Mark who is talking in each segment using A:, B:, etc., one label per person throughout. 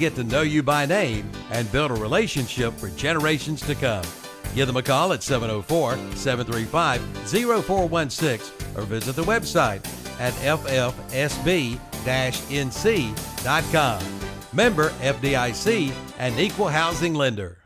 A: Get to know you by name and build a relationship for generations to come. Give them a call at 704-735-0416 or visit the website at ffsb-nc.com. Member FDIC and equal housing lender.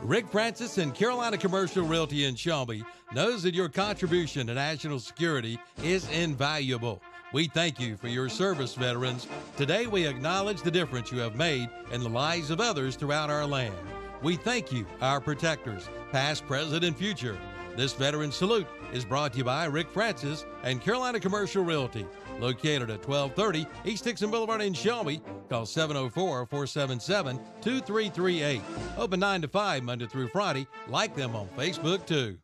A: Rick Francis and Carolina Commercial Realty in Shelby knows that your contribution to national security is invaluable. We thank you for your service, veterans. Today we acknowledge the difference you have made in the lives of others throughout our land. We thank you, our protectors, past, present, and future. This Veteran Salute is brought to you by Rick Francis and Carolina Commercial Realty, located at 1230 East Dixon Boulevard in Shelby. Call 704-477-2338. Open 9 to 5 Monday through Friday. Like them on Facebook too.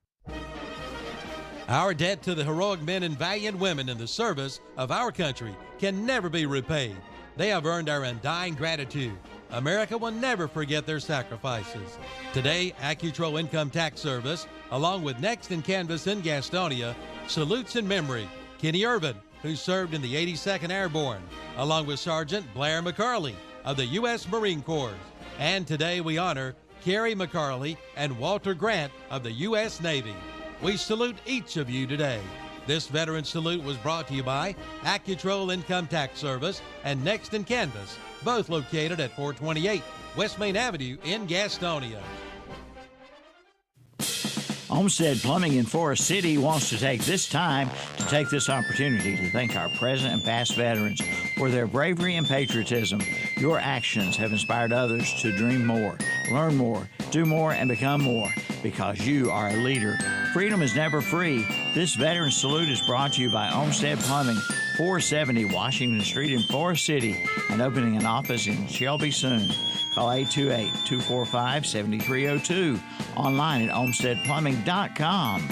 A: Our debt to the heroic men and valiant women in the service of our country can never be repaid. They have earned our undying gratitude. America will never forget their sacrifices. Today, AccuTrol Income Tax Service, along with Next and Canvas in Gastonia, salutes in memory Kenny Irvin, who served in the 82nd Airborne, along with Sergeant Blair McCarley of the U.S. Marine Corps. And today we honor Kerry McCarley and Walter Grant of the U.S. Navy. We salute each of you today. This Veteran Salute was brought to you by AccuTrol Income Tax Service and Next and Canvas, both located at 428 West Main Avenue in Gastonia.
B: Homestead Plumbing in Forest City wants to take this opportunity to thank our present and past veterans for their bravery and patriotism. Your actions have inspired others to dream more, learn more, do more, and become more, because you are a leader. Freedom is never free. This Veteran Salute is brought to you by Homestead Plumbing, 470 Washington Street in Forest City, and opening an office in Shelby soon. Call 828-245-7302. Online at homesteadplumbing.com.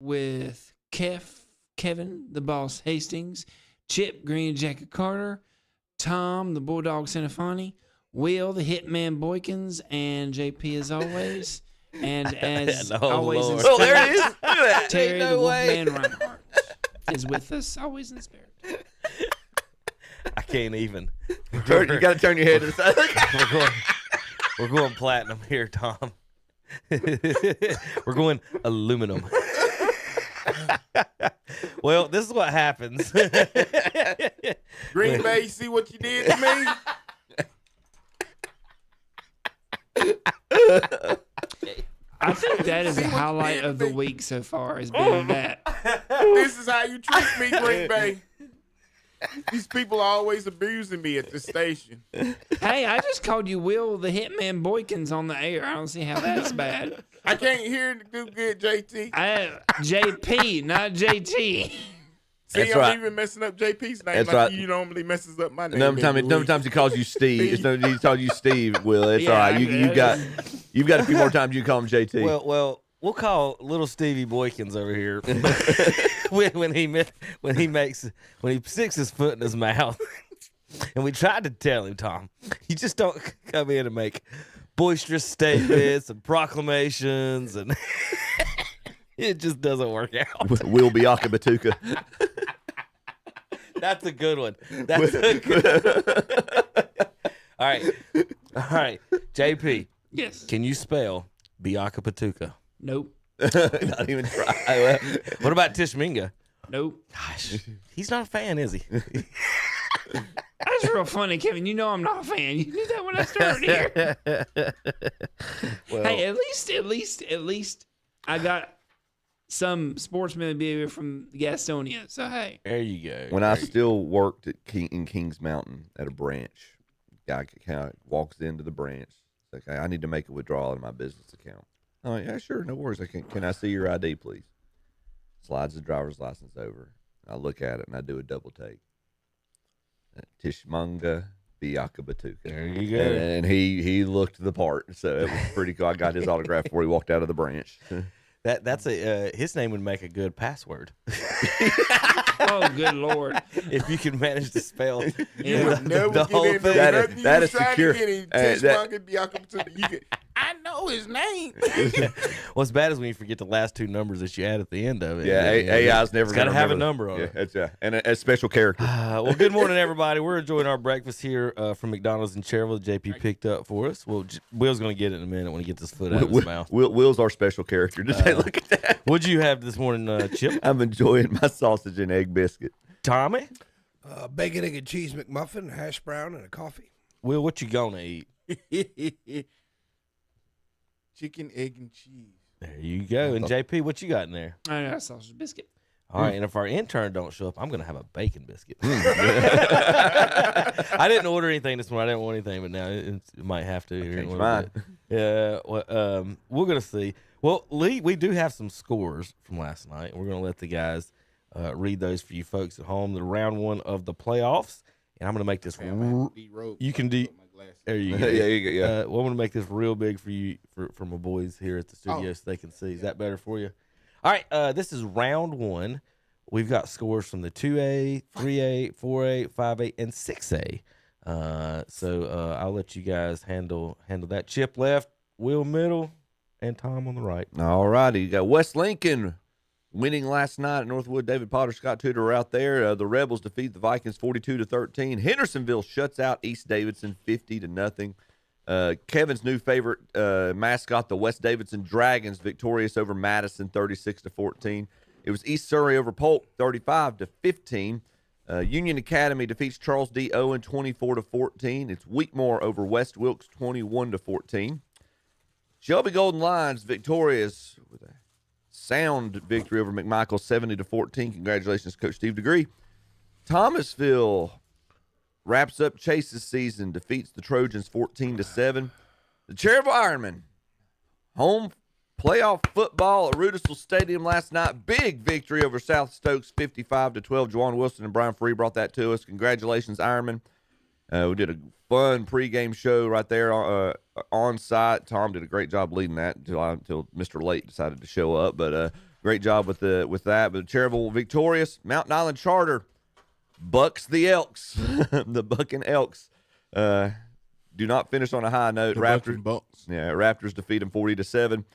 C: With Kevin, the Boss Hastings, Chip, Green Jacket Carter, Tom, the Bulldog Centofanti, Will, the Hitman Boykins, and JP as always. And as
D: Oh,
C: always, in
D: Lord.
C: spirit,
E: Oh, there it is. Look at that.
C: Terry
E: Ain't
C: the
E: no way.
C: Wolfman Reinhardt is with us, always in spirit.
D: I can't even.
E: You got to turn your head to the side.
D: We're going platinum here, Tom. We're going aluminum. Well, this is what happens.
F: Green Bay, you see what you did to me?
C: I think that is the highlight of the week so far, has been that.
F: This is how you treat me, Green Bay. These people are always abusing me at the station.
C: Hey, I just called you Will the Hitman Boykins on the air. I don't see how that's bad.
F: I can't hear it do good, JT.
C: JP, not JT.
F: See,
E: That's
F: I'm
E: right.
F: even messing up JP's name
E: That's
F: like
E: right.
F: you normally messes up my name.
E: Number
F: every week.
E: times he calls you Steve. He calls you Steve. Will, it's
C: Yeah,
E: all right. You've got a few more times you call him JT.
D: Well, we'll call little Stevie Boykins over here when he sticks his foot in his mouth. And we tried to tell him, Tom, you just don't come in and make boisterous statements and proclamations, and it just doesn't work out.
E: Will Biaka Batuka.
D: That's a good one. That's a good one. All right. JP,
C: Yes.
D: can you spell Biaka Patuka?
C: Nope.
E: Not even try.
D: What about Tishminga?
C: Nope.
D: Gosh, he's not a fan, is he?
C: That's real funny, Kevin. You know I'm not a fan. You knew that when I started here. Hey, at least I got some sportsman behavior from Gastonia. So hey,
D: There you go.
E: When I still worked in Kings Mountain at a branch, guy kind of walks into the branch. It's like, I need to make a withdrawal in my business account. Oh yeah, sure, no worries. Can I see your ID, please? Slides the driver's license over. I look at it and I do a double take. Tishmanga Biaka Batuka.
D: There you go.
E: And he looked the part, so it was pretty cool. I got his autograph before he walked out of the branch.
D: That's his name would make a good password
C: oh good Lord.
D: if you can manage to spell
C: Yeah.
F: Never
D: the
F: get
D: whole
F: in
D: thing.
F: there.
E: That is secure.
F: I know his name.
D: What's bad is when you forget the last two numbers that you add at the end of it.
E: Yeah, AI's never
D: got to
E: gonna
D: have a
E: remember.
D: number on
E: Yeah,
D: it.
E: it's and a special character.
D: Well, good morning, everybody. We're enjoying our breakfast here from McDonald's in Cherville. JP picked up for us. Well, Will's going to get it in a minute when he gets his foot out of his mouth.
E: Will's our special character today. Look at that.
D: What'd you have this morning, Chip?
E: I'm enjoying my sausage and egg biscuit.
D: Tommy?
G: Bacon, egg, and cheese McMuffin, hash brown, and a coffee.
D: Will, what you going to eat?
F: Chicken, egg, and cheese.
D: There you go. And JP, what you got in there?
C: I got a sausage biscuit.
D: All right, and if our intern don't show up, I'm going to have a bacon biscuit. I didn't order anything this morning. I didn't want anything, but now it might have to here in a little
E: mine.
D: bit. Yeah, well, we're going to see. Well, Lee, we do have some scores from last night. We're going to let the guys read those for you folks at home. The round one of the playoffs, and I'm going to make this. You can do. There you go.
E: Yeah.
D: Well, I'm going to make this real big for you, for my boys here at the studio so they can see. Is that better for you? All right, this is round one. We've got scores from the 2A, 3A, 4A, 5A, and 6A. So I'll let you guys handle that. Chip left, Will middle, and Tom on the right.
E: All righty. You got West Lincoln winning last night at Northwood. David Potter, Scott Tudor are out there. The Rebels defeat the Vikings 42-13. Hendersonville shuts out East Davidson 50-0. Kevin's new favorite mascot, the West Davidson Dragons, victorious over Madison 36-14. It was East Surrey over Polk 35-15. Union Academy defeats Charles D. Owen 24-14. It's Wheatmore over West Wilkes 21-14. Shelby Golden Lions victorious with a sound victory over McMichael 70-14. Congratulations, Coach Steve DeGree. Thomasville wraps up Chase's season, defeats the Trojans 14-7. The Cherville Ironmen, home playoff football at Rudisville Stadium last night. Big victory over South Stokes 55-12. Juwan Wilson and Brian Free brought that to us. Congratulations, Ironmen. We did a fun pregame show right there on site. Tom did a great job leading that until Mr. Late decided to show up. But great job with that. But Cherville victorious. Mountain Island Charter bucks the Elks. The Bucking Elks do not finish on a high note. Raptors defeat them 40-7.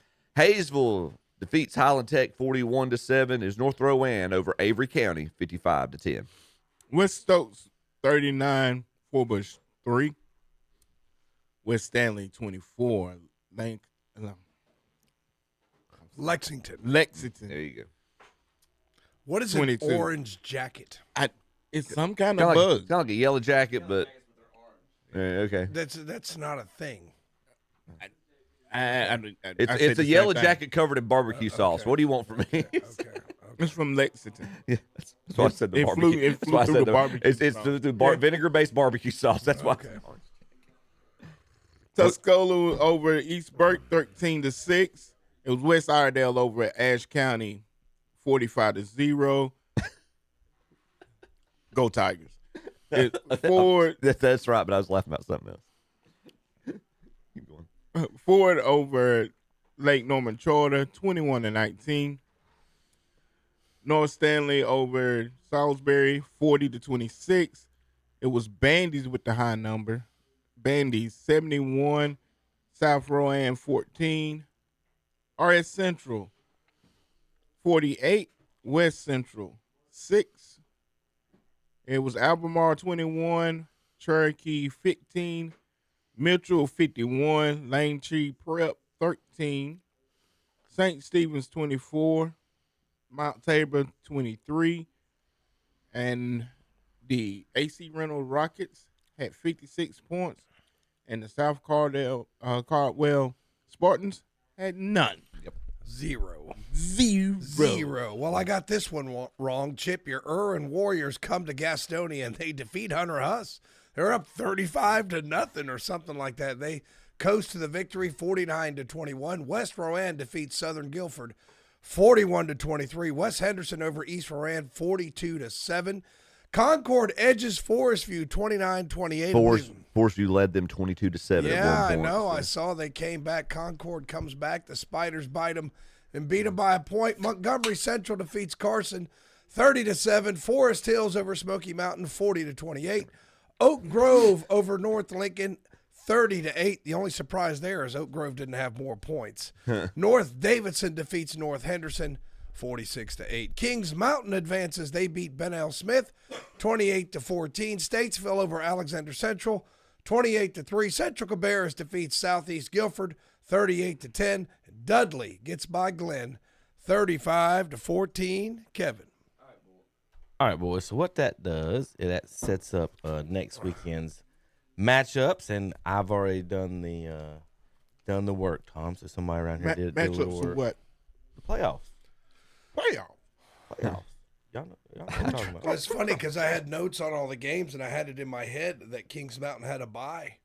E: Hayesville defeats Highland Tech 41-7. Is North Rowan over Avery County 55-10.
F: West Stokes 39, Forbush 3. West Stanley 24.
G: Lexington.
F: Lexington.
E: There you go.
G: What is
F: 22.
G: an orange jacket?
F: It's some kind
E: Kind
F: of
E: of
F: bug.
E: like a yellow jacket, but okay.
G: That's not a thing.
E: It's a yellow jacket covered in barbecue sauce.
G: okay.
E: What do you want from me?
G: Okay.
F: It's from Lexington.
E: Yeah, that's why I said the
F: It
E: barbecue.
F: flew
E: That's why I
F: through
E: said
F: the barbecue
E: It's
F: sauce.
E: through vinegar-based barbecue sauce. That's why.
G: Okay.
F: Tuscola over East Burke 13-6. It was West Iredale over at Ashe County 45-0. Go Tigers. Ford
E: That's right, but I was laughing about something else. Keep going.
F: Ford over Lake Norman Charter 21-19. North Stanley over Salisbury 40-26. It was Bandy's with the high number. Bandy's 71, South Rowan 14, RS Central 48, West Central 6. It was Albemarle 21, Cherokee 15, Mitchell 51, Lane Tree Prep 13, St. Stephen's 24, Mount Tabor 23, and the AC Reynolds Rockets had 56 points, and the South Cardwell Spartans had none.
G: Zero.
F: Zero.
G: Well, I got this one wrong. Chip, your Irwin Warriors come to Gastonia and they defeat Hunter Huss. They're up 35-0 or something like that. They coast to the victory 49-21. West Rowan defeats Southern Guilford 41-23. West Henderson over East Rowan 42-7. Concord edges Forest View 29-28.
E: Forest View led them 22-7.
G: Yeah,
E: at
G: I
E: one point,
G: know.
E: so.
G: I saw they came back. Concord comes back. The Spiders bite them and beat them by a point. Montgomery Central defeats Carson 30-7. Forest Hills over Smoky Mountain 40-28. Oak Grove over North Lincoln 30-8. The only surprise there is Oak Grove didn't have more points. North Davidson defeats North Henderson 46-8. Kings Mountain advances. They beat Ben L. Smith 28-14. Statesville over Alexander Central 28-3. Central Cabarrus defeats Southeast Guilford 38-10. Dudley gets by Glenn 35-14. Kevin.
D: All right, boys. So what that does is that sets up next weekend's matchups, and I've already done the work, Tom. So somebody around here did a little
F: Matchups for
D: work.
F: what?
D: The playoffs.
F: Playoff.
D: Y'all know what I'm talking about.
G: Well, it's funny because I had notes on all the games, and I had it in my head that Kings Mountain had a bye.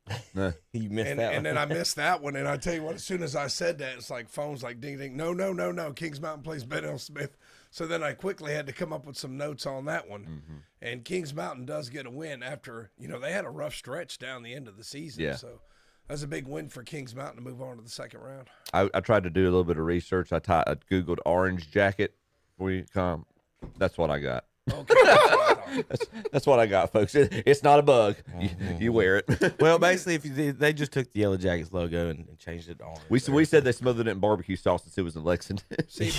D: You missed
G: And,
D: that
G: and
D: one.
G: then I missed that one. And I tell you what, as soon as I said that, it's like phones like ding, ding. No. Kings Mountain plays Ben L. Smith. So then I quickly had to come up with some notes on that one.
E: Mm-hmm.
G: And Kings Mountain does get a win after, they had a rough stretch down the end of the season.
E: Yeah.
G: So that's a big win for Kings Mountain to move on to the second round.
E: I tried to do a little bit of research. I Googled orange jacket for you, Tom. That's what I got.
G: Okay.
E: That's what I got, folks. It's not a bug. You wear it.
D: Well, basically, they just took the Yellow Jackets logo and changed it on.
E: We said they smothered it in barbecue sauce since it was in Lexington.
G: See,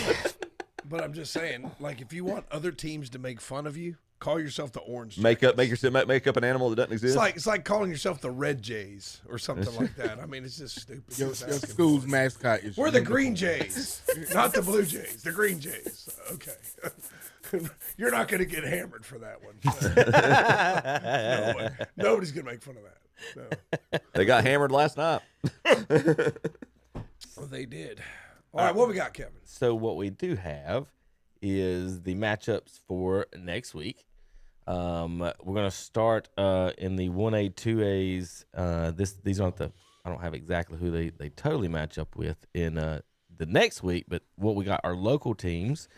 G: but I'm just saying, like, if you want other teams to make fun of you, call yourself the Orange Jackets.
E: Make up an animal that doesn't exist.
G: It's like calling yourself the Red Jays or something like that. I mean, it's just stupid.
F: Your
G: It's asking
F: school's
G: for it.
F: mascot is
G: We're the
F: unicorn.
G: Green Jays, not the Blue Jays. The Green Jays. Okay. You're not going to get hammered for that one. No way. Nobody's going to make fun of that. No.
E: They got hammered last night.
G: Well, they did. All right, what we got, Kevin?
D: So what we do have is the matchups for next week. We're going to start in the 1A, 2As. These aren't I don't have exactly who they totally match up with in the next week, but what we got are local teams.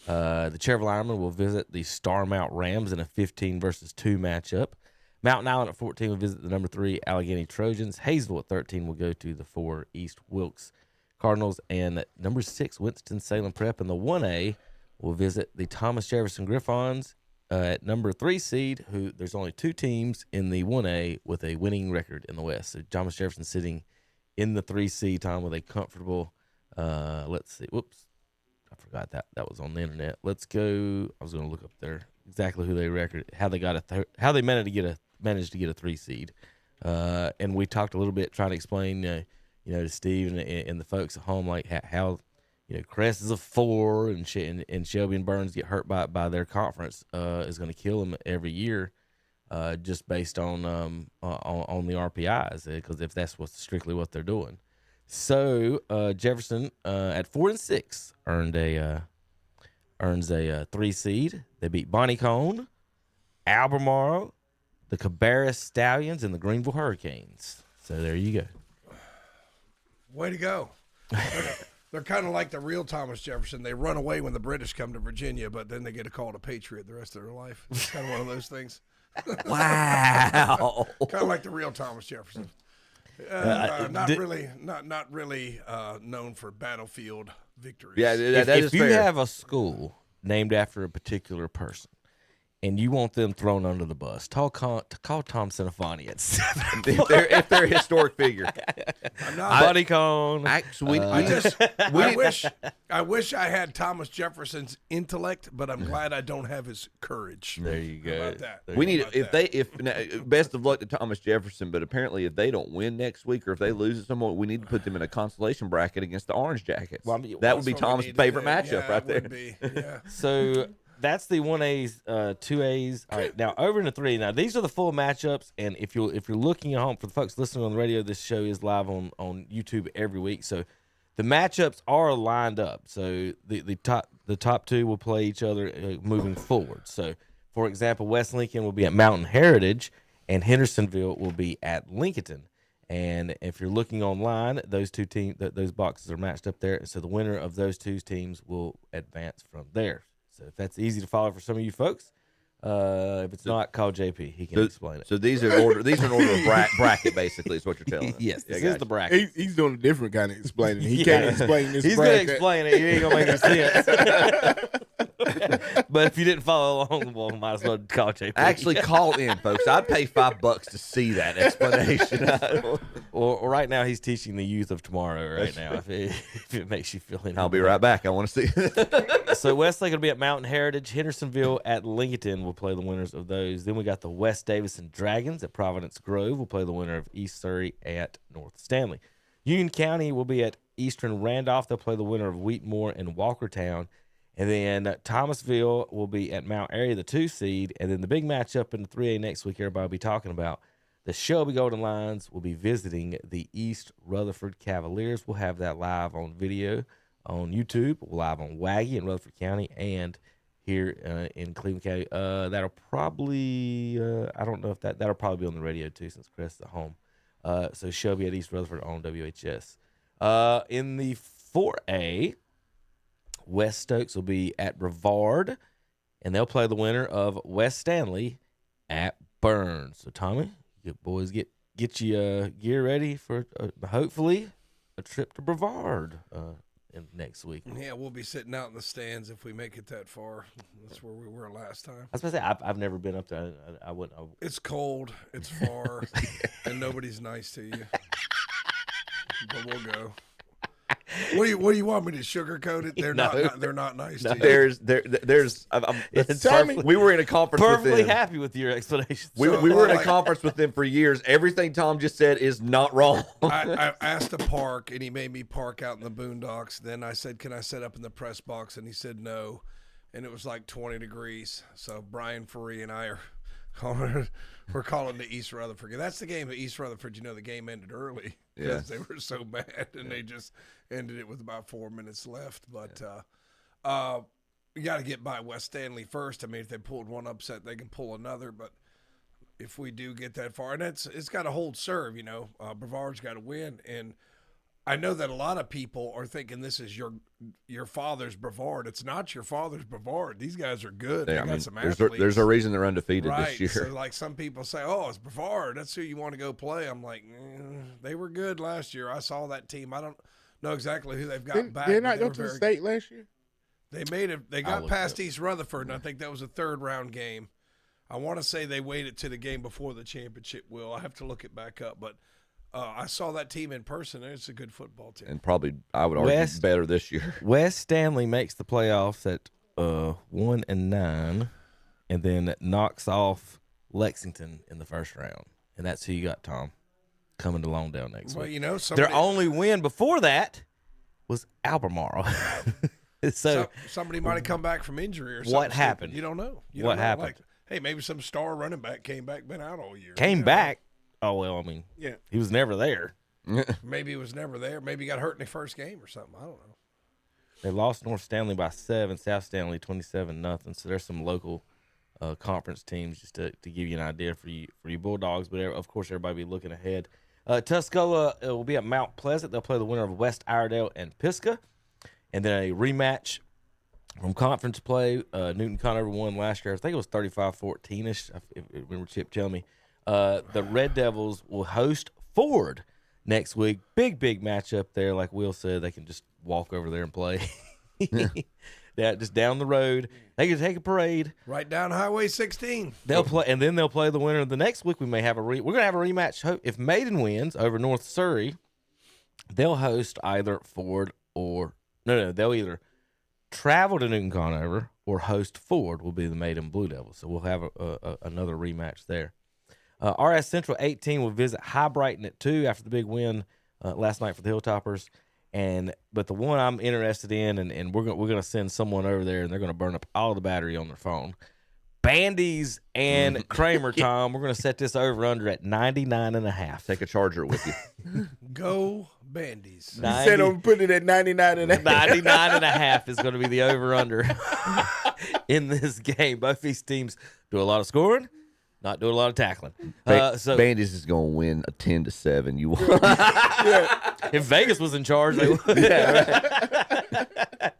D: The Cherville Ironmen will visit the Starmount Rams in a 15-2 matchup. Mountain Island at 14 will visit the number 3 Allegheny Trojans. Hayesville at 13 will go to the 4 East Wilkes Cardinals. And at number 6 Winston-Salem Prep in the 1A will visit the Thomas Jefferson Griffons at number 3 seed, who there's only 2 teams in the 1A with a winning record in the West. So Thomas Jefferson sitting in the 3 seed, Tom, with a comfortable Let's see. Whoops. I forgot that was on the internet. Let's go. I was going to look up there exactly who they how they got how they managed to get a 3 seed. And we talked a little bit trying to explain, to Steve and the folks at home, like how Crest is a 4 and Shelby and Burns get hurt by their conference is going to kill them every year, just based on the RPIs, because if that's strictly what they're doing. So Jefferson at 4-6 earns a 3 seed. They beat Bonnie Cone, Albemarle, the Cabarrus Stallions, and the Greenville Hurricanes. So there you go.
G: Way to go. They're kind of like the real Thomas Jefferson. They run away when the British come to Virginia, but then they get called a patriot the rest of their life. It's kind of one of those things.
D: Wow.
G: Kind of like the real Thomas Jefferson. Not really known for battlefield victories.
E: Yeah,
D: if you have a school named after a particular person and you want them thrown under the bus, call Tom Sinofani at 7.
E: if they're a historic figure.
D: Buddy Cone.
E: Actually,
G: I wish I had Thomas Jefferson's intellect, but I'm glad I don't have his courage.
D: There you go.
G: How about that?
E: we need best of luck to Thomas Jefferson, but apparently if they don't win next week or if they lose at some point, we need to put them in a consolation bracket against the Orange Jackets.
D: Well, I mean,
E: that would be
G: That's what we
E: Thomas'
G: need to
E: favorite
G: do.
E: matchup right there.
G: Would be. Yeah.
D: So that's the 1As, 2As. All right, now over into 3. Now these are the full matchups, and if you're looking at home, for the folks listening on the radio, this show is live on YouTube every week. So the matchups are lined up. So the top 2 will play each other moving forward. So for example, West Lincoln will be at Mountain Heritage, and Hendersonville will be at Lincoln. And if you're looking online, those two teams, those boxes are matched up there. So the winner of those 2 teams will advance from there. So if that's easy to follow for some of you folks, if it's not, call JP. He can explain it.
E: So these are in order of bracket, basically, is what you're telling us.
D: Yes, this
E: Yeah,
D: is the bracket.
F: He's doing a different kind of explaining. He can't explain this.
D: He's going to
F: bracket.
D: explain it. He ain't going to make any sense. But if you didn't follow along, well, might as well call JP.
E: Actually, call in, folks. I'd pay $5 to see that explanation.
D: Or right now, he's teaching the youth of tomorrow. Right now, if it makes you feel any
E: I'll be
D: better.
E: right back. I want to see.
D: So Westlake will be at Mountain Heritage. Hendersonville at Lincoln will play the winners of those. Then we got the West Davidson Dragons at Providence Grove. Will play the winner of East Surrey at North Stanley. Union County will be at Eastern Randolph. They'll play the winner of Wheatmore and Walkertown. And then Thomasville will be at Mount Airy, the 2 seed. And then the big matchup in the 3A next week, everybody will be talking about. The Shelby Golden Lions will be visiting the East Rutherford Cavaliers. We'll have that live on video on YouTube, live on Waggy in Rutherford County, and here in Cleveland County. That'll probably, I don't know if that'll probably be on the radio too, since Crest's at home. So Shelby at East Rutherford on WHS. In the 4A, West Stokes will be at Brevard, and they'll play the winner of West Stanley at Burns. So Tommy, you boys get you gear ready for hopefully a trip to Brevard next week.
G: Yeah, we'll be sitting out in the stands if we make it that far. That's where we were last time.
D: I was going to say I've never been up there. I wouldn't.
G: It's cold. It's far, and nobody's nice to you. But we'll go. What do you want me to sugarcoat it? They're not nice to you.
E: We were in a conference
D: Perfectly
E: with them.
D: happy with your explanation.
E: We were in a conference with them for years. Everything Tom just said is not wrong.
G: I asked to park, and he made me park out in the boondocks. Then I said, "Can I set up in the press box?" And he said no. And it was like 20 degrees. So Brian Ferree and I are we're calling the East Rutherford. That's the game at East Rutherford. You know, the game ended early because they were so bad, and they just ended it with about 4 minutes left. But you got to get by West Stanley first. I mean, if they pulled one upset, they can pull another. But if we do get that far, and it's got to hold serve, you know, Brevard's got to win. And I know that a lot of people are thinking this is your father's Brevard. It's not your father's Brevard. These guys are good. They got some athletes.
E: There's a reason they're undefeated
G: right.
E: this year.
G: So, like, some people say, oh, it's Brevard. That's who you want to go play. I'm like, they were good last year. I saw that team. I don't know exactly who they've got back.
F: Did not go to the state last year?
G: They made it. They got past East Rutherford, and I think that was a third-round game. I want to say they waited to the game before the championship. I have to look it back up, but I saw that team in person. It's a good football team.
E: And probably, I would argue, better this year.
D: West Stanley makes the playoffs at 1-9, and then knocks off Lexington in the first round, and that's who you got, Tom, coming to Lawndale next
G: Well,
D: week.
G: you know,
D: Their only win before that was Albemarle. So
G: somebody might have come back from injury or something.
D: what happened?
G: You don't know. You
D: What
G: don't know.
D: happened?
G: Like, hey, maybe some star running back came back, been out all year.
D: Came
G: You know?
D: back. Oh, well, I mean,
F: Yeah.
D: he was never there.
G: Maybe he was never there. Maybe he got hurt in the first game or something. I don't know.
D: They lost North Stanley by 7, South Stanley 27-0. So there's some local conference teams just to give you an idea for you Bulldogs. But of course, everybody be looking ahead. Tuscola will be at Mount Pleasant. They'll play the winner of West Iredell and Pisgah, and then a rematch from conference play. Newton Conover won last year. I think it was 35-14ish. If remember Chip telling me. The Red Devils will host Ford next week. Big matchup there. Like Will said, they can just walk over there and play. Just down the road. They can take a parade.
G: Right down Highway 16.
D: They'll play, and then they'll play the winner. The next week we may have we're gonna have a rematch. If Maiden wins over North Surrey, they'll host either Ford or no. They'll either travel to Newton Conover or host Ford. Will be the Maiden Blue Devils. So we'll have another rematch there. RS Central 18 will visit High Brighton at 2 after the big win last night for the Hilltoppers. But the one I'm interested in, and we're gonna send someone over there, and they're gonna burn up all the battery on their phone. Bandies and Kramer, Tom. We're gonna set this over under at 99.5.
E: Take a charger with you.
G: Go Bandies.
F: You said I'm putting it at 99.5.
D: 99.5 is gonna be the over under in this game. Both these teams do a lot of scoring, not doing a lot of tackling. So
E: Bandies is going to win a 10-7. You want?
D: if Vegas was in charge, they would.
E: Yeah, right.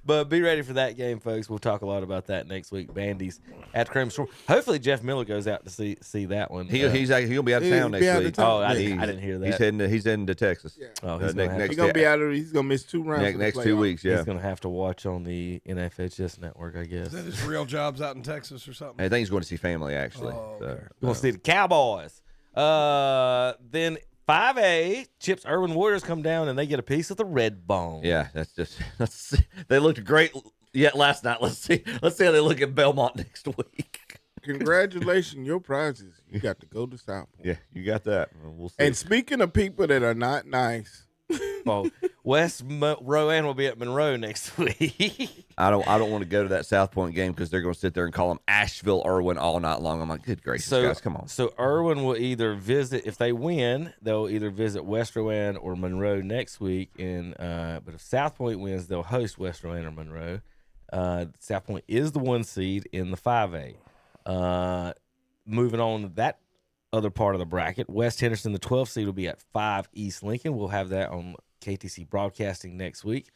D: But be ready for that game, folks. We'll talk a lot about that next week. Bandies at Kramer Store. Hopefully, Jeff Miller goes out to see that one.
E: He'll be out of town next week.
D: Oh, I didn't hear that.
E: He's heading to Texas.
F: Yeah.
D: Oh, he's
F: He's gonna be out of. He's gonna miss 2 rounds.
E: Next 2 weeks. Yeah.
D: He's gonna have to watch on the NFHS network, I guess.
G: Is that his real jobs out in Texas or something?
E: I think he's going to see family actually.
G: Oh,
E: So,
G: okay.
D: We'll see the Cowboys. Then 5A, Chip's Urban Warriors come down and they get a piece of the red bone.
E: yeah, they looked great yet last night. Let's see how they look at Belmont next week.
F: Congratulations, your prizes. You got to go to South Point.
E: Yeah, you got that. We'll see.
F: And speaking of people that are not nice,
D: Oh, West Rowan will be at Monroe next week.
E: I don't want to go to that South Point game because they're going to sit there and call them Asheville Irwin all night long. I'm like, good gracious, guys, come on.
D: So Irwin will either visit, if they win, they'll either visit West Rowan or Monroe next week. But if South Point wins, they'll host West Rowan or Monroe. South Point is the 1 seed in the 5A. Moving on to that other part of the bracket, West Henderson, the 12th seed, will be at 5 East Lincoln. We'll have that on KTC Broadcasting next week.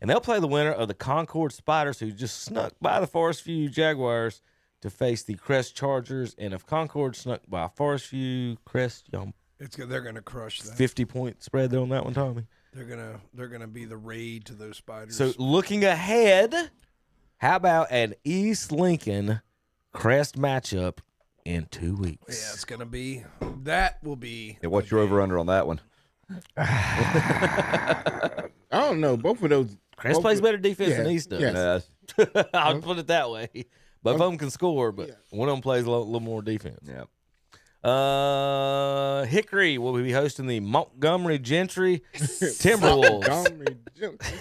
D: And they'll play the winner of the Concord Spiders, who just snuck by the Forest View Jaguars, to face the Crest Chargers. And if Concord snuck by Forest View, Crest,
G: They're gonna crush that.
D: 50-point spread there on that one, Tommy.
G: They're gonna be the raid to those Spiders.
D: So looking ahead, how about an East Lincoln Crest matchup in 2 weeks?
G: yeah, it's gonna be. That will be.
E: Yeah, what's your over under on that one?
F: I don't know. Both of those.
D: Crest plays better defense than East does.
F: Yes.
D: I'll put it that way. Both of them can score, but one of them plays a little more defense.
E: Yeah.
D: Hickory will be hosting the Montgomery Gentry Timberwolves.
F: Montgomery Gentry.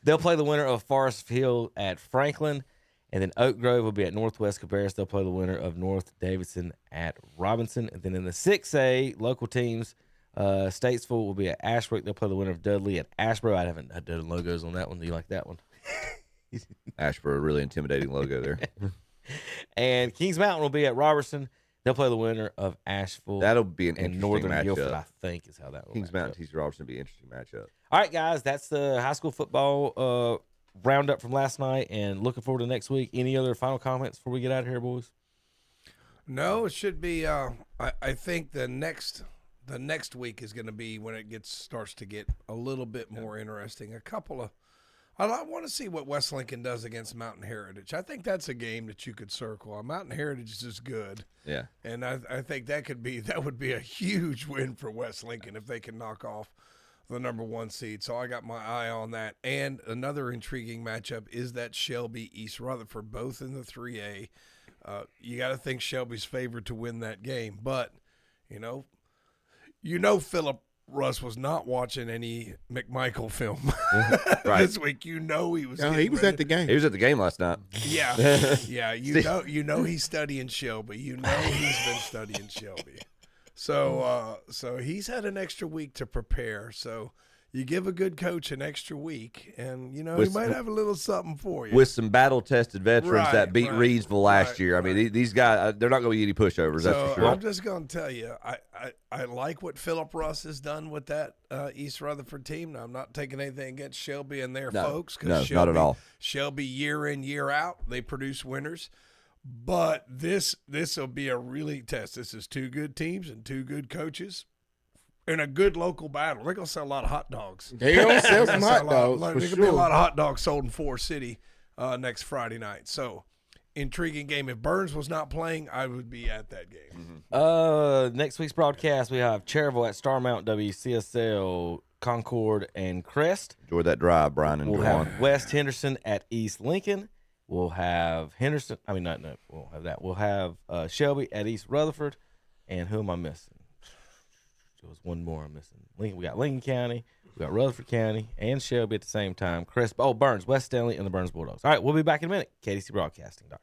D: They'll play the winner of Forest Hill at Franklin. And then Oak Grove will be at Northwest Cabarrus. They'll play the winner of North Davidson at Robinson. And then in the 6A, local teams, Statesville will be at Ashbrook. They'll play the winner of Dudley at Ashboro. I haven't done logos on that one. Do you like that one?
E: Ashboro, a really intimidating logo there.
D: And Kings Mountain will be at Robertson. They'll play the winner of Asheville.
E: That'll be an
D: and
E: interesting
D: Northern
E: matchup.
D: Guilford, I think, is how that will
E: Kings
D: match
E: Mountain,
D: up.
E: TC Robertson will be an interesting matchup.
D: All right, guys, that's the high school football roundup from last night, and looking forward to next week. Any other final comments before we get out of here, boys?
G: No, it should be. I think the next week is going to be when it starts to get a little bit more interesting. A couple I want to see what West Lincoln does against Mountain Heritage. I think that's a game that you could circle. Mountain Heritage is good.
E: Yeah.
G: And I think that would be a huge win for West Lincoln if they can knock off the number 1 seed. So I got my eye on that. And another intriguing matchup is that Shelby East Rutherford, both in the 3A. You got to think Shelby's favored to win that game. But, Philip Russ was not watching any McMichael film
E: Right.
G: this week. He was.
F: No, he was at the game.
E: He was at the game last night.
G: Yeah, yeah. He's studying Shelby. He's been studying Shelby. So he's had an extra week to prepare. So you give a good coach an extra week, and he might have a little something for you.
E: With some battle-tested veterans that beat Reedsville last year. I mean, these guys, they're not going to be any pushovers, that's for sure.
G: I'm just going to tell you, I like what Philip Russ has done with that East Rutherford team. Now, I'm not taking anything against Shelby and their folks.
E: No, not at all.
G: Shelby, year in, year out, they produce winners. But this will be a really test. This is 2 good teams and 2 good coaches. In a good local battle. They're going to sell a lot of hot dogs.
F: They're going to sell some hot dogs, for
G: There's going to be a lot of hot dogs sold in Forest City next Friday night. So, intriguing game. If Burns was not playing, I would be at that game.
D: Next week's broadcast, we have Cherville at Starmount, WCSL, Concord, and Crest.
E: Enjoy that drive, Brian and
D: We'll
E: Juwan.
D: have West Henderson at East Lincoln. We'll have Henderson. I mean, no, we'll have that. We'll have Shelby at East Rutherford. And who am I missing? There was one more I'm missing. We got Lincoln County, we got Rutherford County, and Shelby at the same time. Burns, West Stanley, and the Burns Bulldogs. All right, we'll be back in a minute. KDCBroadcasting.com.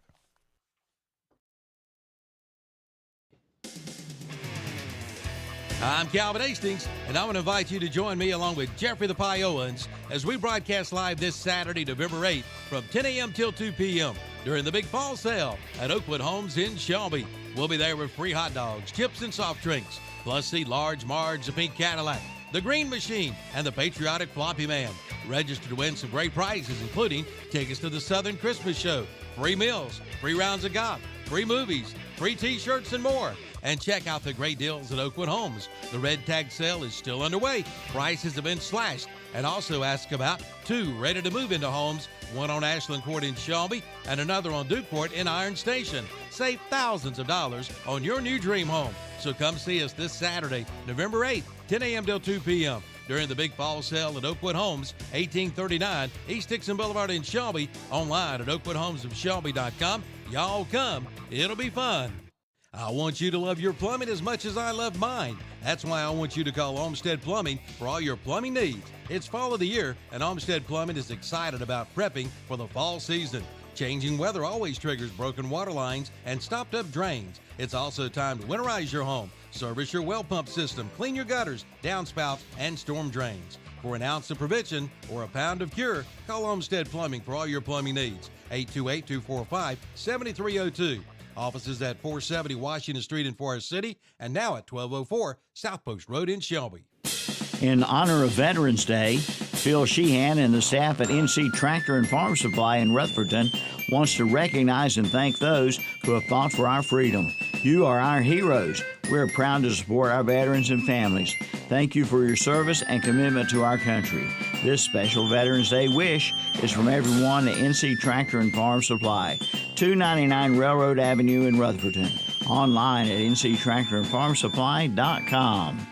A: I'm Calvin Hastings, and I want to invite you to join me along with Jeffrey the Pie Owens as we broadcast live this Saturday, November 8th from 10 a.m. till 2 p.m. during the Big Fall Sale at Oakwood Homes in Shelby. We'll be there with free hot dogs, chips, and soft drinks. Plus, see Large Marge, the Pink Cadillac, the Green Machine, and the Patriotic Floppy Man. Register to win some great prizes, including tickets to the Southern Christmas Show, free meals, free rounds of golf, free movies, free T-shirts, and more. And check out the great deals at Oakwood Homes. The red tag sale is still underway. Prices have been slashed. And also ask about 2 ready to move into homes, one on Ashland Court in Shelby and another on Duke Court in Iron Station. Save thousands of dollars on your new dream home. So come see us this Saturday, November 8th, 10 a.m. till 2 p.m. during the Big Fall Sale at Oakwood Homes, 1839 East Dixon Boulevard in Shelby. Online at oakwoodhomesofshelby.com. Y'all come. It'll be fun. I want you to love your plumbing as much as I love mine. That's why I want you to call Olmsted Plumbing for all your plumbing needs. It's fall of the year, and Olmsted Plumbing is excited about prepping for the fall season. Changing weather always triggers broken water lines and stopped up drains. It's also time to winterize your home, service your well pump system, clean your gutters, downspouts, and storm drains. For an ounce of prevention or a pound of cure, call Olmsted Plumbing for all your plumbing needs. 828-245-7302. Offices at 470 Washington Street in Forest City and now at 1204 South Post Road in Shelby.
B: In honor of Veterans Day, Phil Sheehan and the staff at NC Tractor and Farm Supply in Rutherfordton wants to recognize and thank those who have fought for our freedom. You are our heroes. We're proud to support our veterans and families. Thank you for your service and commitment to our country. This special Veterans Day wish is from everyone at NC Tractor and Farm Supply, 299 Railroad Avenue in Rutherfordton. Online at nctractorandfarmsupply.com.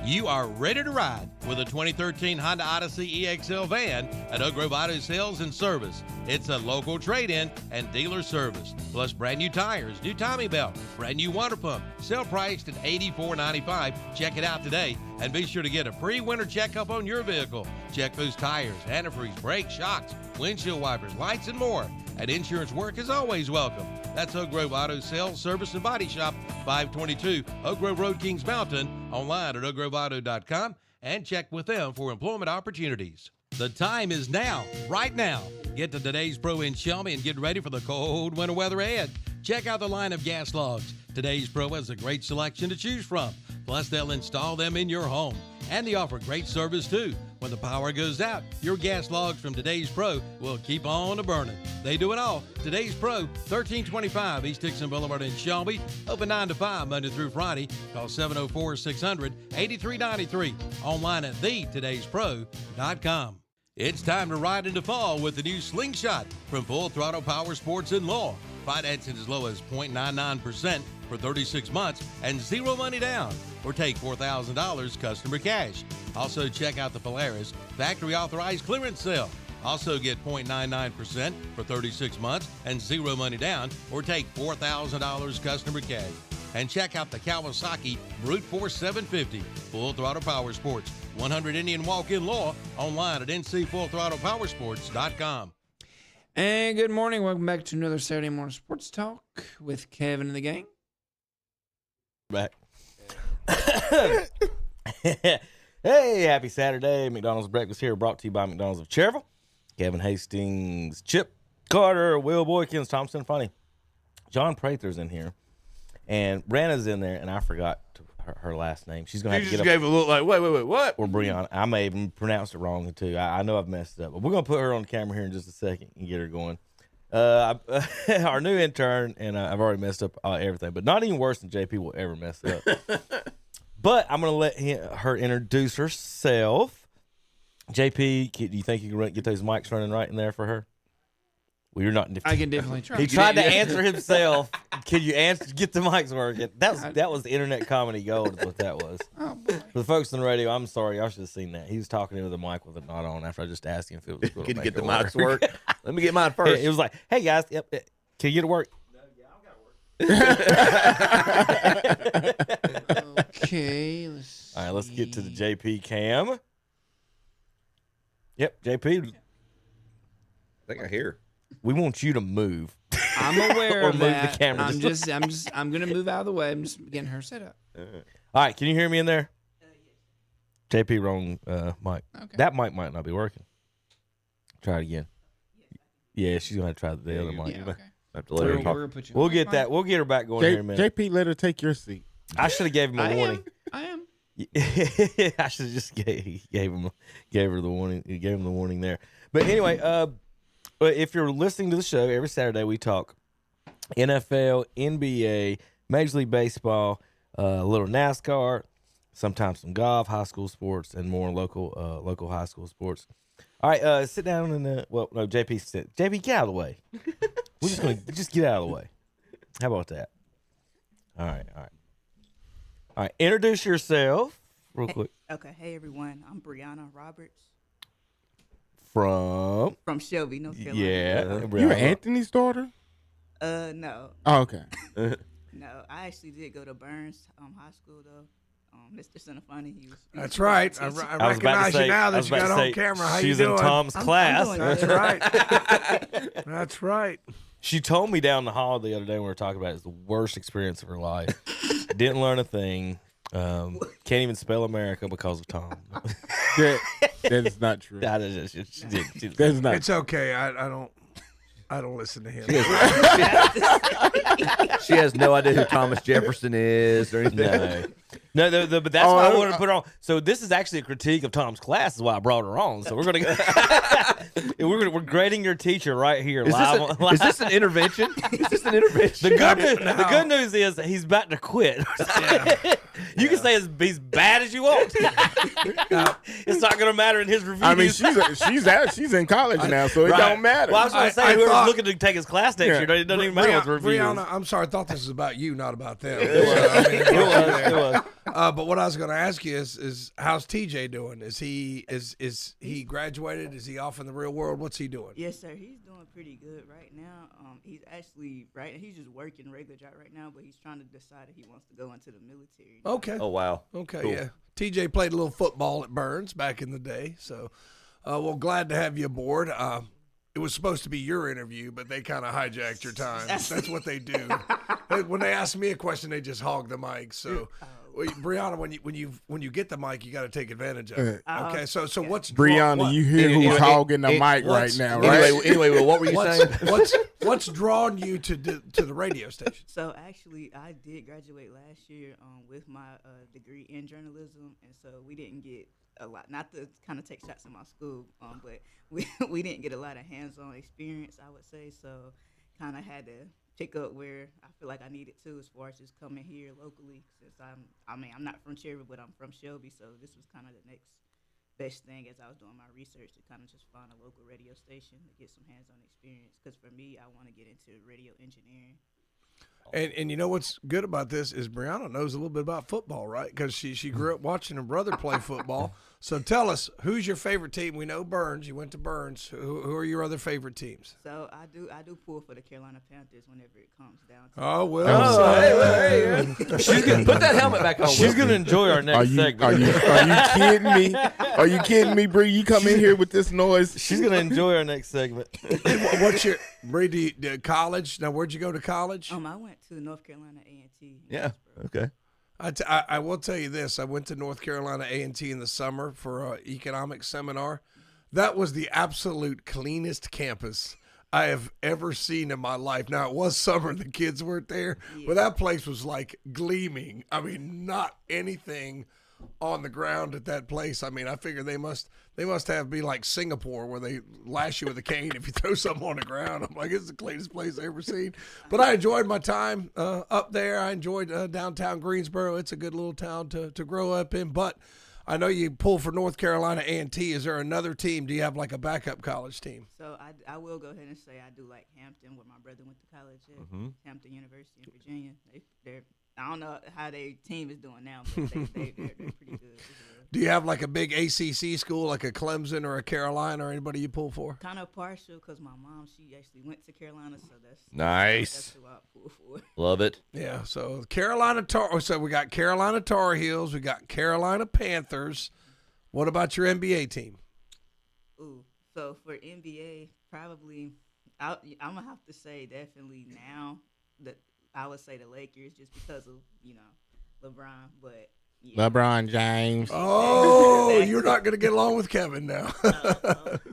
A: You are ready to ride with a 2013 Honda Odyssey EXL van at Oak Grove Auto Sales and Service. It's a local trade-in and dealer service, plus brand new tires, new timing belt, brand new water pump, sale priced at $84.95. Check it out today and be sure to get a pre-winter checkup on your vehicle. Check those tires, antifreeze, brakes, shocks, windshield wipers, lights, and more. And insurance work is always welcome. That's Oak Grove Auto Sales, Service, and Body Shop, 522 Oak Grove Road, Kings Mountain. Online at oakgroveauto.com and check with them for employment opportunities. The time is now, right now. Get to Today's Pro in Shelby and get ready for the cold winter weather ahead. Check out the line of gas logs. Today's Pro has a great selection to choose from. Plus, they'll install them in your home. And they offer great service, too. When the power goes out, your gas logs from Today's Pro will keep on burning. They do it all. Today's Pro, 1325 East Dixon Boulevard in Shelby. Open 9 to 5, Monday through Friday. Call 704-600-8393. Online at thetodayspro.com. It's time to ride into fall with the new Slingshot from Full Throttle Power Sports in Law. Financing as low as 0.99% for 36 months and zero money down, or take $4,000 customer cash. Also check out the Polaris factory authorized clearance sale. Also get 0.99% for 36 months and zero money down, or take $4,000 customer cash. And check out the Kawasaki Brute Force 750 Full Throttle Power Sports. 100 Indian Walk-In Law, online at ncfullthrottlepowersports.com.
C: And good morning. Welcome back to another Saturday morning sports talk with Kevin and the gang.
D: Back. Hey, happy Saturday. McDonald's Breakfast here, brought to you by McDonald's of Cherville. Kevin Hastings, Chip Carter, Will Boykins, Thompson Funny. John Prather's in here. And Brianna's in there, and I forgot her last name. She's going to have to get up.
F: gave a look like, wait, what?
D: Or Brianna. I may even pronounce it wrong, too. I know I've messed it up. But we're going to put her on the camera here in just a second and get her going. Our new intern, and I've already messed up everything, but not even worse than JP will ever mess it up. But I'm going to let her introduce herself. JP, do you think you can get those mics running right in there for her? Well, you're not.
C: I can definitely try.
D: He tried to answer himself. Can you get the mics working? That was the internet comedy gold, is what that was.
C: Oh, boy.
D: For the folks on the radio, I'm sorry, y'all should have seen that. He was talking into the mic with it not on after I just asked him if it was going to
E: Can you get the mics to work? Let me get mine
D: Yeah,
E: first.
D: it was like, hey guys, yep, can you get it work?
C: Okay.
D: All right, let's get to the JP cam. Yep, JP,
E: I think I hear.
D: we want you to move.
C: I'm aware
D: Or
C: of
D: move the
C: that.
D: camera
C: I'm gonna move out of the way. I'm just getting her set up.
D: All right, can you hear me in there? JP, wrong mic.
C: Okay.
D: That mic might not be working. Try it again. Yeah, she's gonna have to try the other mic.
C: Yeah, okay.
E: I have to let her
C: We're
E: talk.
C: gonna put you
D: We'll
C: on.
D: get that. We'll get her back going here in a minute.
F: JP, let her take your seat.
D: I should have gave him a warning.
C: I am.
D: I should have just gave her the warning. Gave him the warning there. But anyway, if you're listening to the show every Saturday, we talk NFL, NBA, Major League Baseball, a little NASCAR, sometimes some golf, high school sports, and more local high school sports. All right, sit down and no, JP sit. JP, get out of the way. We're just gonna get out of the way. How about that? All right. Introduce yourself real quick.
H: Okay, hey everyone, I'm Brianna Roberts
D: From
H: Shelby, North Carolina.
D: yeah,
F: You Anthony's daughter?
H: No,
F: Oh, okay.
H: no, I actually did go to Burns High School though. Mr. Cinefunny, he was.
G: That's right. I
D: I was about
G: recognize
D: to say,
G: you now
D: I
G: that
D: was
G: you
D: about
G: got
D: to
G: on
D: say,
G: camera. How
D: she's
G: you doing?
D: in Tom's
H: I'm
D: class.
H: doing
G: That's
H: good.
G: right. That's right.
D: She told me down the hall the other day when we were talking about it, it's the worst experience of her life. Didn't learn a thing. Can't even spell America because of Tom.
F: That is not true.
D: She did.
F: That's not
G: It's okay. I don't listen to him.
E: She has no idea who Thomas Jefferson is or anything.
D: No, but that's why I wanted to put her on. So this is actually a critique of Tom's class, is why I brought her on. So we're we're grading your teacher right here live.
E: Is this an intervention? Is this an intervention?
D: The good news is that he's about to quit. You can say he's bad as you want. It's not going to matter in his reviews.
F: I mean, she's in college now, so it
D: Right.
F: don't matter.
D: Well, I was going to say,
G: I
D: whoever's
G: thought-
D: looking to take his class next year, it doesn't even matter what the review is.
G: Brianna, I'm sorry. I thought this was about you, not about them.
D: It was.
G: But what I was going to ask you is how's TJ doing? Is he graduated? Is he off in the real world? What's he doing?
H: Yes, sir. He's doing pretty good right now. He's actually he's just working regular job right now, but he's trying to decide if he wants to go into the military.
G: Okay.
E: Oh, wow.
G: Okay.
E: Cool.
G: Yeah. TJ played a little football at Burns back in the day, so well, glad to have you aboard. It was supposed to be your interview, but they kind of hijacked your time. That's what they do. When they ask me a question, they just hog the mic. So, Brianna, when you get the mic, you got to take advantage of it. Okay. So what's
F: Brianna, you hear who's hogging the mic right now, right?
E: Anyway, well, what were you saying?
G: what's drawn you to the radio station?
H: So actually, I did graduate last year with my degree in journalism, and so we didn't get a lot. Not to kind of take shots at my school, but we didn't get a lot of hands-on experience, I would say. So kind of had to pick up where I feel like I needed to, as far as just coming here locally. Since I'm not from Cherry, but I'm from Shelby, so this was kind of the next best thing as I was doing my research to kind of just find a local radio station to get some hands-on experience. Because for me, I want to get into radio engineering.
G: And you know what's good about this is Brianna knows a little bit about football, right? Because she grew up watching her brother play football. So tell us, who's your favorite team? We know Burns. You went to Burns. Who are your other favorite teams?
H: So I do pull for the Carolina Panthers whenever it comes down to
G: Oh, well.
D: Oh, she's gonna put that helmet back on. She's gonna enjoy our next segment.
F: Are you kidding me? Are you kidding me, Bree? You come in here with this noise.
D: She's gonna enjoy our next segment.
G: What's your Bree? College? Now, where'd you go to college?
H: I went to North Carolina A&T.
E: Yeah. Okay.
G: I will tell you this. I went to North Carolina A&T in the summer for an economics seminar. That was the absolute cleanest campus I have ever seen in my life. Now, it was summer. The kids weren't there.
H: Yeah.
G: But that place was like gleaming. I mean, not anything on the ground at that place. I mean, I figure they must have be like Singapore where they lash you with a cane if you throw something on the ground. I'm like, it's the cleanest place I've ever seen. But I enjoyed my time up there. I enjoyed downtown Greensboro. It's a good little town to grow up in. But I know you pull for North Carolina A&T. Is there another team? Do you have like a backup college team?
H: So I will go ahead and say I do like Hampton, where my brother went to college at, Hampton University in Virginia. They're I don't know how their team is doing now, but they're pretty good as well.
G: Do you have like a big ACC school, like a Clemson or a Carolina or anybody you pull for?
H: Kind of partial because my mom, she actually went to Carolina, so that's
E: Nice.
H: That's who I pull for.
E: Love it.
G: Yeah, so so we got Carolina Tar Heels, we got Carolina Panthers. What about your NBA team?
H: Ooh, so for NBA, probably I'm gonna have to say definitely now that I would say the Lakers just because of LeBron, but. Yeah.
F: LeBron James.
G: Oh, you're not going to get along with Kevin now.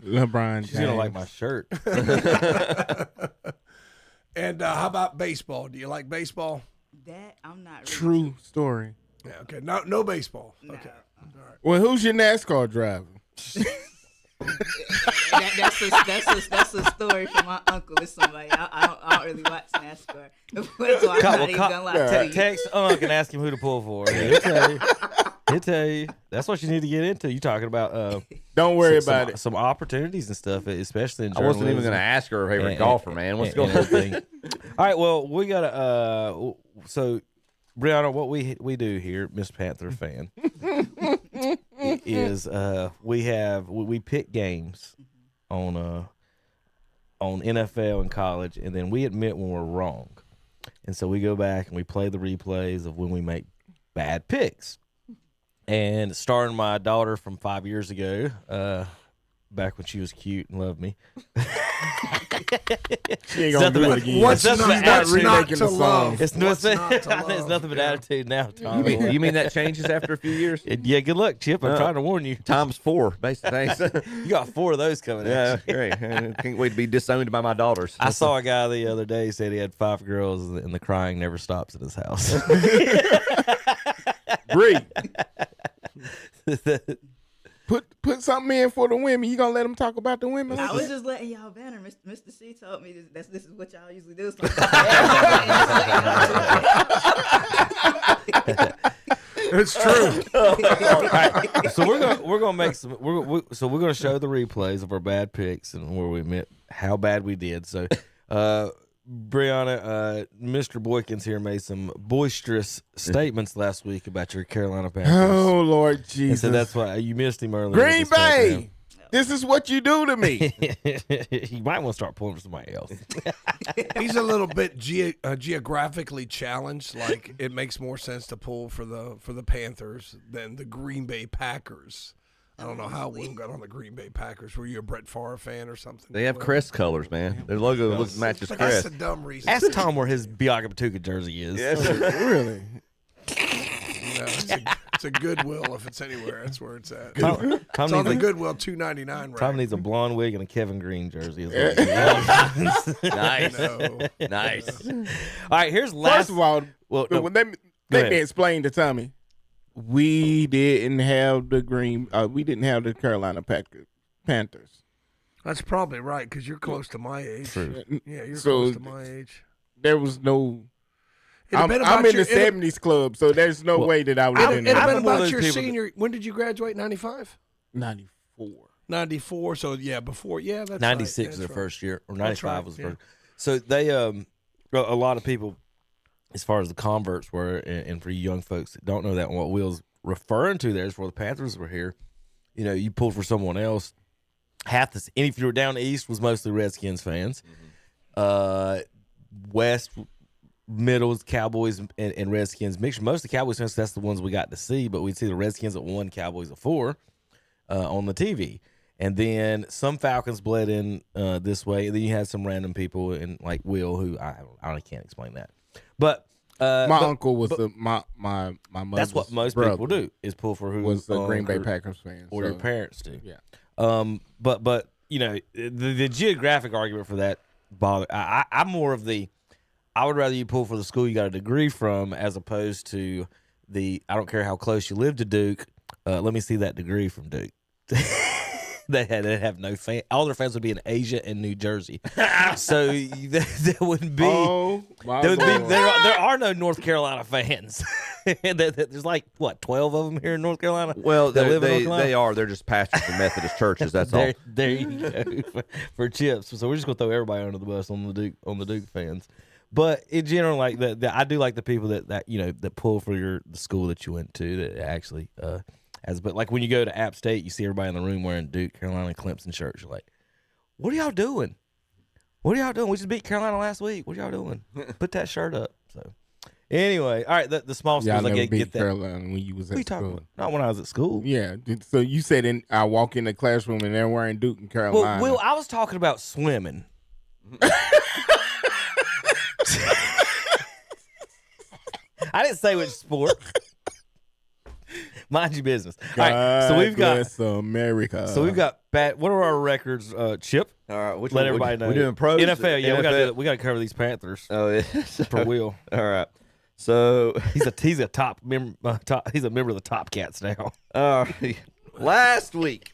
F: LeBron James.
D: She's gonna like my shirt.
G: And how about baseball? Do you like baseball?
H: That I'm not really
F: True story.
G: Yeah, okay. No baseball.
H: No.
G: Okay. All right.
F: Well, who's your NASCAR driver?
H: That's a story from my uncle or somebody. I don't really watch NASCAR. So I'm not even gonna lie to you.
D: Text Unc and ask him who to pull for. He'll tell you. He'll tell you. That's what you need to get into. You talking about
F: Don't worry about it.
D: Some opportunities and stuff, especially in
E: I
D: journalism.
E: wasn't even going to ask her her favorite golfer, man. What's going on?
D: All right, well, we got to so Brianna, what we do here, Miss Panther fan, is we pick games on NFL and college, and then we admit when we're wrong. And so we go back and we play the replays of when we make bad picks. And starting my daughter from 5 years ago, back when she was cute and loved me.
F: She ain't gonna do it again.
G: What's
D: It's
G: not,
D: nothing
G: what's not to love?
D: It's
G: What's not to love?
D: It's nothing but attitude now, Tom.
E: You mean that changes after a few years?
D: Yeah, good luck, Chip. I'm trying to warn you.
E: Times 4, basically. Thanks.
D: You got 4 of those coming
E: Yeah,
D: at you.
E: great. Can't wait to be disowned by my daughters.
D: I saw a guy the other day said he had 5 girls and the crying never stops at his house.
F: Bree, put something in for the women. You gonna let them talk about the women?
H: I was just letting y'all banner. Mr. C told me this is what y'all usually do.
G: It's true.
D: All right, so we're gonna make some. We're gonna show the replays of our bad picks and where we admit how bad we did. So, Brianna, Mr. Boykins here made some boisterous statements last week about your Carolina Panthers.
F: Oh Lord
D: And
F: Jesus!
D: so that's why you missed him earlier.
F: Green Bay. This is what you do to me.
D: You might want to start pulling for somebody else.
G: He's a little bit geographically challenged. Like it makes more sense to pull for the Panthers than the Green Bay Packers. I don't know how Will got on the Green Bay Packers. Were you a Brett Favre fan or something?
E: They have crest colors, man. Their logo matches
G: Like, that's
E: crest.
G: a dumb reason.
D: Ask Tom where his Biaga Patuka jersey is.
F: Really?
G: No, it's a Goodwill if it's anywhere. That's where it's at.
D: Tom
G: It's on
D: needs
G: the
D: a
G: Goodwill $2.99 right?
D: Tom needs a blonde wig and a Kevin Green jersey. Is what he needs.
E: Nice.
G: No.
E: Nice.
D: All right, here's last.
F: First of all,
D: Well, no,
F: let me explain to Tommy. We didn't have the Carolina Panthers.
G: That's probably right because you're close to my age.
D: True.
G: Yeah, you're
F: So-
G: close to my age.
F: There was no.
G: It'd have
F: I'm
G: been about
F: in
G: your-
F: the '70s club, so there's no way that I would have been
G: It'd have
F: there.
G: been
D: one of
G: about
D: those
G: your
D: people
G: senior. When did you graduate? 95.
F: 94.
G: 94. So yeah, before that's
D: 96
G: right.
D: was their
G: That's
D: first year, or
G: That's
D: 95
G: right,
D: was the
G: yeah.
D: first. So they, a lot of people, as far as the converts were, and for you young folks that don't know that, what Will's referring to there is where the Panthers were here. You know, you pulled for someone else. Half the, and if you were down east, was mostly Redskins fans. West, middles, Cowboys, and Redskins mixed. Most of the Cowboys fans, that's the ones we got to see, but we'd see the Redskins at 1, Cowboys at 4 on the TV. And then some Falcons bled in this way. And then you had some random people, and like Will, who I can't explain that. But
F: my uncle was my mother's
D: that's what most
F: brother
D: people do, is pull for who
F: was a Green Bay Packers fan.
D: or their parents do.
F: Yeah.
D: But you know, the geographic argument for that bother. I'm more of the, I would rather you pull for the school you got a degree from, as opposed to the, I don't care how close you live to Duke. Let me see that degree from Duke. They have no fan. All their fans would be in Asia and New Jersey, so there wouldn't be.
F: Oh, my
D: there would
F: Lord.
D: be. There are no North Carolina fans. There's like what, 12 of them here in North Carolina.
E: Well,
D: that live in North
E: they
D: Carolina?
E: are. They're just pastors in Methodist churches. That's all.
D: There you go for chips. So we're just gonna throw everybody under the bus on the Duke fans. But in general, like I do like the people that you know that pull for the school that you went to, that actually. But like when you go to App State, you see everybody in the room wearing Duke, Carolina, Clemson shirts. You're like, what are y'all doing? What are y'all doing? We just beat Carolina last week. What are y'all doing? Put that shirt up. So anyway, all right, the small schools,
F: Y'all
D: I
F: never beat
D: get that.
F: Carolina when you was
D: What are you
F: at
D: talking
F: school.
D: about? Not when I was at school.
F: Yeah. So you said I walk in the classroom and they're wearing Duke and Carolina.
D: Well, Will, I was talking about swimming. I didn't say which sport. Mind your business. All right, so we've got
F: bless America.
D: So we've got what are our records, Chip?
E: All right, which
D: Let
E: one?
D: everybody know.
E: We're doing pros.
D: NFL. Yeah,
E: NFL.
D: we got to cover these Panthers
E: Oh yeah.
D: for Will.
E: All right. So
D: He's a top member. He's a member of the Top Cats now.
E: last week,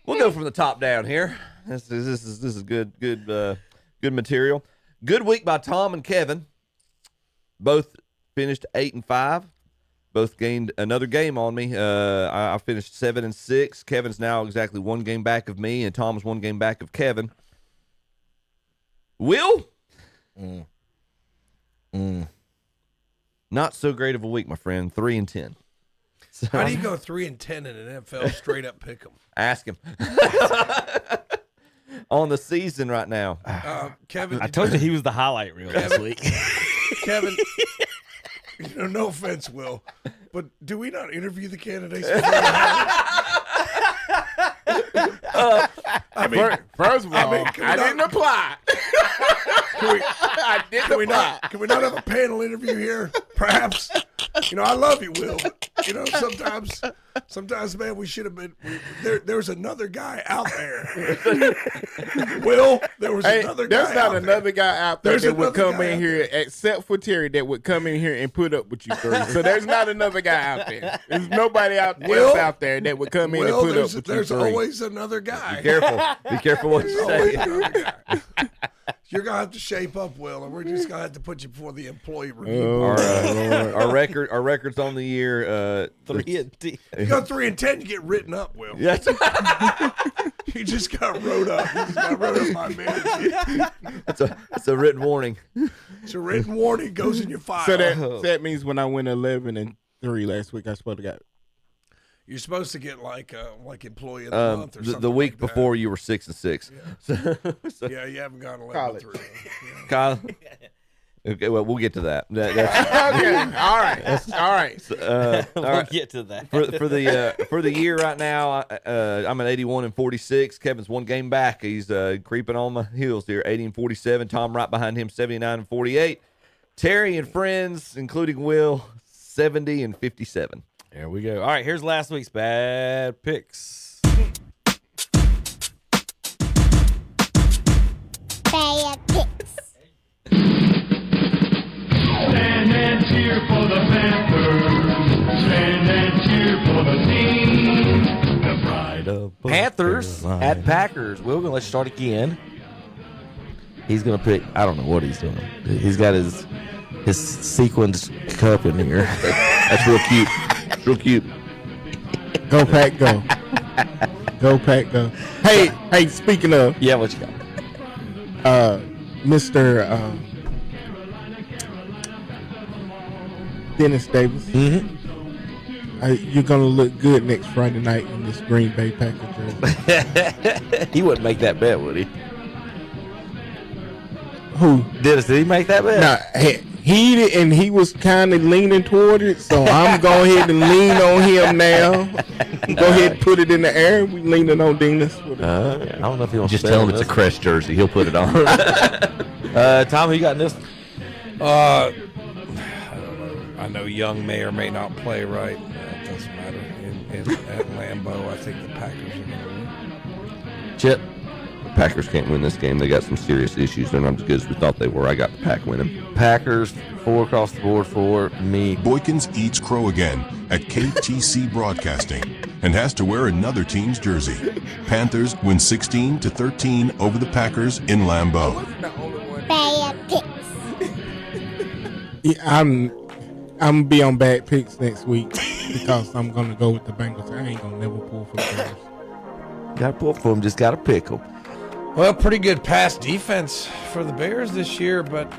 E: we'll go from the top down here. This is good material. Good week by Tom and Kevin. Both finished 8-5. Both gained another game on me. I finished 7-6. Kevin's now exactly 1 game back of me, and Tom's 1 game back of Kevin. Will? Not so great of a week, my friend. 3-10. So,
G: How do you go 3-10 in an NFL straight up pick 'em?
E: ask him. On the season right now.
G: Kevin,
D: I told you he was the highlight reel this week.
G: Kevin, no offense, Will, but do we not interview the candidates? I mean,
F: First of all,
G: can we
F: I
G: not-
F: didn't apply. I didn't apply.
G: Can we not have a panel interview here? Perhaps. You know, I love you, Will. You know, sometimes, man, we should have been. There's another guy out there. Will, there was another guy.
F: There's not
G: out
F: another guy out there
G: There's
F: that would
G: another
F: come
G: guy
F: in
G: out
F: here, except for Terry, that would come in here and put up with you three. So there's not another guy out there. There's nobody else out there that would come in
G: Will,
F: and put up with you
G: there's
F: three.
G: always another guy.
E: Be careful. Be careful what you
G: Always
E: say.
G: another guy. You're gonna have to shape up, Will, and we're just gonna have to put you before the employee review.
F: Oh,
E: Our records on the year
D: 3-10.
G: You go 3-10, you get written up, Will.
E: Yes.
G: You just got wrote up. You just got wrote up by man.
E: It's a written warning.
G: It's a written warning, goes in your file.
F: so that means when I went 11-3 last week, I supposed to got.
G: You're supposed to get like employee of the month or something.
E: The week
G: like that.
E: before you were 6-6.
G: Yeah, you haven't gone 11
F: College.
G: through.
E: Kyle. Okay, well we'll get to that. That's,
F: Okay, all right.
E: all
D: We'll
E: right.
D: get to that.
E: For the year right now, I'm at 81-46. Kevin's 1 game back. He's creeping on my heels here. 80-47. Tom right behind him, 79-48. Terry and friends, including Will, 70-57.
D: There we go. All right, here's last week's bad picks.
I: Bad picks.
J: Stand and cheer for the Panthers. Stand and cheer for the team. The pride of
D: Panthers at Packers. We're going to let you start again. He's going to pick, I don't know what he's doing. He's got his sequins cup in here.
E: That's real cute. Real cute.
F: Go Pack, go. Go Pack, go. Hey, speaking of,
D: Yeah, what you got?
F: Mr. Dennis Davis.
D: Mm-hmm.
F: You're gonna look good next Friday night in this Green Bay Packers jersey.
D: He wouldn't make that bet, would he?
F: Who?
D: Did he make that bet?
F: Nah, he did, and he was kind of leaning toward it, so I'm going ahead and lean on him now. Go ahead and put it in the air. We leaning on Dennis.
D: I don't know if he wants
E: Just
D: to
E: tell him it's a Crest jersey. He'll put it on.
D: Tom, who you got in this?
K: I don't know. I know Young may or may not play right. It doesn't matter. At Lambeau, I think the Packers are going to win.
D: Chip.
E: Packers can't win this game. They got some serious issues. They're not as good as we thought they were. I got the Pack winning.
D: Packers, 4 across the board for me.
L: Boykins eats crow again at KTC Broadcasting and has to wear another team's jersey. Panthers win 16-13 over the Packers in Lambeau.
I: Bad picks.
F: Yeah, I'm gonna be on bad picks next week because I'm gonna go with the Bengals. I ain't gonna never pull for the Bears.
D: Got to pull for him, just got to pick him.
K: Well, pretty good pass defense for the Bears this year, but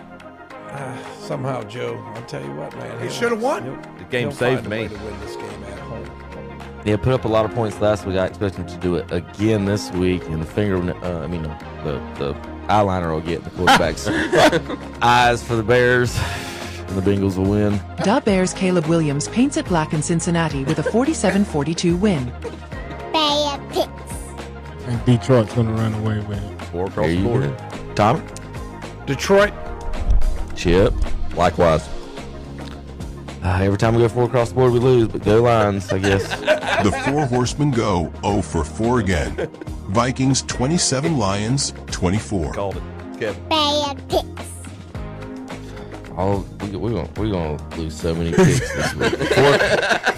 K: somehow, Joe, I'll tell you what, man.
G: They should have won.
E: The game
K: he'll
E: saved
K: find a
E: me.
K: way to win this game at home.
D: Yeah, put up a lot of points last week. I expect him to do it again this week. And the the eyeliner will get in the quarterback's eyes for the Bears. And the Bengals will win.
M: Da Bears Caleb Williams paints it black in Cincinnati with a 47-42 win.
I: Bad picks.
F: And Detroit's gonna run away with it.
E: 4 across the board.
D: Tom?
K: Detroit.
D: Chip?
E: Likewise.
D: Every time we go 4 across the board, we lose. But go Lions, I guess.
L: The Four Horsemen go 0 for 4 again. Vikings 27, Lions 24.
E: Called it. Kevin.
I: Bad picks.
D: We're gonna lose so many picks this week.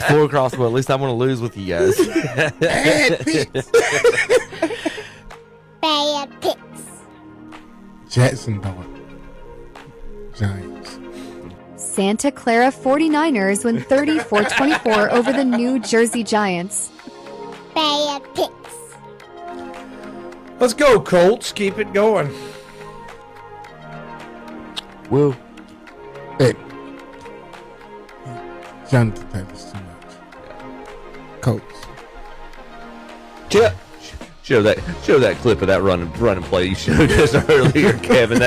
D: 4 across the board. At least I'm gonna lose with you guys.
F: Bad picks.
I: Bad picks.
F: Jacksonville Giants.
N: Santa Clara 49ers win 34-24 over the New Jersey Giants.
I: Bad picks.
K: Let's go, Colts. Keep it going.
D: Will.
F: Hey. Jonathan Taylor's too much. Colts.
D: Chip.
E: Show that clip of that running play you showed us earlier, Kevin.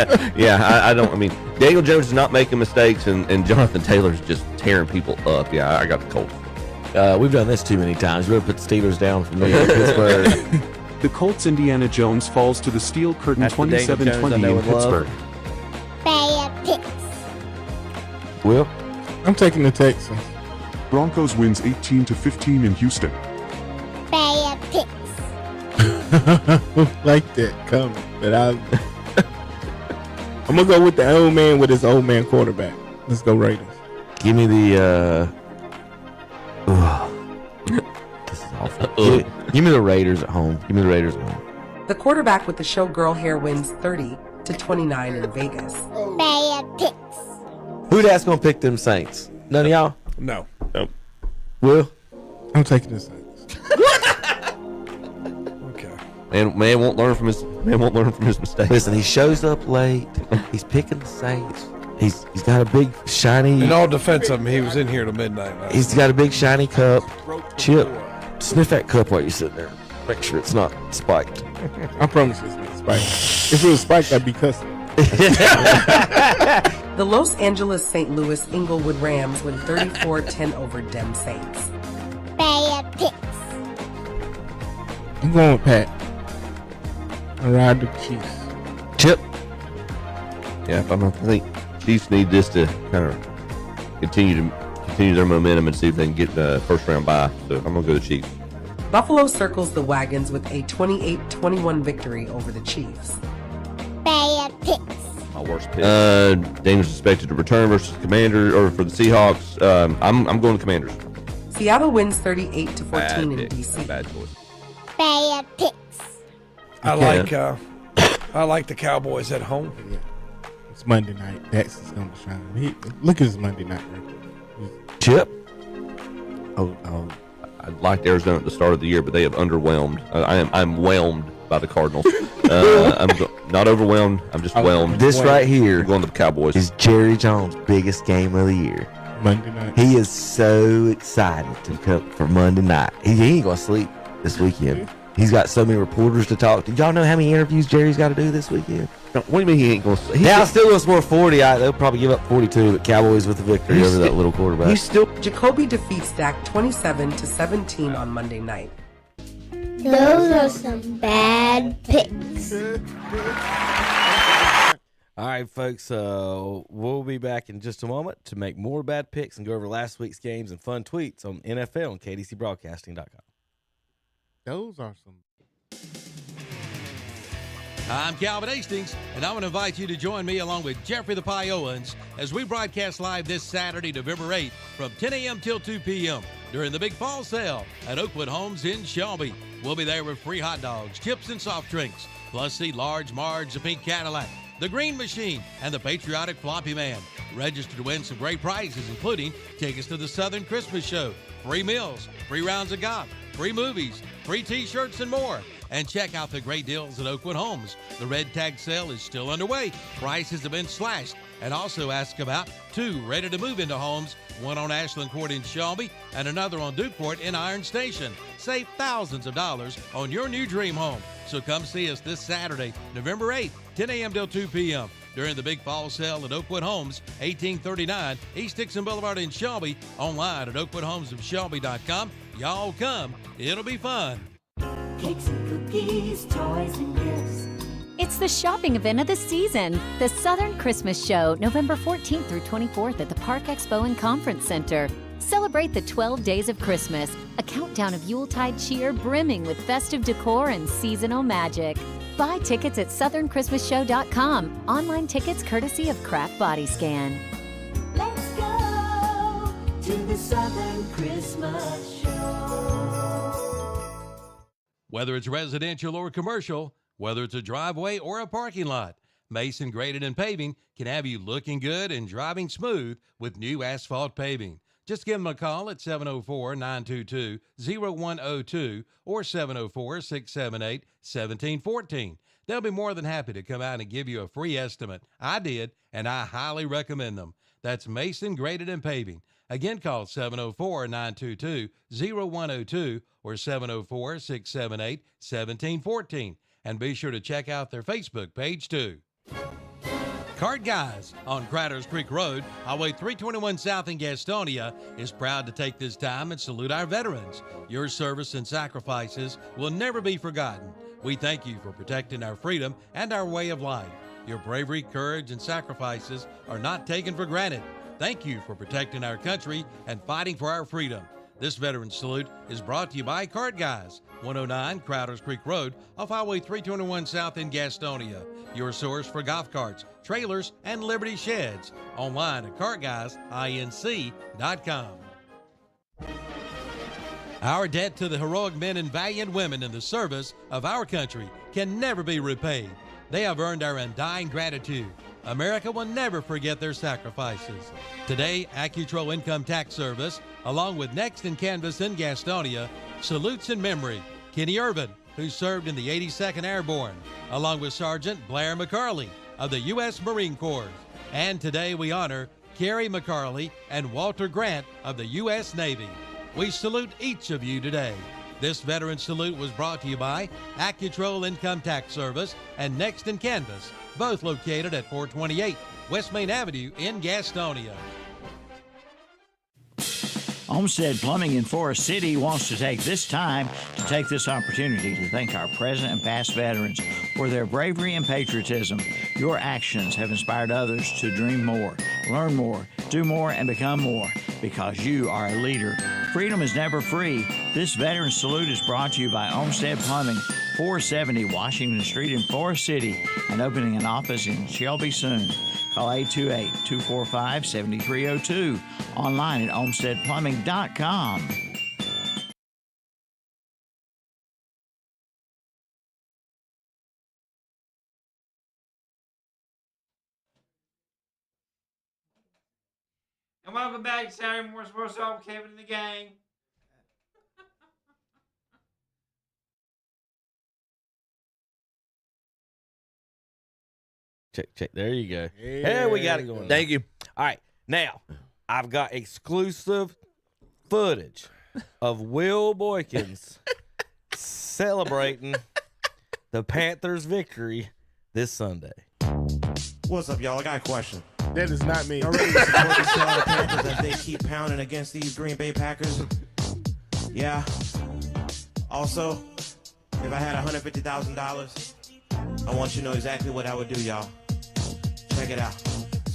E: Daniel Jones is not making mistakes, and Jonathan Taylor's just tearing people up. Yeah, I got the Colts.
D: We've done this too many times. We're going to put the Steelers down from New York, Pittsburgh.
O: The Colts' Indiana Jones falls to the Steel Curtain 27-20 in Pittsburgh.
I: Bad picks.
D: Will?
F: I'm taking the Texans.
O: Broncos wins 18-15 in Houston.
I: Bad picks.
F: Like that coming, but I'm gonna go with the old man with his old man quarterback. Let's go Raiders.
D: Give me the this is awful. Give me the Raiders at home.
P: The quarterback with the showgirl hair wins 30-29 in Vegas.
I: Bad picks.
D: Who that's gonna pick them Saints? None of y'all?
K: No.
E: Nope.
D: Will?
F: I'm taking the Saints.
K: Okay.
E: Man won't learn from his mistakes.
D: Listen, he shows up late. He's picking the Saints. He's got a big shiny.
K: In all defense of him, he was in here till midnight.
D: He's got a big shiny cup. Chip, sniff that cup while you're sitting there. Make sure it's not spiked.
F: I promise it's not spiked. If it was spiked, I'd be cussing.
P: The Los Angeles St. Louis Inglewood Rams win 34-10 over Dem Saints.
I: Bad picks.
F: I'm going with Pat. I ride the Chiefs.
D: Chip.
E: Yeah, I think Chiefs need this to kind of continue their momentum and see if they can get the first round bye. So I'm gonna go the Chiefs.
P: Buffalo circles the wagons with a 28-21 victory over the Chiefs.
I: Bad picks.
E: My worst pick. Daniel's expected to return versus Commander or for the Seahawks. I'm going to Commanders.
P: Seattle wins 38-14 in DC.
E: Bad choice.
I: Bad picks.
K: I like the Cowboys at home.
F: Yeah. It's Monday night. Dax is going to shine. Look at his Monday night record.
D: Chip.
E: I liked Arizona at the start of the year, but they have underwhelmed. I'm whelmed by the Cardinals. Not overwhelmed. I'm just whelmed.
F: This right here
E: I'm going to the Cowboys.
F: is Jerry Jones' biggest game of the year.
K: Monday night.
F: He is so excited to come for Monday night. He ain't gonna sleep this weekend. He's got so many reporters to talk to. Y'all know how many interviews Jerry's got to do this weekend?
E: What do you mean he ain't going to?
F: Dallas still going to score 40. They'll probably give up 42, but Cowboys with the victory over that little quarterback.
P: Jacoby defeats Dak 27-17 on Monday night.
I: Those are some bad picks.
D: All right, folks, we'll be back in just a moment to make more bad picks and go over last week's games and fun tweets on NFL and KDCBroadcasting.com.
K: Those are some.
A: I'm Calvin Hastings, and I want to invite you to join me along with Jeffrey the Pie Owens as we broadcast live this Saturday, November 8th from 10 a.m. till 2 p.m. during the Big Fall Sale at Oakwood Homes in Shelby. We'll be there with free hot dogs, chips, and soft drinks, plus see Large Marge, the Pink Cadillac, the Green Machine, and the Patriotic Floppy Man. Register to win some great prizes, including tickets to the Southern Christmas Show, free meals, free rounds of golf, free movies, free T-shirts, and more. And check out the great deals at Oakwood Homes. The red tag sale is still underway. Prices have been slashed. And also ask about 2 ready to move into homes, one on Ashland Court in Shelby and another on Duke Court in Iron Station. Save thousands of dollars on your new dream home. So come see us this Saturday, November 8th, 10 a.m. till 2 p.m. during the Big Fall Sale at Oakwood Homes, 1839 East Dixon Boulevard in Shelby. Online at oakwoodhomesofshelby.com. Y'all come. It'll be fun.
Q: Cakes and cookies, toys and gifts.
R: It's the shopping event of the season, the Southern Christmas Show, November 14th through 24th at the Park Expo and Conference Center. Celebrate the 12 days of Christmas, a countdown of Yuletide cheer brimming with festive decor and seasonal magic. Buy tickets at southernchristmasshow.com. Online tickets courtesy of Craft Body Scan.
Q: Let's go to the Southern Christmas Show.
A: Whether it's residential or commercial, whether it's a driveway or a parking lot, Mason Graded and Paving can have you looking good and driving smooth with new asphalt paving. Just give them a call at 704-922-0102 or 704-678-1714. They'll be more than happy to come out and give you a free estimate. I did, and I highly recommend them. That's Mason Graded and Paving. Again, call 704-922-0102 or 704-678-1714. And be sure to check out their Facebook page, too. Cart Guys on Critters Creek Road, Highway 321 South in Gastonia, is proud to take this time and salute our veterans. Your service and sacrifices will never be forgotten. We thank you for protecting our freedom and our way of life. Your bravery, courage, and sacrifices are not taken for granted. Thank you for protecting our country and fighting for our freedom. This Veterans Salute is brought to you by Cart Guys, 109 Crowders Creek Road off Highway 321 South in Gastonia. Your source for golf carts, trailers, and Liberty Sheds. Online at cartguysinc.com. Our debt to the heroic men and valiant women in the service of our country can never be repaid. They have earned our undying gratitude. America will never forget their sacrifices. Today, AccuTrol Income Tax Service, along with Next and Canvas in Gastonia, salutes in memory Kenny Irvin, who served in the 82nd Airborne, along with Sergeant Blair McCarley of the U.S. Marine Corps. And today we honor Kerry McCarley and Walter Grant of the U.S. Navy. We salute each of you today. This Veteran Salute was brought to you by AccuTrol Income Tax Service and Next and Canvas, both located at 428 West Main Avenue in Gastonia.
B: Olmsted Plumbing in Forest City wants to take this opportunity to thank our present and past veterans for their bravery and patriotism. Your actions have inspired others to dream more, learn more, do more, and become more because you are a leader. Freedom is never free. This Veteran Salute is brought to you by Olmsted Plumbing, 470 Washington Street in Forest City, and opening an office in Shelby soon. Call 828-245-7302. Online at olmstedplumbing.com.
C: And welcome back to Saturday Morning Sports Talk with Kevin and the gang.
D: Check. There you go. Hey, we got it going.
E: Thank you.
D: All right. Now, I've got exclusive footage of Will Boykins celebrating the Panthers' victory this Sunday.
S: What's up, y'all? I got a question.
F: That is not me.
S: Y'all ready to support the Carolina Panthers as they keep pounding against these Green Bay Packers? Yeah. Also, if I had $150,000, I want you to know exactly what I would do, y'all. Check it out.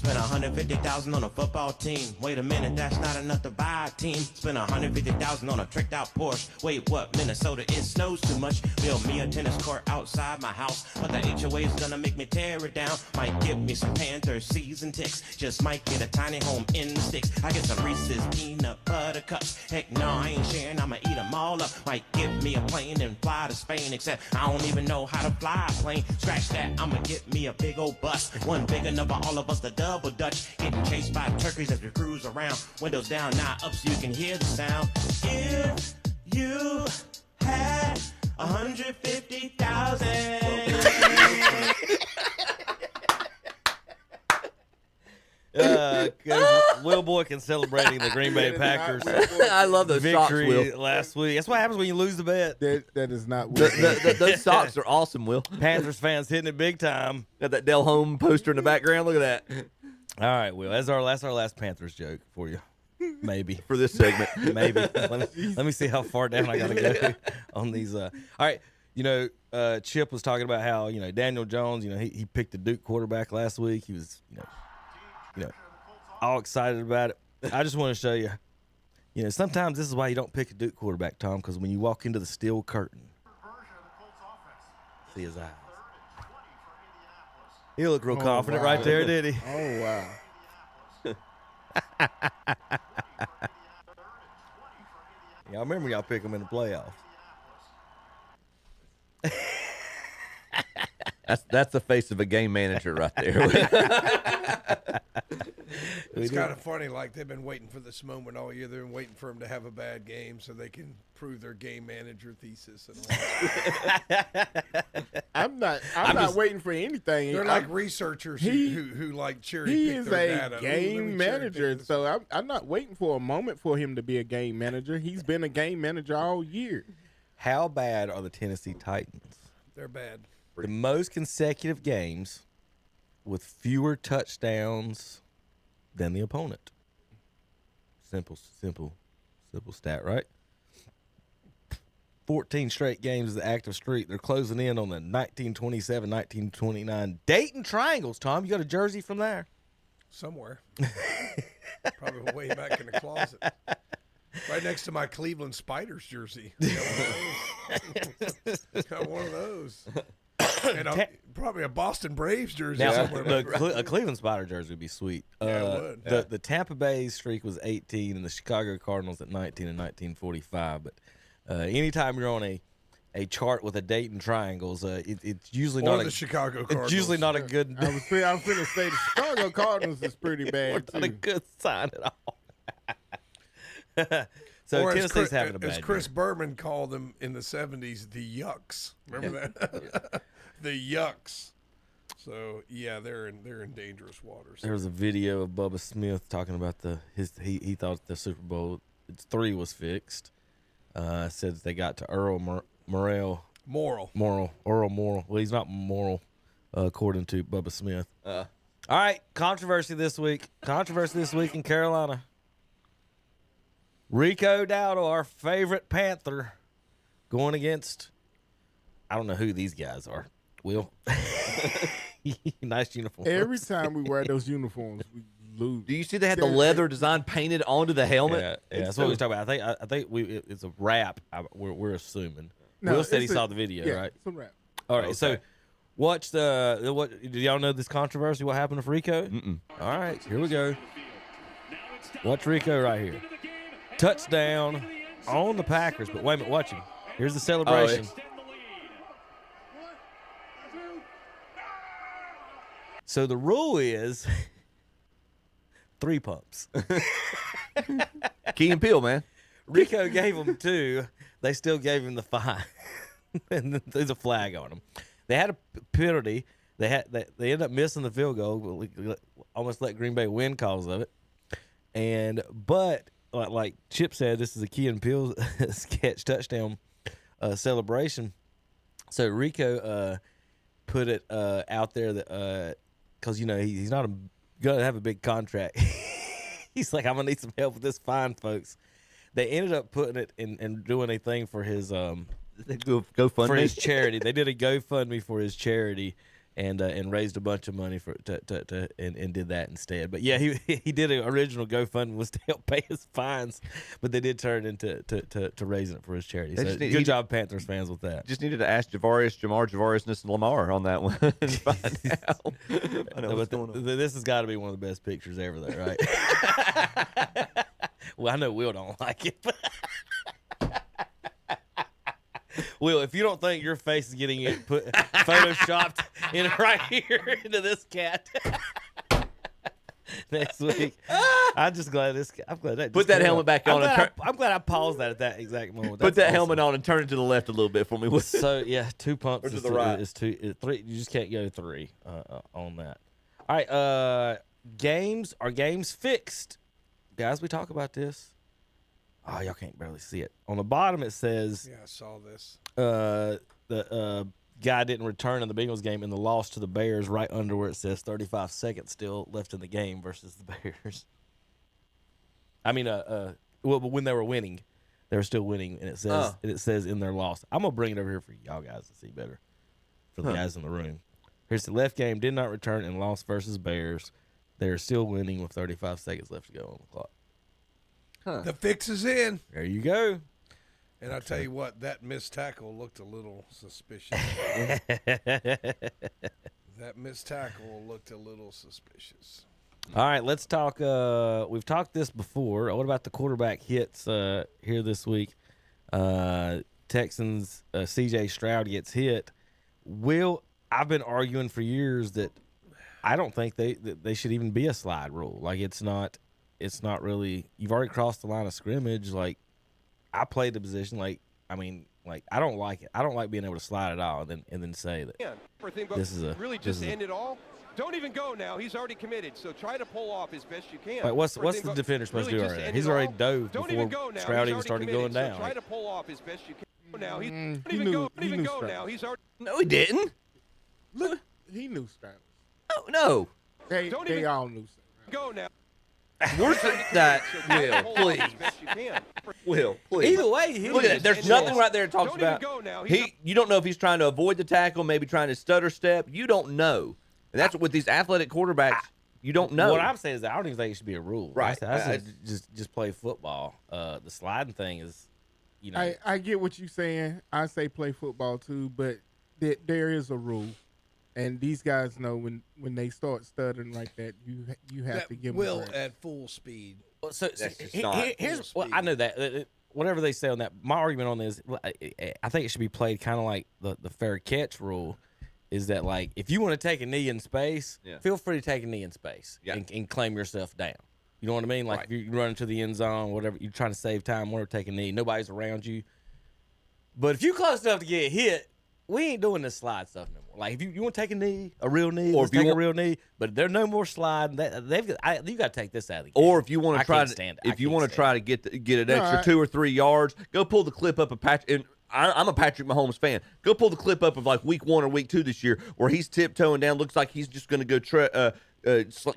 S: Spend $150,000 on a football team. Wait a minute, that's not enough to buy a team. Spend $150,000 on a tricked out Porsche. Wait, what? Minnesota, it snows too much. Build me a tennis court outside my house, but the HOA's gonna make me tear it down. Might give me some Panthers season ticks. Just might get a tiny home in the sticks. I get some Reese's peanut butter cups. Heck no, I ain't sharing. I'ma eat them all up. Might give me a plane and fly to Spain. Except I don't even know how to fly a plane. Scratch that, I'ma get me a big old bus. One big enough for all of us to double Dutch, getting chased by turkeys as we cruise around. Windows down, now up so you can hear the sound. If you had 150,000.
D: Will Boykins celebrating the Green Bay Packers.
E: I love those
D: victory
E: socks, Will.
D: last week. That's what happens when you lose the bet.
F: That is not
E: those socks are awesome, Will.
D: Panthers fans hitting it big time.
E: Got that Del Home poster in the background. Look at that.
D: All right, Will. That's our last Panthers joke for you. Maybe.
E: For this segment.
D: Maybe. Let me see how far down I got to go on these. All right. Chip was talking about how, Daniel Jones, he picked the Duke quarterback last week. He was, all excited about it. I just want to show you, sometimes this is why you don't pick a Duke quarterback, Tom, because when you walk into the steel curtain, see his eyes. He looked real confident right there, did he?
F: Oh, wow.
D: Y'all remember y'all pick him in the playoffs.
E: That's the face of a game manager right there.
G: It's kind of funny, like they've been waiting for this moment all year. They've been waiting for him to have a bad game so they can prove their game manager thesis and all that.
F: I'm not waiting for anything.
G: They're like researchers who like cherry pick
F: He is
G: their
F: a
G: data.
F: game manager, so I'm not waiting for a moment for him to be a game manager. He's been a game manager all year.
D: How bad are the Tennessee Titans?
G: They're bad.
D: The most consecutive games with fewer touchdowns than the opponent. Simple stat, right? 14 straight games of the active streak. They're closing in on the 1927, 1929 Dayton Triangles. Tom, you got a jersey from there?
G: Somewhere. Probably way back in the closet. Right next to my Cleveland Spiders jersey. Got one of those. And probably a Boston Braves jersey somewhere.
D: A Cleveland Spider jersey would be sweet.
G: Yeah, it would.
D: The Tampa Bay streak was 18, and the Chicago Cardinals at 19 in 1945. But anytime you're on a chart with a Dayton Triangles, it's usually
G: or
D: not
G: the Chicago Cardinals.
D: It's usually not a good.
F: I was going to say the Chicago Cardinals is pretty bad too.
D: Not a good sign at all. So
G: or
D: Tennessee's having a bad
G: as Chris Berman called them in the 70s, the Yucks. Remember that? The Yucks. So yeah, they're in dangerous waters.
D: There was a video of Bubba Smith talking about he thought the Super Bowl 3 was fixed. Said they got to Earl Morrell.
G: Earl
D: Morrell. Well, he's not moral, according to Bubba Smith. All right, controversy this week in Carolina. Rico Dowdle, our favorite Panther, going against, I don't know who these guys are. Will. Nice uniform.
F: Every time we wear those uniforms, we lose.
E: Do you see they had the leather design painted onto the helmet?
D: Yeah, that's what we was talking about. I think it's a wrap. We're assuming. Will said he saw the video, right?
F: It's a wrap.
D: All right, so watch do y'all know this controversy? What happened to Rico?
E: Mm-mm.
D: All right, here we go. Watch Rico right here. Touchdown on the Packers, but wait a minute, watch him. Here's the celebration. So the rule is 3 pumps.
E: Key and Peele, man.
D: Rico gave them 2. They still gave him the 5. And there's a flag on them. They had a penalty. They ended up missing the field goal, almost let Green Bay win cause of it. But like Chip said, this is a Key and Peele sketch touchdown celebration. So Rico put it out there that because he's not gonna have a big contract. He's like, I'm gonna need some help with this fine, folks. They ended up putting it in and doing a thing for his
E: GoFundMe
D: for his charity. They did a GoFundMe for his charity and raised a bunch of money and did that instead. But yeah, he did an original GoFundMe was to help pay his fines, but they did turn it into raising it for his charity. So good job, Panthers fans, with that.
E: Just needed to ask Javarisness, and Lamar on that one and find out. I know what's going on.
D: This has got to be one of the best pictures ever, though, right? Well, I know Will don't like it. Will, if you don't think your face is getting photoshopped in right here into this cat next week, I'm glad that.
E: Put that helmet back on.
D: I'm glad I paused that at that exact moment.
E: Put that helmet on and turn it to the left a little bit for me.
D: So yeah, 2 pumps
E: to the right.
D: Is 2, 3. You just can't go 3 on that. All right, are games fixed, guys? We talk about this. Oh, y'all can't barely see it. On the bottom, it says...
G: Yeah, I saw this.
D: The guy didn't return in the Bengals game in the loss to the Bears right under where it says 35 seconds still left in the game versus the Bears. I mean, well, but when they were winning, they were still winning, and it says in their loss. I'm going to bring it over here for y'all guys to see better, for the guys in the room. Here's the left game, did not return in loss versus Bears. They're still winning with 35 seconds left to go on the clock.
G: The fix is in.
D: There you go.
G: And I'll tell you what, that missed tackle looked a little suspicious. That missed tackle looked a little suspicious.
D: All right, let's talk. We've talked this before. What about the quarterback hits here this week? Texans, C.J. Stroud gets hit. I've been arguing for years that I don't think they should even be a slide rule. Like, it's not really. You've already crossed the line of scrimmage. Like, I played the position. I don't like it. I don't like being able to slide it all and then say that this is
T: end it all. Don't even go now. He's already committed. So try to pull off as best you can.
D: Like, what's the defender supposed to do right there? He's already dove before Stroud even started going down.
T: So try to pull off as best you can. Now don't even go now. He's already.
E: No, he didn't.
F: Look, he knew Stroud.
E: Oh no.
F: They all knew Stroud.
T: Go now.
E: Worse than that, Will, please. Will, please.
D: Either way,
E: look at that. There's nothing right there it talks about. You don't know if he's trying to avoid the tackle, maybe trying to stutter step. You don't know. And that's what with these athletic quarterbacks, you don't know.
D: What I'm saying is that I don't even think it should be a rule.
E: Right.
D: I just play football. The sliding thing is,
F: I get what you're saying. I say play football too, but there is a rule. And these guys know when they start stuttering like that, you have to give them
G: Will at full speed.
D: So here's I know that whatever they say on that. My argument on this, I think it should be played kind of like the fair catch rule. Is that like if you want to take a knee in space, feel free to take a knee in space and claim yourself down. You know what I mean? Like if you run into the end zone, whatever, you're trying to save time, whatever, take a knee. Nobody's around you. But if you close enough to get hit, we ain't doing this slide stuff no more. Like if you want to take a knee, a real knee, or take a real knee, but there's no more sliding. You got to take this out of the game.
E: Or if you want to try to get an extra 2 or 3 yards, go pull the clip up of Patrick. And I'm a Patrick Mahomes fan. Go pull the clip up of like week 1 or week 2 this year, where he's tiptoeing down, looks like he's just going to go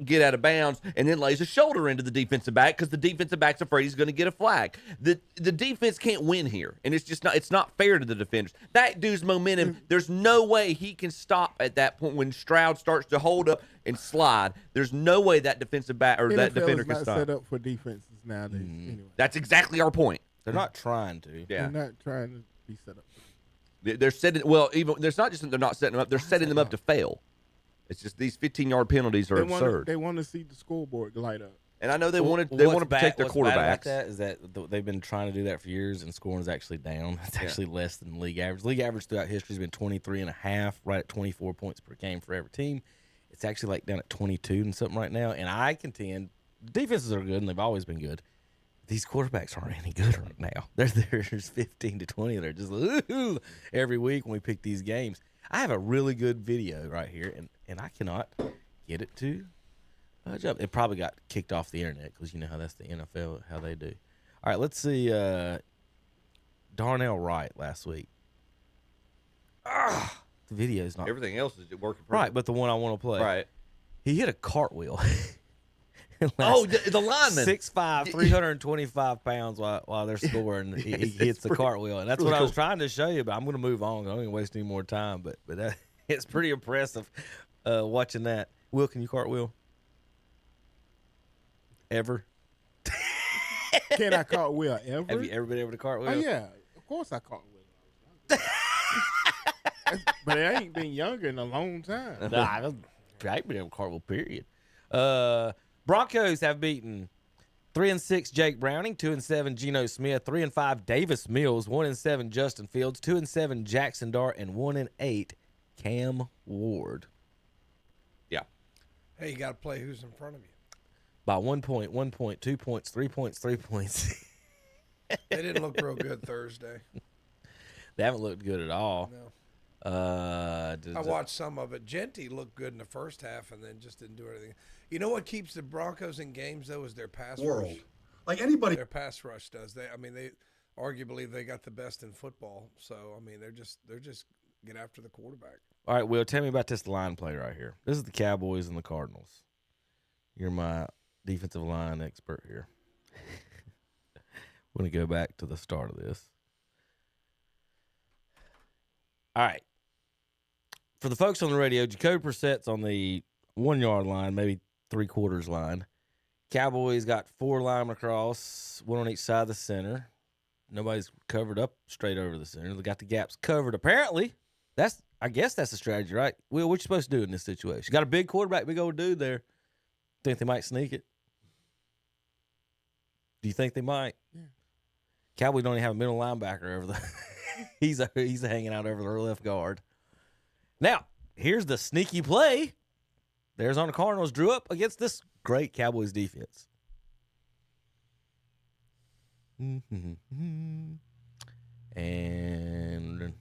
E: get out of bounds, and then lays a shoulder into the defensive back because the defensive back's afraid he's going to get a flag. The defense can't win here, and it's not fair to the defenders. That dude's momentum, there's no way he can stop at that point when Stroud starts to hold up and slide. There's no way that defensive back or that defender can stop.
F: Set up for defenses nowadays. Anyway.
E: That's exactly our point.
D: They're not trying to.
F: Yeah. They're not trying to be set up.
E: They're setting. Well, even there's not just that they're not setting them up. They're setting them up to fail. It's just these 15-yard penalties are absurd.
F: They want to see the scoreboard light up.
E: And I know they want to protect their quarterbacks.
D: About that is that they've been trying to do that for years, and scoring is actually down. It's actually less than league average. League average throughout history has been 23.5, right at 24 points per game for every team. It's actually like down at 22 and something right now. And I contend defenses are good, and they've always been good. these quarterbacks aren't any good right now. There's 15 to 20 that are just every week when we pick these games. I have a really good video right here, and I cannot get it to jump. It probably got kicked off the internet because you know how that's the NFL, how they do. All right, let's see. Darnell Wright last week. The video is not.
E: Everything else is working
D: right, but the one I want to play.
E: Right.
D: He hit a cartwheel.
E: The lineman.
D: 6'5", 325 pounds while they're scoring. He hits the cartwheel. And that's
E: really
D: what I was
E: cool.
D: trying to show you, but I'm going to move on. I don't even waste any more time. But it's pretty impressive watching that. Will, can you cartwheel? Ever?
F: Can I cartwheel ever?
D: Have you ever been able to cartwheel?
F: Oh, yeah. Of course I cartwheel. But I ain't been younger in a long time.
D: Nah, I ain't been able to cartwheel, period. Broncos have beaten 3-6 Jake Browning, 2-7 Geno Smith, 3-5 Davis Mills, 1-7 Justin Fields, 2-7 Jackson Dart, and 1-8 Cam Ward.
E: Yeah.
G: Hey, you got to play who's in front of you.
D: By 1 point, 1 point, 2 points, 3 points, 3 points.
G: They didn't look real good Thursday.
D: They haven't looked good at all.
G: No.
D: I
G: watched some of it. Genty looked good in the first half and then just didn't do anything. You know what keeps the Broncos in games though is their pass rush.
U: Like anybody,
G: their pass rush does. They arguably they got the best in football. So I mean they're just get after the quarterback.
D: All right, Will, tell me about this line play right here. This is the Cowboys and the Cardinals. You're my defensive line expert here. We're going to go back to the start of this. All right. For the folks on the radio, Jacoby Brissett's on the 1 yard line, maybe 3/4 line. Cowboys got 4 linemen across, 1 on each side of the center. Nobody's covered up straight over the center. They got the gaps covered. Apparently, I guess that's the strategy, right? Will, what you supposed to do in this situation? You got a big quarterback, big old dude there. Think they might sneak it? Do you think they might?
F: Yeah.
D: Cowboys don't even have a middle linebacker over the. he's hanging out over their left guard. Now, here's the sneaky play. The Arizona Cardinals drew up against this great Cowboys defense. And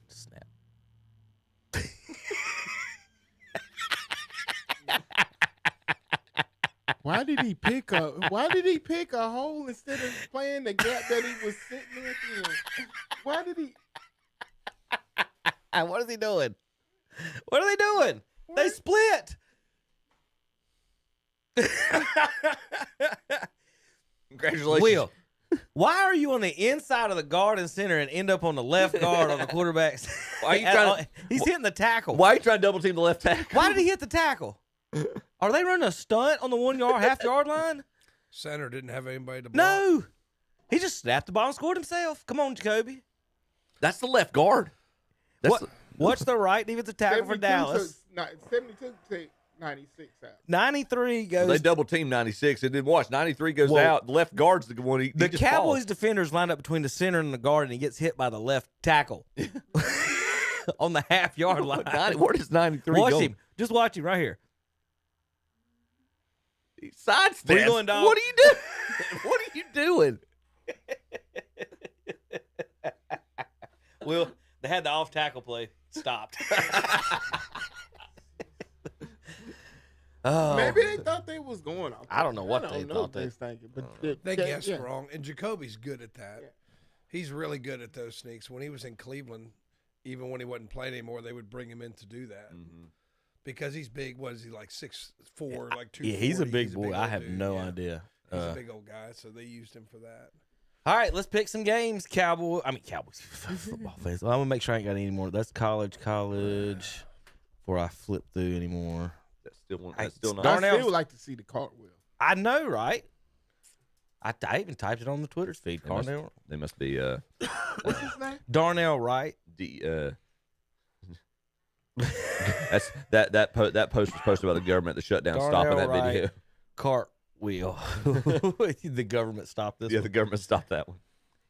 D: snap.
F: Why did he pick a hole instead of playing the gap that he was sitting in? Why did he?
D: What is he doing? What are they doing? What? They split.
E: Congratulations.
D: Will, why are you on the inside of the guard and center and end up on the left guard on the quarterback's?
E: Why are you trying to,
D: he's hitting the tackle.
E: Why are you trying to double team the left tackle?
D: Why did he hit the tackle? Are they running a stunt on the 1 yard, half-yard line?
G: Center didn't have anybody to block.
D: No. He just snapped the ball and scored himself. Come on, Jacoby.
E: That's the left guard.
D: What's the right defensive tackle for Dallas?
F: 72 to 96 out.
D: 93 goes.
E: They double team 96. It didn't watch. 93 goes out. The left guard's the one.
D: The Cowboys defenders line up between the center and the guard, and he gets hit by the left tackle on the half-yard line.
E: Where does 93
D: watch
E: go?
D: him. Just watch him right here.
E: He sidesteps.
D: Where you going, dog?
E: What are you doing? What are you doing?
D: Well, they had the off-tackle play stopped.
F: Maybe they thought they was going off.
D: I don't know what they thought
F: they was thinking, but
G: they guessed wrong. And Jacoby's good at that. Yeah. He's really good at those sneaks. When he was in Cleveland, even when he wasn't playing anymore, they would bring him in to do that.
E: Mm-hmm.
G: Because he's big. What is he, like 6'4", like 240?
D: Yeah, he's a big boy. I have no idea.
G: He's a big old guy, so they used him for that.
D: All right, let's pick some games. Cowboys football fans. Well, I'm gonna make sure I ain't got any more. That's college. Before I flip through anymore.
E: That's still not.
F: I still would like to see the cartwheel.
D: I know, right? I even typed it on the Twitter feed.
E: They must be.
F: What's his name?
D: Darnell Wright.
E: That post was posted by the government to shut down stopping that video.
D: Cartwheel. The government stopped this.
E: Yeah,
D: one.
E: the government stopped that one.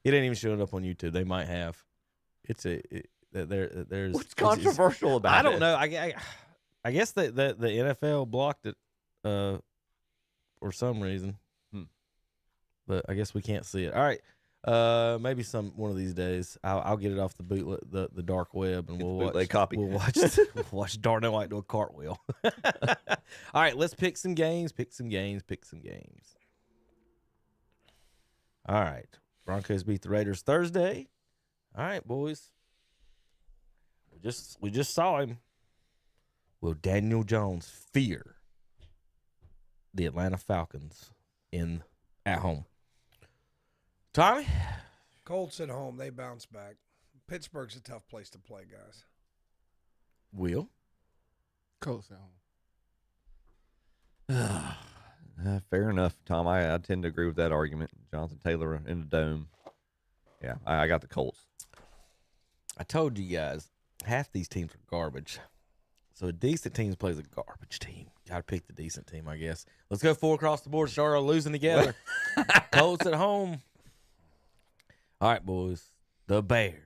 D: It ain't even showing up on YouTube. They might have. There's.
E: What's controversial about it?
D: I don't know. I guess the NFL blocked it for some reason. but I guess we can't see it. All right. Maybe one of these days I'll get it off the dark web and we'll watch
E: copy.
D: We'll watch Darnell White do a cartwheel. All right, let's pick some games. All right, Broncos beat the Raiders Thursday. All right, boys. We just saw him. Will Daniel Jones fear the Atlanta Falcons at home? Tommy?
G: Colts at home, they bounce back. Pittsburgh's a tough place to play, guys.
D: Will?
F: Colts at home.
E: Fair enough, Tom. I tend to agree with that argument. Jonathan Taylor in the dome. Yeah, I got the Colts.
D: I told you guys, half these teams are garbage. So a decent team plays a garbage team. Got to pick the decent team, I guess. Let's go 4 across the board. Start our losing together. Colts at home. All right, boys. The Bears.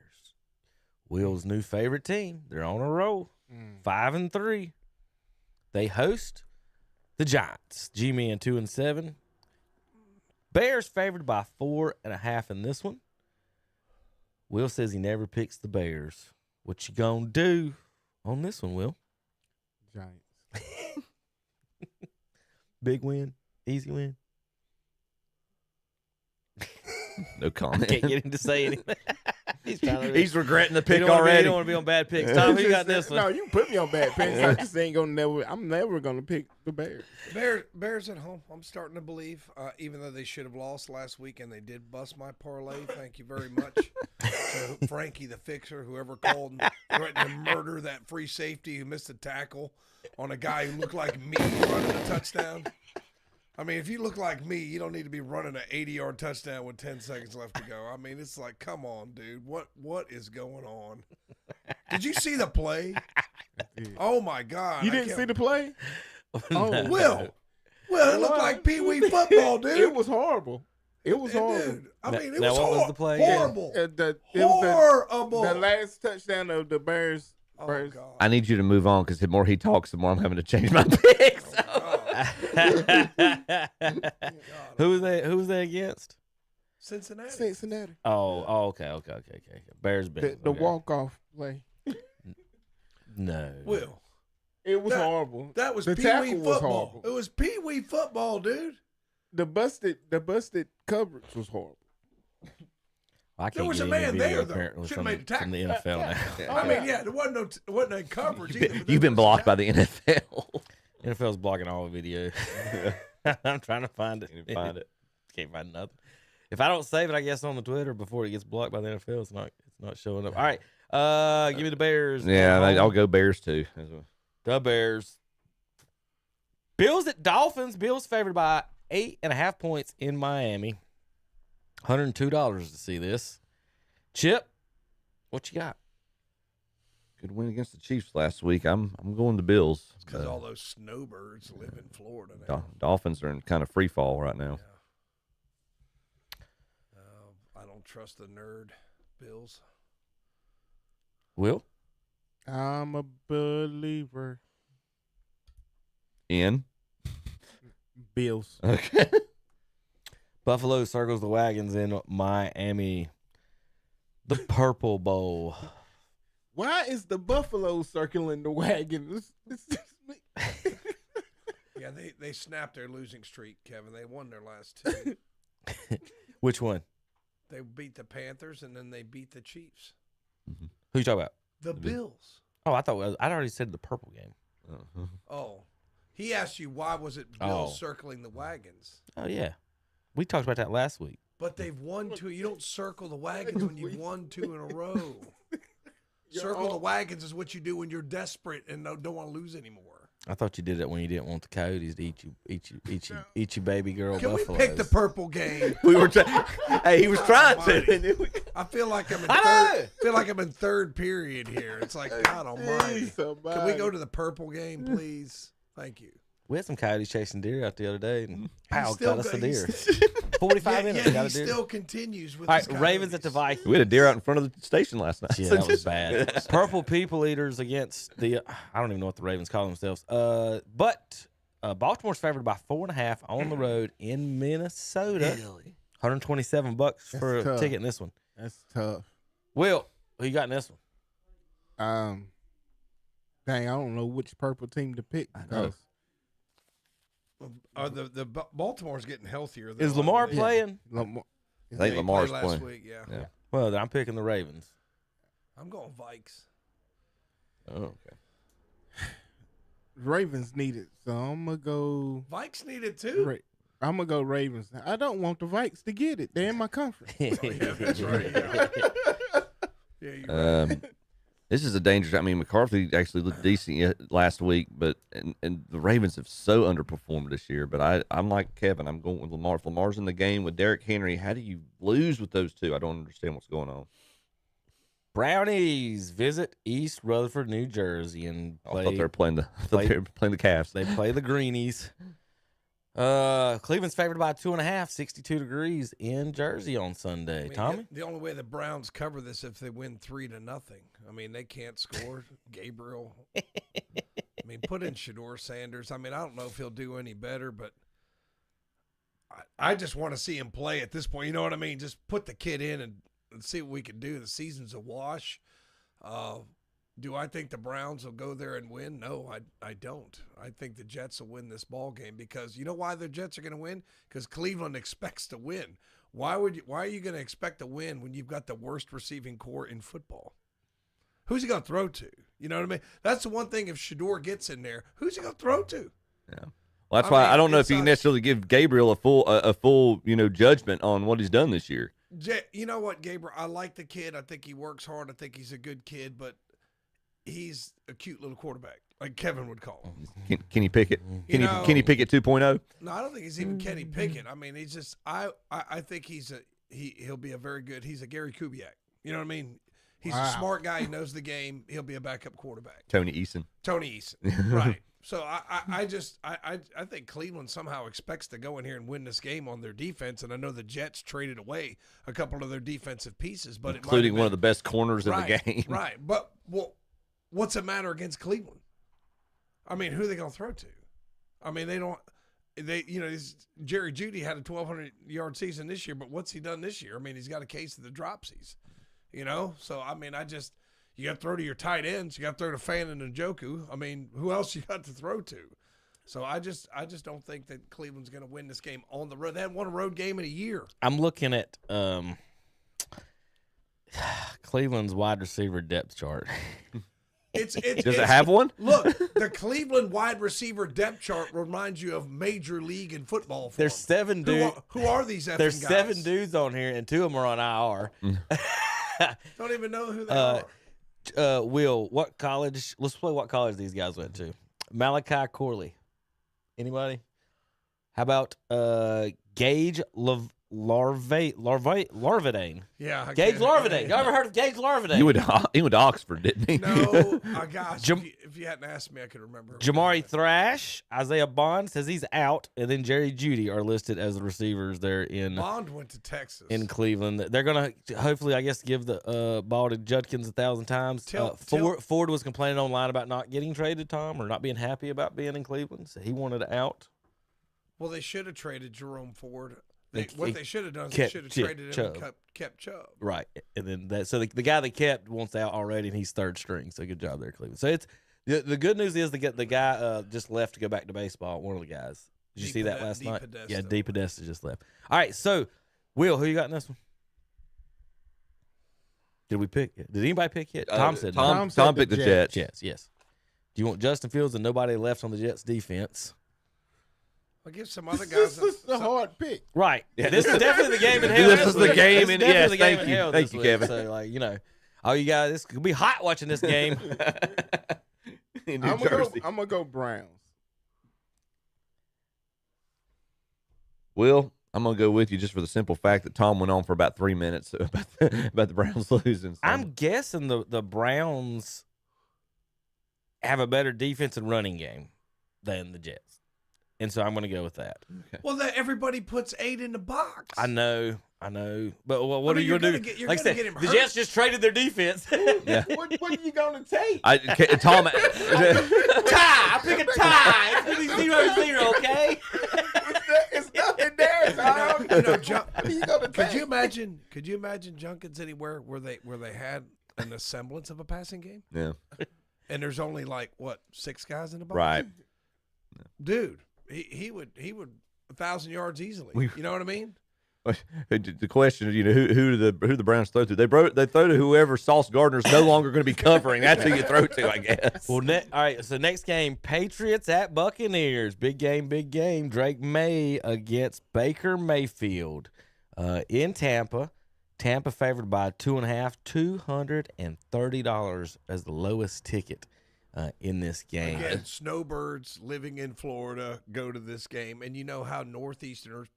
D: Will's new favorite team. They're on a roll. 5-3. They host the Giants. G-Man 2-7. Bears favored by 4.5 in this one. Will says he never picks the Bears. What you gonna do on this one, Will?
F: Giants.
D: Big win. Easy win.
E: No comment.
D: Can't get him to say anything.
E: He's regretting the pick
D: already.
E: already.
D: He don't want to be on bad picks. Tom, who got this one?
F: No, you put me on bad picks. I just ain't gonna I'm never gonna pick the Bears.
G: Bears at home. I'm starting to believe, even though they should have lost last week and they did bust my parlay. Thank you very much to Frankie the Fixer, whoever called and threatened to murder that free safety who missed a tackle on a guy who looked like me running a touchdown. I mean, if you look like me, you don't need to be running an 80-yard touchdown with 10 seconds left to go. I mean, it's like, come on, dude. What is going on? Did you see the play? Oh, my God.
F: You didn't see the play?
G: Oh, Will, it looked like Pee Wee football, dude.
F: It was horrible. It was horrible.
G: Dude, I mean, it
D: now
G: was
D: what was the play?
G: horrible.
F: Horrible. The last touchdown of the Bears.
G: Oh, God.
E: I need you to move on because the more he talks, the more I'm having to change my picks.
D: Who was they against?
G: Cincinnati.
D: Oh, okay. Bears been
F: The walk-off play.
D: No.
G: Will.
F: It was horrible.
G: That was
F: the
G: Pee
F: tackle
G: Wee
F: was
G: football.
F: horrible.
G: It was Pee Wee football, dude.
F: The busted coverage was horrible.
D: I can't
G: There was
D: get
G: a man
D: any video
G: there, though.
D: apparently
G: Should've
D: from,
G: made the tackle.
D: from the NFL now.
G: I mean, there wasn't no coverage either.
E: You've been blocked by the NFL.
D: NFL's blocking all the video. I'm trying to find it. Can't find nothing. If I don't save it, I guess on the Twitter before it gets blocked by the NFL, it's not showing up. All right, give me the Bears.
E: Yeah, I'll go Bears too.
D: The Bears. Bills at Dolphins. Bills favored by 8.5 points in Miami. $102 to see this. Chip, what you got?
E: Good win against the Chiefs last week. I'm going to Bills.
G: It's because all those snowbirds live in Florida now.
E: Dolphins are in kind of free fall right now.
G: I don't trust the nerd Bills.
D: Will?
F: I'm a believer.
E: In?
F: Bills.
E: Okay.
D: Buffalo circles the wagons in Miami. The Purple Bowl.
F: Why is the Buffalo circling the wagon?
G: Yeah, they snapped their losing streak, Kevin. They won their last two.
D: Which one?
G: They beat the Panthers, and then they beat the Chiefs.
D: Mm-hmm. Who you talking about?
G: The Bills.
D: Oh, I'd already said the purple game.
G: Oh. He asked you, why was it Bills circling the wagons?
D: Oh, yeah. We talked about that last week.
G: But they've won two. You don't circle the wagons when you've won two in a row. Circle the wagons is what you do when you're desperate and don't want to lose anymore.
D: I thought you did that when you didn't want the Coyotes to eat you, baby girl.
G: Can
D: Buffaloes.
G: we pick the purple game?
E: We were. Hey, he was trying to.
G: I feel like I'm in third period here. It's like God Almighty. Can we go to the purple game, please? Thank you.
D: We had some coyotes chasing deer out the other day, and pow,
G: still
D: got us a deer.
G: he's-
D: 45 minutes, got a
G: he
D: deer.
G: still continues with
D: All
G: his
D: right, Ravens at the Vikings.
E: We had a deer out in front of the station last night.
D: Yeah, that was bad. Purple people eaters against the I don't even know what the Ravens call themselves. But Baltimore's favored by 4.5 on the road in Minnesota.
E: Really?
D: $127 for a
F: tough.
D: ticket in this one.
F: That's tough.
D: Will, who you got in this one?
F: Dang, I don't know which purple team to pick because
G: The Baltimore's getting healthier.
D: Is Lamar playing?
F: Lamar.
E: I think Lamar's
G: last
E: playing.
G: week, yeah.
D: Well, then I'm picking the Ravens.
G: I'm going Vikes.
E: Oh, okay.
F: Ravens need it, so I'm gonna go.
G: Vikes need it too.
F: I'm gonna go Ravens. I don't want the Vikes to get it. They're in my conference.
G: Yeah, that's right. Yeah, you're right.
E: This is a dangerous. I mean, McCarthy actually looked decent last week, but and the Ravens have so underperformed this year. But I'm like Kevin. I'm going with Lamar. If Lamar's in the game with Derrick Henry, how do you lose with those two? I don't understand what's going on.
D: Brownies visit East Rutherford, New Jersey, and
E: I thought they were playing the playing the Cavs.
D: They play the Greenies. Cleveland's favored by 2.5, 62 degrees in Jersey on Sunday. Tommy?
G: The only way the Browns cover this if they win 3-0. I mean, they can't score. Gabriel. I mean, put in Shedeur Sanders. I mean, I don't know if he'll do any better, but I just want to see him play at this point. You know what I mean? Just put the kid in and see what we can do. The season's a wash. Do I think the Browns will go there and win? No, I don't. I think the Jets will win this ball game because you know why the Jets are going to win? Because Cleveland expects to win. Why are you going to expect to win when you've got the worst receiving core in football? Who's he going to throw to? You know what I mean? That's the one thing. If Shedeur gets in there, who's he going to throw to?
E: Yeah. Well, that's why I don't know if you can necessarily give Gabriel a full judgment on what he's done this year.
G: You know what, Gabriel? I like the kid. I think he works hard. I think he's a good kid, but he's a cute little quarterback, like Kevin would call him.
E: Can he pick it? Can he pick it 2.0?
G: No, I don't think he's even Kenny Pickett. I mean, he's just I think he'll be a very good. He's a Gary Kubiak. You know what I mean? He's a smart guy. He knows the game. He'll be a backup quarterback.
E: Tony Eason,
G: right? So I think Cleveland somehow expects to go in here and win this game on their defense, and I know the Jets traded away a couple of their defensive pieces, but
E: including one of the best corners in the game.
G: Right, but what's it matter against Cleveland? I mean, who are they going to throw to? I mean, Jerry Jeudy had a 1,200-yard season this year, but what's he done this year? I mean, he's got a case of the dropsies, So, I mean, you got to throw to your tight ends. You got to throw to Fan and Njoku. I mean, who else you got to throw to? So I just don't think that Cleveland's going to win this game on the road. They haven't won a road game in a year.
D: I'm looking at Cleveland's wide receiver depth chart.
G: Does
E: it have one?
G: Look, the Cleveland wide receiver depth chart reminds you of Major League in football form.
D: There's 7 dudes.
G: Who are these effing
D: There's
G: guys?
D: 7 dudes on here, and 2 of them are on IR.
G: Don't even know who they are.
D: Will, what college? Let's play what college these guys went to. Malachi Corley. Anybody? How about Gage Larvadane?
G: Yeah,
D: Gage Larvadane. You ever heard of Gage Larvadane?
E: He went to Oxford, didn't he?
G: No, gosh. If you hadn't asked me, I could remember.
D: Jamari Thrash, Isaiah Bond says he's out, and then Jerry Jeudy are listed as the receivers there in
G: Bond went to Texas.
D: In Cleveland. They're gonna hopefully, I guess, give the ball to Judkins 1,000 times. Ford was complaining online about not getting traded, Tom, or not being happy about being in Cleveland, so he wanted out.
G: Well, they should have traded Jerome Ford. What they should have done is
D: they
G: should have traded him and kept Chubb.
D: Right, and then the guy they kept wants out already, and he's third string. So good job there, Cleveland. So it's the good news is the guy just left to go back to baseball. One of the guys. Did you see that last night? Yeah, D. Podesta just left. All right, so Will, who you got in this one? Did we pick? Did anybody pick yet? Tom said
E: Tom picked the Jets.
D: Jets, yes. Do you want Justin Fields and nobody left on the Jets defense?
G: I'll give some other guys.
F: This is a hard pick.
D: Right. Yeah, this is definitely the game in hell.
E: This is the game in
D: yes.
E: Thank you, Kevin.
D: So, all you guys, this could be hot watching this game.
F: I'm gonna go Browns.
E: Will, I'm gonna go with you just for the simple fact that Tom went on for about 3 minutes about the Browns losing. So.
D: I'm guessing the Browns have a better defense and running game than the Jets. And so I'm going to go with that.
G: Okay. Well, everybody puts 8 in the box.
D: I know. But what are you going to do? Like I said, the Jets just traded their defense.
E: Yeah.
F: What are you going to take?
E: Tom.
D: Tie. I pick a tie. It's 0-0, okay?
F: It's nothing there, Tom.
G: Could you imagine Junkins anywhere where they had an semblance of a passing game?
E: Yeah.
G: And there's only 6 guys in the box?
E: Right.
G: Dude, he would 1,000 yards easily. You know what I mean?
E: The question is, who do the Browns throw to? They throw to whoever Sauce Gardner's no longer going to be covering. That's who you throw to, I guess.
D: Well, all right. So next game, Patriots at Buccaneers. Big game. Drake May against Baker Mayfield in Tampa. Tampa favored by 2.5, $230 as the lowest ticket in this game.
G: Again, snowbirds living in Florida go to this game, and you know how Northeasterners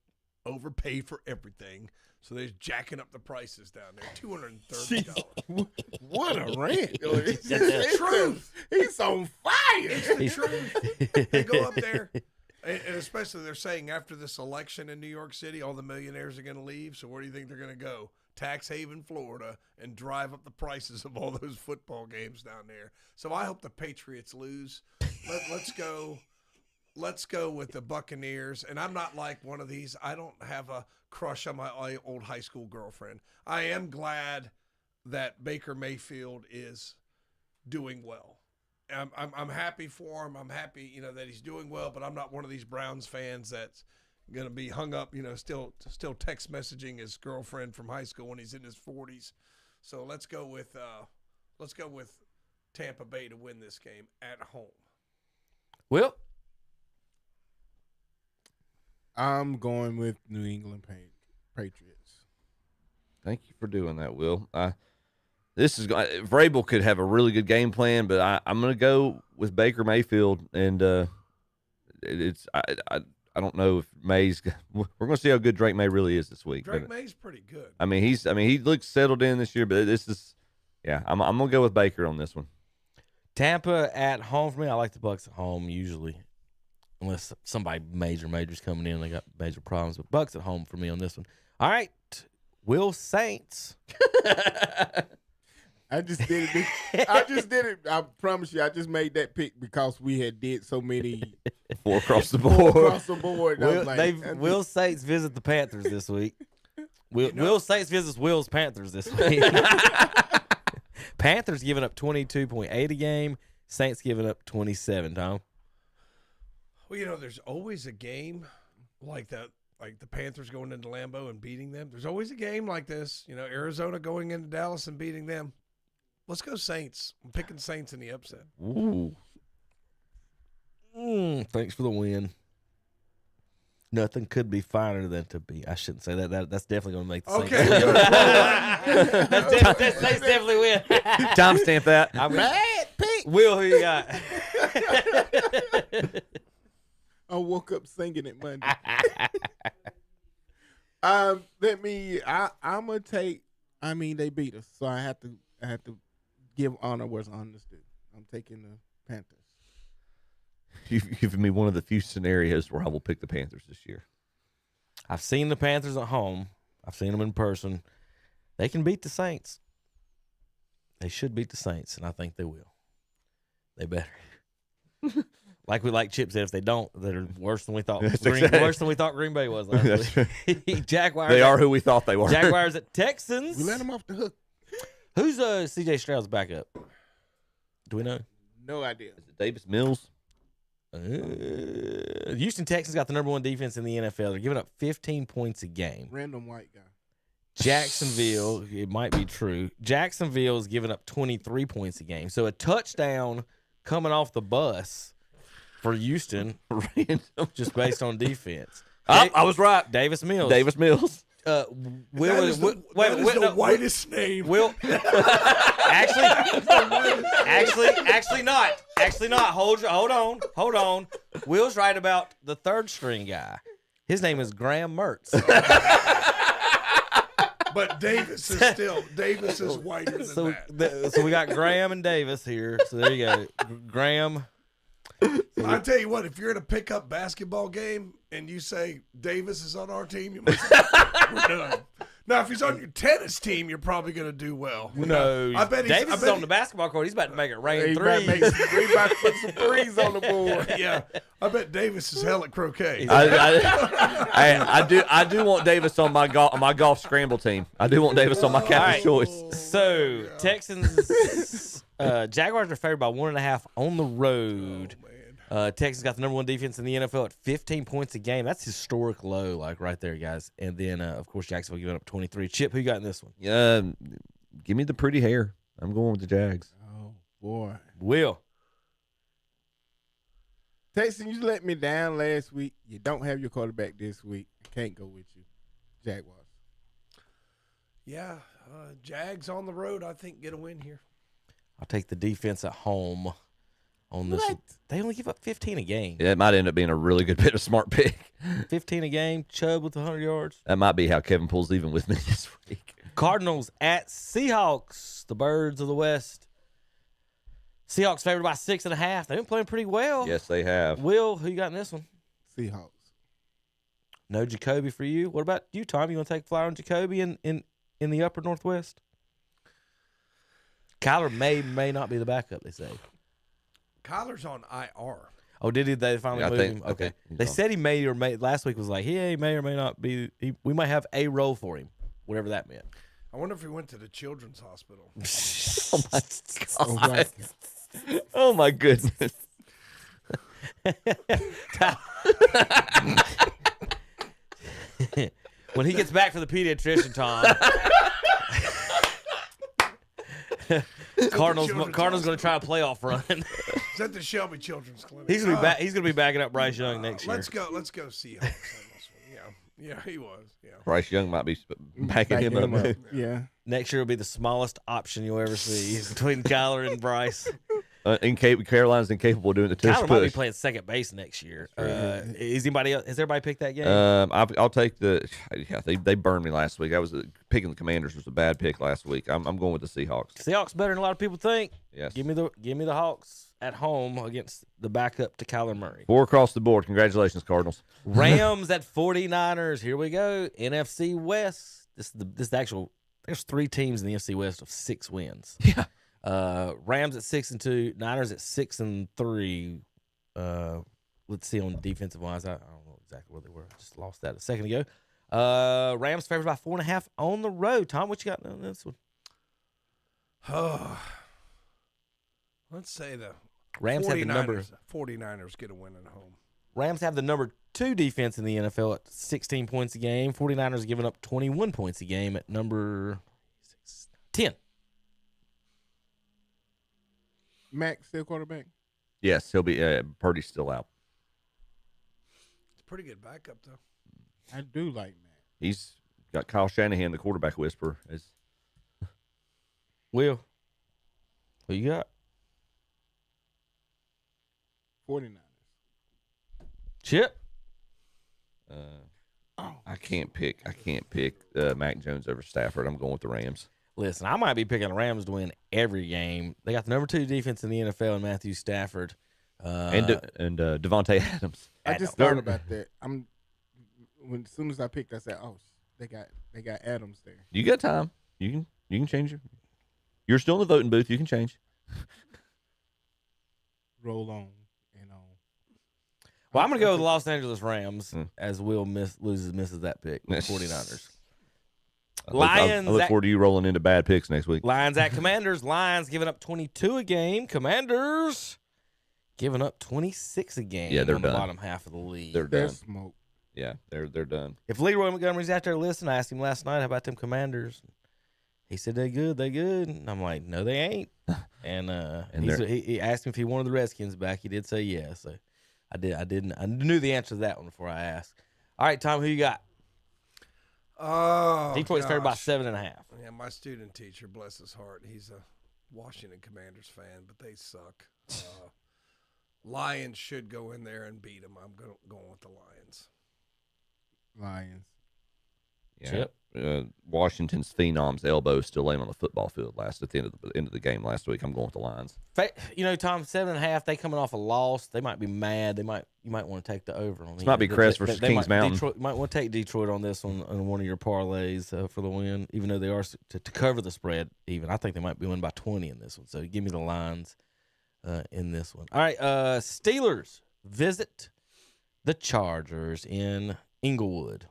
G: overpay for everything, so they're jacking up the prices down there. $230.
F: What a rant!
G: It's the truth.
F: He's on fire.
G: It's the truth. They go up there, and especially they're saying after this election in New York City, all the millionaires are going to leave. So where do you think they're going to go? Tax haven, Florida, and drive up the prices of all those football games down there. So I hope the Patriots lose. Let's go. Let's go with the Buccaneers. And I'm not like one of these. I don't have a crush on my old high school girlfriend. I am glad that Baker Mayfield is doing well. I'm happy for him. I'm happy, that he's doing well, but I'm not one of these Browns fans that's going to be hung up, still text messaging his girlfriend from high school when he's in his 40s. So let's go with Tampa Bay to win this game at home.
D: Well,
F: I'm going with New England Patriots.
E: Thank you for doing that, Will. Vrabel could have a really good game plan, but I'm going to go with Baker Mayfield, and I don't know if May's. We're going to see how good Drake May really is this week.
G: Drake May's pretty good.
E: He looks settled in this year, but this is, I'm going to go with Baker on this one.
D: Tampa at home for me. I like the Bucs at home usually, unless somebody major's coming in. They got major problems. But Bucs at home for me on this one. All right, Will Saints.
F: I just did it. I promise you, I just made that pick because we had did so many.
E: Four across the board.
D: Will Saints visit the Panthers this week. Will Saints visits Will's Panthers this week. Panthers giving up 22.8 a game. Saints giving up 27, Tom.
G: Well, there's always a game like that, like the Panthers going into Lambeau and beating them. There's always a game like this. Arizona going into Dallas and beating them. Let's go Saints. I'm picking Saints in the upset.
D: Ooh. Thanks for the win. Nothing could be finer than to be. I shouldn't say that. That's definitely going to make the Saints win. That's Saints definitely win.
E: Timestamp that.
F: Bad pick.
D: Will, who you got?
F: I woke up singing it Monday. I'm gonna take. They beat us, so I have to give honor where honors due. I'm taking the Panthers.
E: You've given me one of the few scenarios where I will pick the Panthers this year.
D: I've seen the Panthers at home. I've seen them in person. They can beat the Saints. They should beat the Saints, and I think they will. They better. Like Chip said, if they don't, they're worse than we thought. Worse than we thought Green Bay was last week. Jaguars.
E: They are who we thought they were.
D: Jaguars at Texans.
F: We let them off the hook.
D: Who's C.J. Stroud's backup? Do we know?
F: No idea.
E: Is it Davis Mills?
D: Houston Texans got the number 1 defense in the NFL. They're giving up 15 points a game.
F: Random white guy.
D: Jacksonville, it might be true. Jacksonville is giving up 23 points a game. So a touchdown coming off the bus for Houston, just based on defense.
E: I was right.
D: Davis Mills.
G: That is the whitest name.
D: Will actually not. Hold on. Will's right about the third string guy. His name is Graham Mertz.
G: But Davis is whiter than that.
D: So we got Graham and Davis here. So there you go. Graham.
G: I tell you what, if you're in a pickup basketball game and you say Davis is on our team, you must say, we're done. Now, if he's on your tennis team, you're probably going to do well.
D: No,
G: I bet
D: Davis is on the basketball court. He's about to make it rain
F: He's
D: threes.
F: about to put some threes on the board.
G: Yeah, I bet Davis is hell at croquet.
E: I do want Davis on my golf scramble team. I do want Davis on my captain's choice.
D: So Texans, Jaguars are favored by 1.5 on the road. Texans got the number 1 defense in the NFL at 15 points a game. That's historic low, like right there, guys. And then, of course, Jacksonville giving up 23. Chip, who you got in this one?
E: Give me the pretty hair. I'm going with the Jags.
F: Oh, boy.
D: Will.
F: Texans, you let me down last week. You don't have your quarterback this week. I can't go with you. Jaguars.
G: Yeah, Jags on the road, I think, get a win here.
D: I'll take the defense at home on this.
F: What?
D: They only give up 15 a game.
E: Yeah, it might end up being a really good bit of smart pick.
D: 15 a game, Chubb with 100 yards.
E: That might be how Kevin pulls even with me this week.
D: Cardinals at Seahawks, the Birds of the West. Seahawks favored by 6.5. They've been playing pretty well.
E: Yes, they have.
D: Will, who you got in this one?
F: Seahawks.
D: No Jacoby for you. What about you, Tom? You want to take a flyer on Jacoby in the upper Northwest? Kyler may not be the backup, they say.
G: Kyler's on IR.
D: Oh, did he? They finally moved him? Okay. They said he may or may. Last week was like, he may or may not be. We might have a role for him, whatever that meant.
G: I wonder if he went to the Children's Hospital.
E: Oh, my God. Oh, my goodness.
D: When he gets back from the pediatrician, Tom. Cardinals going to try a playoff run.
G: Is that the Shelby Children's Clinic?
D: He's going to be back. He's going to be backing up Bryce Young next year.
G: Let's go Seahawks on this one. Yeah, he was. Yeah.
E: Bryce Young might be backing him up.
F: Yeah.
D: Next year will be the smallest option you'll ever see between Kyler and Bryce.
E: Carolina's incapable of doing the tush
D: Kyler
E: push.
D: might be playing second base next year. Is anybody else? Has everybody picked that game?
E: I'll take the. Yeah, they burned me last week. I was picking the Commanders was a bad pick last week. I'm going with the Seahawks.
D: Seahawks better than a lot of people think.
E: Yes.
D: Give me the Hawks at home against the backup to Kyler Murray.
E: 4 across the board. Congratulations, Cardinals.
D: Rams at 49ers. Here we go. NFC West. This actual. There's 3 teams in the NFC West of 6 wins.
E: Yeah.
D: Rams at 6-2, Niners at 6-3. Let's see on the defensive wise. I don't know exactly where they were. I just lost that a second ago. Rams favored by 4.5 on the road. Tom, what you got on this one?
G: Let's say the
D: Rams have the number.
G: 49ers get a win at home.
D: Rams have the number 2 defense in the NFL at 16 points a game. 49ers giving up 21 points a game at number 10.
F: Mac still quarterback?
E: Yes, he'll be. Purdy's still out.
G: It's a pretty good backup, though.
F: I do like Mac.
E: He's got Kyle Shanahan, the quarterback whisperer.
D: Will, who you got?
F: 49ers.
D: Chip?
E: I can't pick Mac Jones over Stafford. I'm going with the Rams.
D: Listen, I might be picking the Rams to win every game. They got the number 2 defense in the NFL in Matthew Stafford.
E: And Devontae Adams.
F: I just thought about that. As soon as I picked, I said, "Oh, they got Adams there."
E: You got time. You can change it. You're still in the voting booth. You can change.
F: Roll on.
D: Well, I'm going to go with the Los Angeles Rams as Will misses that pick with 49ers. Lions.
E: I look forward to you rolling into bad picks next week.
D: Lions at Commanders. Lions giving up 22 a game. Commanders giving up 26 a game.
E: Yeah, they're
D: on
E: done.
D: The bottom half of the league.
E: They're done.
F: Smoke.
E: Yeah, they're done.
D: If Leroy Montgomery's out there listening, I asked him last night, how about them Commanders? He said, they good. And I'm like, no, they ain't. And he asked me if he wanted the Redskins back. He did say yes. So I knew the answer to that one before I asked. All right, Tom, who you got?
G: Oh,
D: Detroit's favored by 7.5.
G: Yeah, my student teacher, bless his heart, he's a Washington Commanders fan, but they suck. Lions should go in there and beat them. I'm going with the Lions.
F: Lions.
E: Yeah. Washington's Phenom's elbow is still laying on the football field at the end of the game last week. I'm going with the Lions.
D: Tom, 7.5. They coming off a loss. They might be mad. You might want to take the over on
E: This might be Crest versus Kings Mountain.
D: Detroit might want to take Detroit on this on one of your parlays for the win, even though they are to cover the spread. Even I think they might be winning by 20 in this one. So give me the Lions in this one. All right, Steelers visit the Chargers in Inglewood.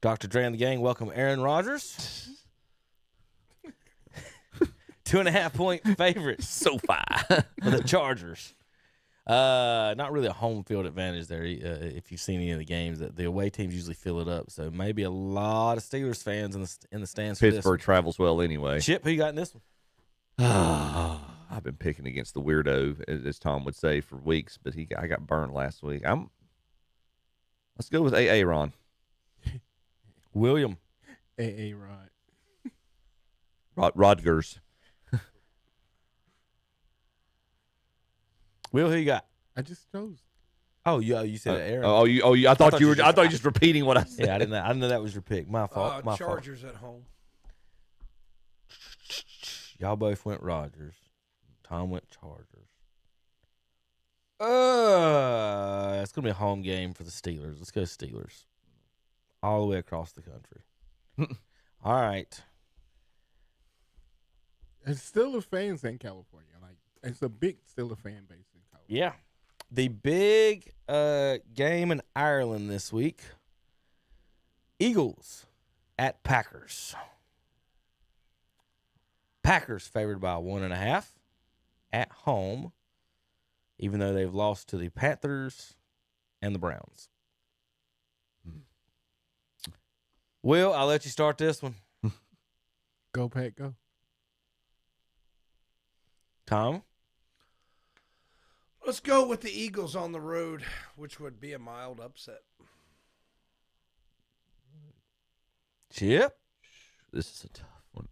D: Dr. Dre and the gang welcome Aaron Rodgers. 2.5-point favorite so far for the Chargers. Not really a home field advantage there. If you've seen any of the games, the away teams usually fill it up. So maybe a lot of Steelers fans in the stands.
E: Pittsburgh travels well anyway.
D: Chip, who you got in this one?
E: I've been picking against the weirdo, as Tom would say, for weeks, but I got burned last week. Let's go with Ron.
D: William.
E: Rodgers.
D: Will, who you got?
F: I just chose.
D: Oh, you said Aaron.
E: I thought you were just repeating what I said.
D: Yeah, I didn't know that was your pick. My fault.
G: Chargers at home.
D: Y'all both went Rodgers. Tom went Chargers. It's gonna be a home game for the Steelers. Let's go Steelers. All the way across the country. All right.
F: And Steelers fans in California. It's a big Steelers fan base in California.
D: Yeah. The big game in Ireland this week. Eagles at Packers. Packers favored by 1.5 at home, even though they've lost to the Panthers and the Browns. Will, I'll let you start this one.
F: Go, Pack, go.
D: Tom?
G: Let's go with the Eagles on the road, which would be a mild upset.
D: Chip?
E: This is a tough one.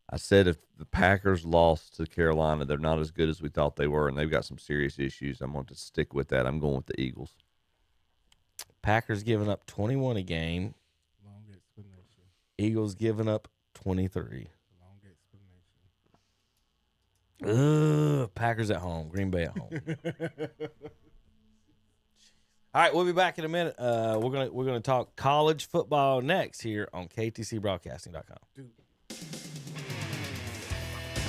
E: I said if the Packers lost to Carolina, they're not as good as we thought they were, and they've got some serious issues. I'm going to stick with that. I'm going with the Eagles.
D: Packers giving up 21 a game.
F: Long explanation.
D: Eagles giving up 23.
F: Long explanation.
D: Packers at home. Green Bay at home. All right, we'll be back in a minute. We're gonna talk college football next here on KTCBroadcasting.com.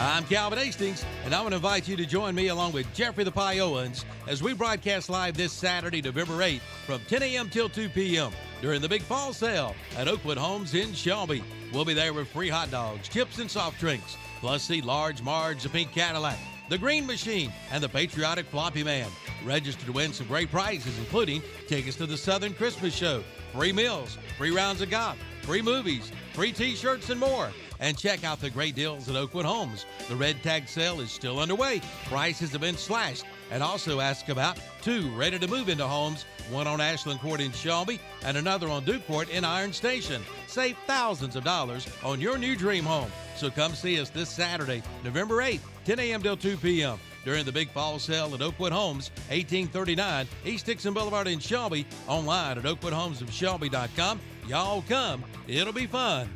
A: I'm Calvin Hastings, and I want to invite you to join me along with Jeffrey the Pie Owens as we broadcast live this Saturday, November 8th from 10 a.m. till 2 p.m. during the Big Fall Sale at Oakwood Homes in Shelby. We'll be there with free hot dogs, chips, and soft drinks. Plus, see Large Marge, the Pink Cadillac, the Green Machine, and the Patriotic Floppy Man. Register to win some great prizes, including tickets to the Southern Christmas Show, free meals, free rounds of golf, free movies, free T-shirts, and more. And check out the great deals at Oakwood Homes. The red tag sale is still underway. Prices have been slashed. And also ask about 2 ready to move into homes, one on Ashland Court in Shelby and another on Duke Court in Iron Station. Save thousands of dollars on your new dream home. So come see us this Saturday, November 8th, 10 a.m. till 2 p.m. during the Big Fall Sale at Oakwood Homes, 1839 East Dixon Boulevard in Shelby. Online at oakwoodhomesofshelby.com. Y'all come. It'll be fun.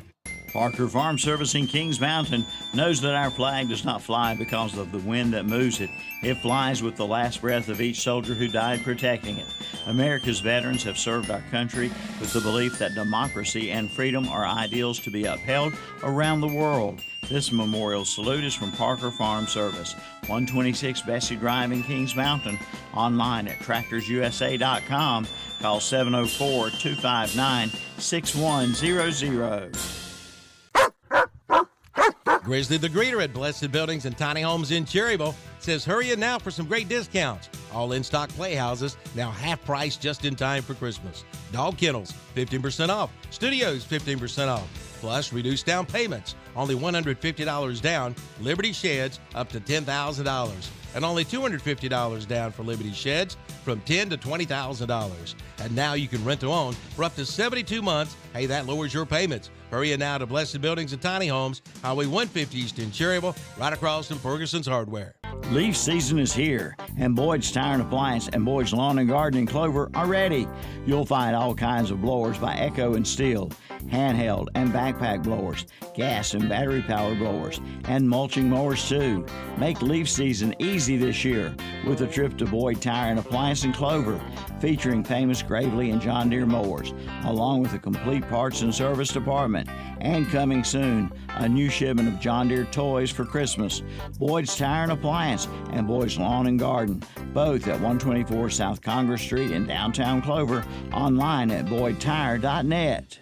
B: Parker Farm Service in Kings Mountain knows that our flag does not fly because of the wind that moves it. It flies with the last breath of each soldier who died protecting it. America's veterans have served our country with the belief that democracy and freedom are ideals to be upheld around the world. This memorial salute is from Parker Farm Service, 126 Bessie Drive in Kings Mountain. Online at tractorsusa.com. Call 704-259-6100.
A: Grizzly the Greeter at Blessed Buildings and Tiny Homes in Cherryville says hurry in now for some great discounts. All in-stock playhouses now half price just in time for Christmas. Dog kennels, 15% off. Studios, 15% off. Plus reduced down payments, only $150 down. Liberty Sheds up to $10,000. And only $250 down for Liberty Sheds from $10,000 to $20,000. And now you can rent to own for up to 72 months. Hey, that lowers your payments. Hurry in now to Blessed Buildings and Tiny Homes, Highway 150 East in Cherryville, right across from Ferguson's Hardware.
B: Leaf season is here, and Boyd's Tire and Appliance and Boyd's Lawn and Garden and Clover are ready. You'll find all kinds of blowers by Echo and Steel, handheld and backpack blowers, gas and battery-powered blowers, and mulching mowers too. Make leaf season easy this year with a trip to Boyd Tire and Appliance and Clover, featuring famous Gravely and John Deere mowers, along with a complete parts and service department. And coming soon, a new shipment of John Deere toys for Christmas. Boyd's Tire and Appliance and Boyd's Lawn and Garden, both at 124 South Congress Street in downtown Clover, online at boydtire.net.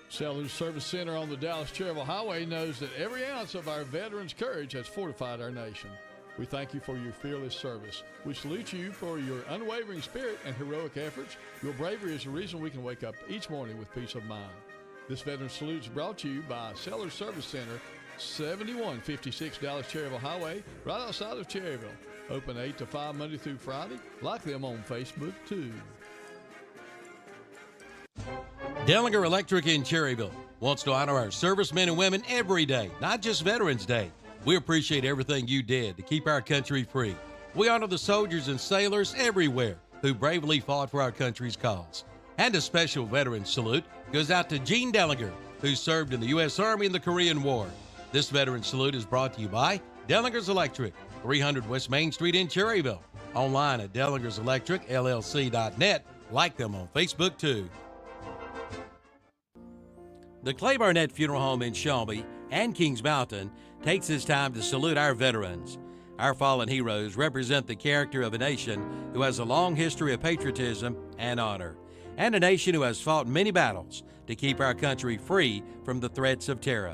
U: Sellers Service Center on the Dallas-Cherryville Highway knows that every ounce of our veterans' courage has fortified our nation. We thank you for your fearless service. We salute you for your unwavering spirit and heroic efforts. Your bravery is the reason we can wake up each morning with peace of mind. This Veteran Salute is brought to you by Sellers Service Center, 7156 Dallas-Cherryville Highway, right outside of Cherryville. Open 8 to 5 Monday through Friday. Like them on Facebook, too.
A: Dellinger Electric in Cherryville wants to honor our servicemen and women every day, not just Veterans Day. We appreciate everything you did to keep our country free. We honor the soldiers and sailors everywhere who bravely fought for our country's cause. And a special veteran salute goes out to Gene Dellinger, who served in the U.S. Army in the Korean War. This veteran salute is brought to you by Dellinger's Electric, 300 West Main Street in Cherryville. Online at Dellinger'sElectricLLC.net. Like them on Facebook, too. The Clay Barnett Funeral Home in Shelby and Kings Mountain takes this time to salute our veterans. Our fallen heroes represent the character of a nation who has a long history of patriotism and honor, and a nation who has fought many battles to keep our country free from the threats of terror.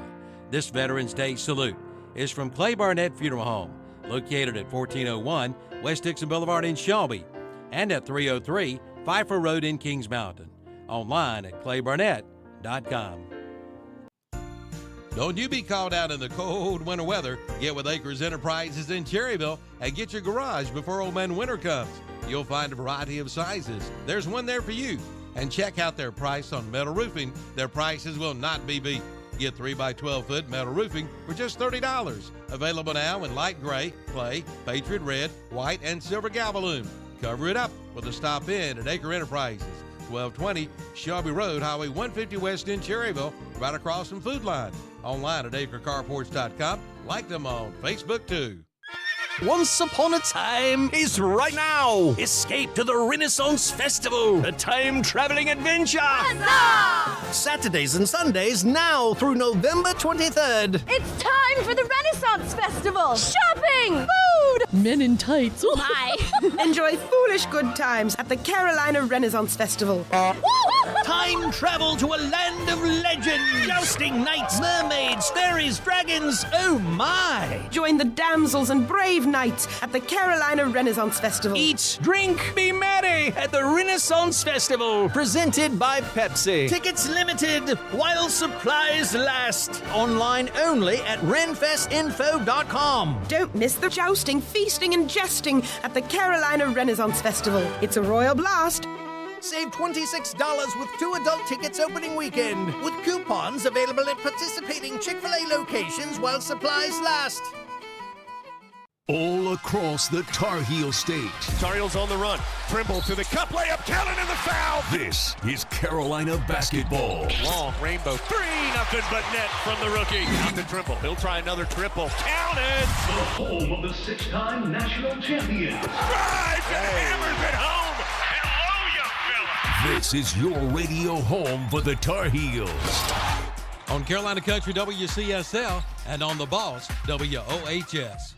A: This Veterans Day salute is from Clay Barnett Funeral Home, located at 1401 West Dixon Boulevard in Shelby and at 303 Pfeiffer Road in Kings Mountain. Online at claybarnett.com. Don't you be called out in the cold winter weather. Get with Acres Enterprises in Cherryville and get your garage before old man winter comes. You'll find a variety of sizes. There's one there for you. And check out their price on metal roofing. Their prices will not be beat. Get 3x12 foot metal roofing for just $30. Available now in light gray, clay, patriot red, white, and silver Galvalume. Cover it up with a stop in at Acre Enterprises, 1220 Shelby Road, Highway 150 West in Cherryville, right across from Food Line. Online at acrecarports.com. Like them on Facebook, too.
V: Once upon a time is right now. Escape to the Renaissance Festival, a time-traveling adventure. Huzzah! Saturdays and Sundays now through November 23rd.
W: It's time for the Renaissance Festival. Shopping, food,
X: men in tights.
W: Oh my!
P: Enjoy foolish good times at the Carolina Renaissance Festival.
V: Time travel to a land of legend. Jousting knights, mermaids, fairies, dragons. Oh my!
P: Join the damsels and brave knights at the Carolina Renaissance Festival.
V: Eat, drink, be merry at the Renaissance Festival. Presented by Pepsi. Tickets limited while supplies last. Online only at renfestinfo.com.
P: Don't miss the jousting, feasting, and jesting at the Carolina Renaissance Festival. It's a royal blast.
V: Save $26 with 2 adult tickets opening weekend, with coupons available at participating Chick-fil-A locations while supplies last.
Y: All across the Tar Heel state.
J: Tar Heels on the run. Trimble to the cup, layup, counted in the foul.
Y: This is Carolina basketball.
J: Long rainbow, 3-0 but net from the rookie. Out to Trimble. He'll try another triple. Counted.
Y: The home of the 6-time national champion.
J: Drives and hammers it home. Hello, you fella.
Y: This is your radio home for the Tar Heels.
A: On Carolina Country WCSL and on The Boss WOHS.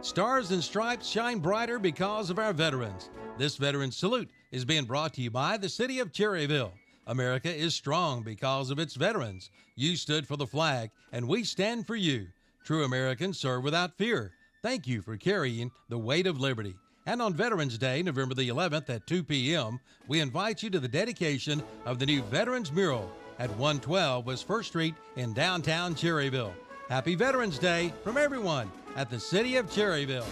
A: Stars and stripes shine brighter because of our veterans. This veteran salute is being brought to you by the city of Cherryville. America is strong because of its veterans. You stood for the flag, and we stand for you. True Americans serve without fear. Thank you for carrying the weight of liberty. And on Veterans Day, November the 11th at 2 p.m., we invite you to the dedication of the new Veterans Mural at 112 West 1st Street in downtown Cherryville. Happy Veterans Day from everyone at the city of Cherryville.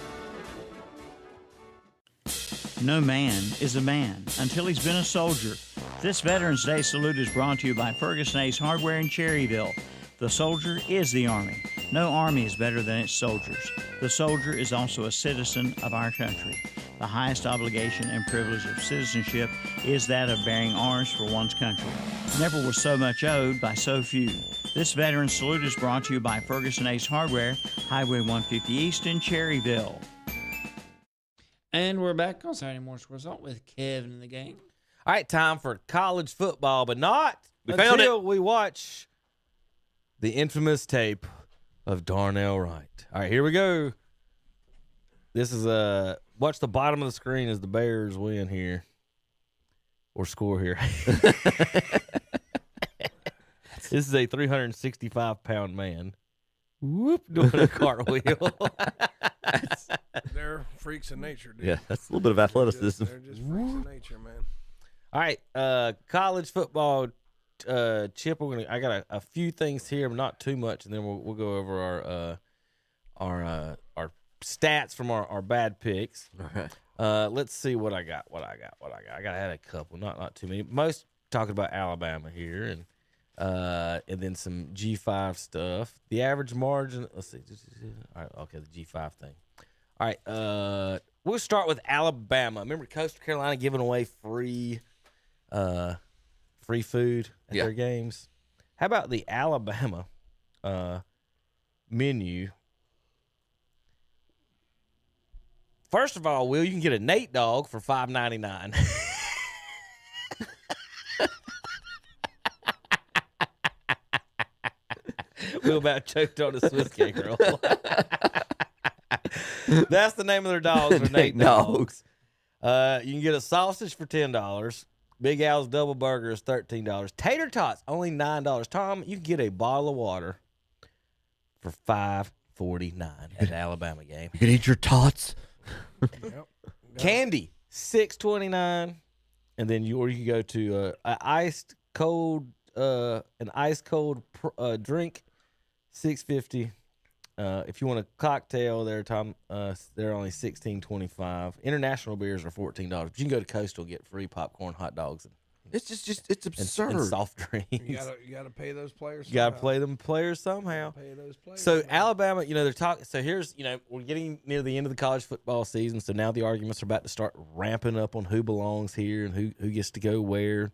B: No man is a man until he's been a soldier. This Veterans Day salute is brought to you by Ferguson Ace Hardware in Cherryville. The soldier is the Army. No Army is better than its soldiers. The soldier is also a citizen of our country. The highest obligation and privilege of citizenship is that of bearing arms for one's country. Never was so much owed by so few. This Veterans Salute is brought to you by Ferguson Ace Hardware, Highway 150 East in Cherryville.
C: And we're back on Saturday Morning Sports Talk with Kevin and the gang.
D: All right, time for college football, but not
E: We found
D: until we watch the infamous tape of Darnell Wright. All right, here we go. This is watch the bottom of the screen as the Bears win here or score here. This is a 365-pound man. Whoop, doing a cartwheel.
G: They're freaks of nature, dude.
E: Yeah, that's a little bit of athleticism.
G: They're just freaks of nature, man.
D: All right, college football. Chip, I got a few things here, but not too much, and then we'll go over our stats from our bad picks.
E: All right.
D: Let's see what I got. I had a couple, not too many. Most talking about Alabama here, and then some G5 stuff. The average margin. Let's see. All right, okay, the G5 thing. All right, we'll start with Alabama. Remember Coastal Carolina giving away free food at their games? How about the Alabama menu? First of all, Will, you can get a Nate dog for $5.99. Will about choked on a Swiss cake roll. That's the name of their dogs, are Nate dogs. You can get a sausage for $10. Big Al's double burger is $13. Tater tots only $9. Tom, you can get a bottle of water for $5.49 at the Alabama game.
E: You can eat your tots.
G: Yep.
D: Candy $6.29, and then you go to an ice cold drink $6.50. If you want a cocktail, there, Tom, they're only $16.25. International beers are $14. But you can go to Coastal and get free popcorn, hot dogs, and
E: It's absurd.
D: and soft drinks.
G: You gotta pay those players.
D: You gotta play them players somehow.
G: Pay those players.
D: So Alabama, they're talking. So here's, we're getting near the end of the college football season. So now the arguments are about to start ramping up on who belongs here and who gets to go where.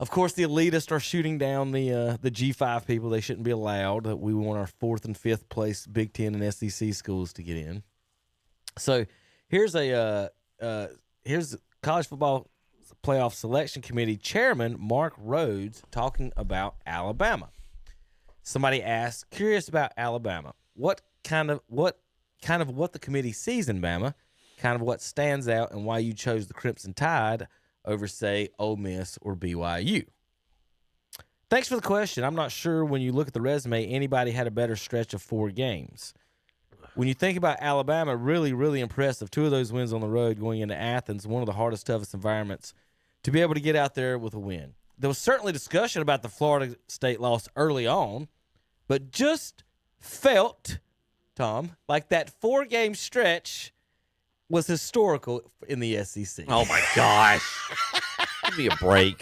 D: Of course, the elitists are shooting down the G5 people. They shouldn't be allowed. We want our 4th and 5th place Big Ten and SEC schools to get in. So here's college football playoff selection committee chairman Mark Rhodes talking about Alabama. Somebody asked, curious about Alabama, what the committee sees in Bama, kind of what stands out, and why you chose the Crimson Tide over, say, Ole Miss or BYU. Thanks for the question. I'm not sure when you look at the resume, anybody had a better stretch of 4 games. When you think about Alabama, really, really impressive. 2 of those wins on the road going into Athens, one of the hardest, toughest environments, to be able to get out there with a win. There was certainly discussion about the Florida State loss early on, but just felt, Tom, like that 4-game stretch was historical in the SEC.
E: Oh, my gosh. Give me a break.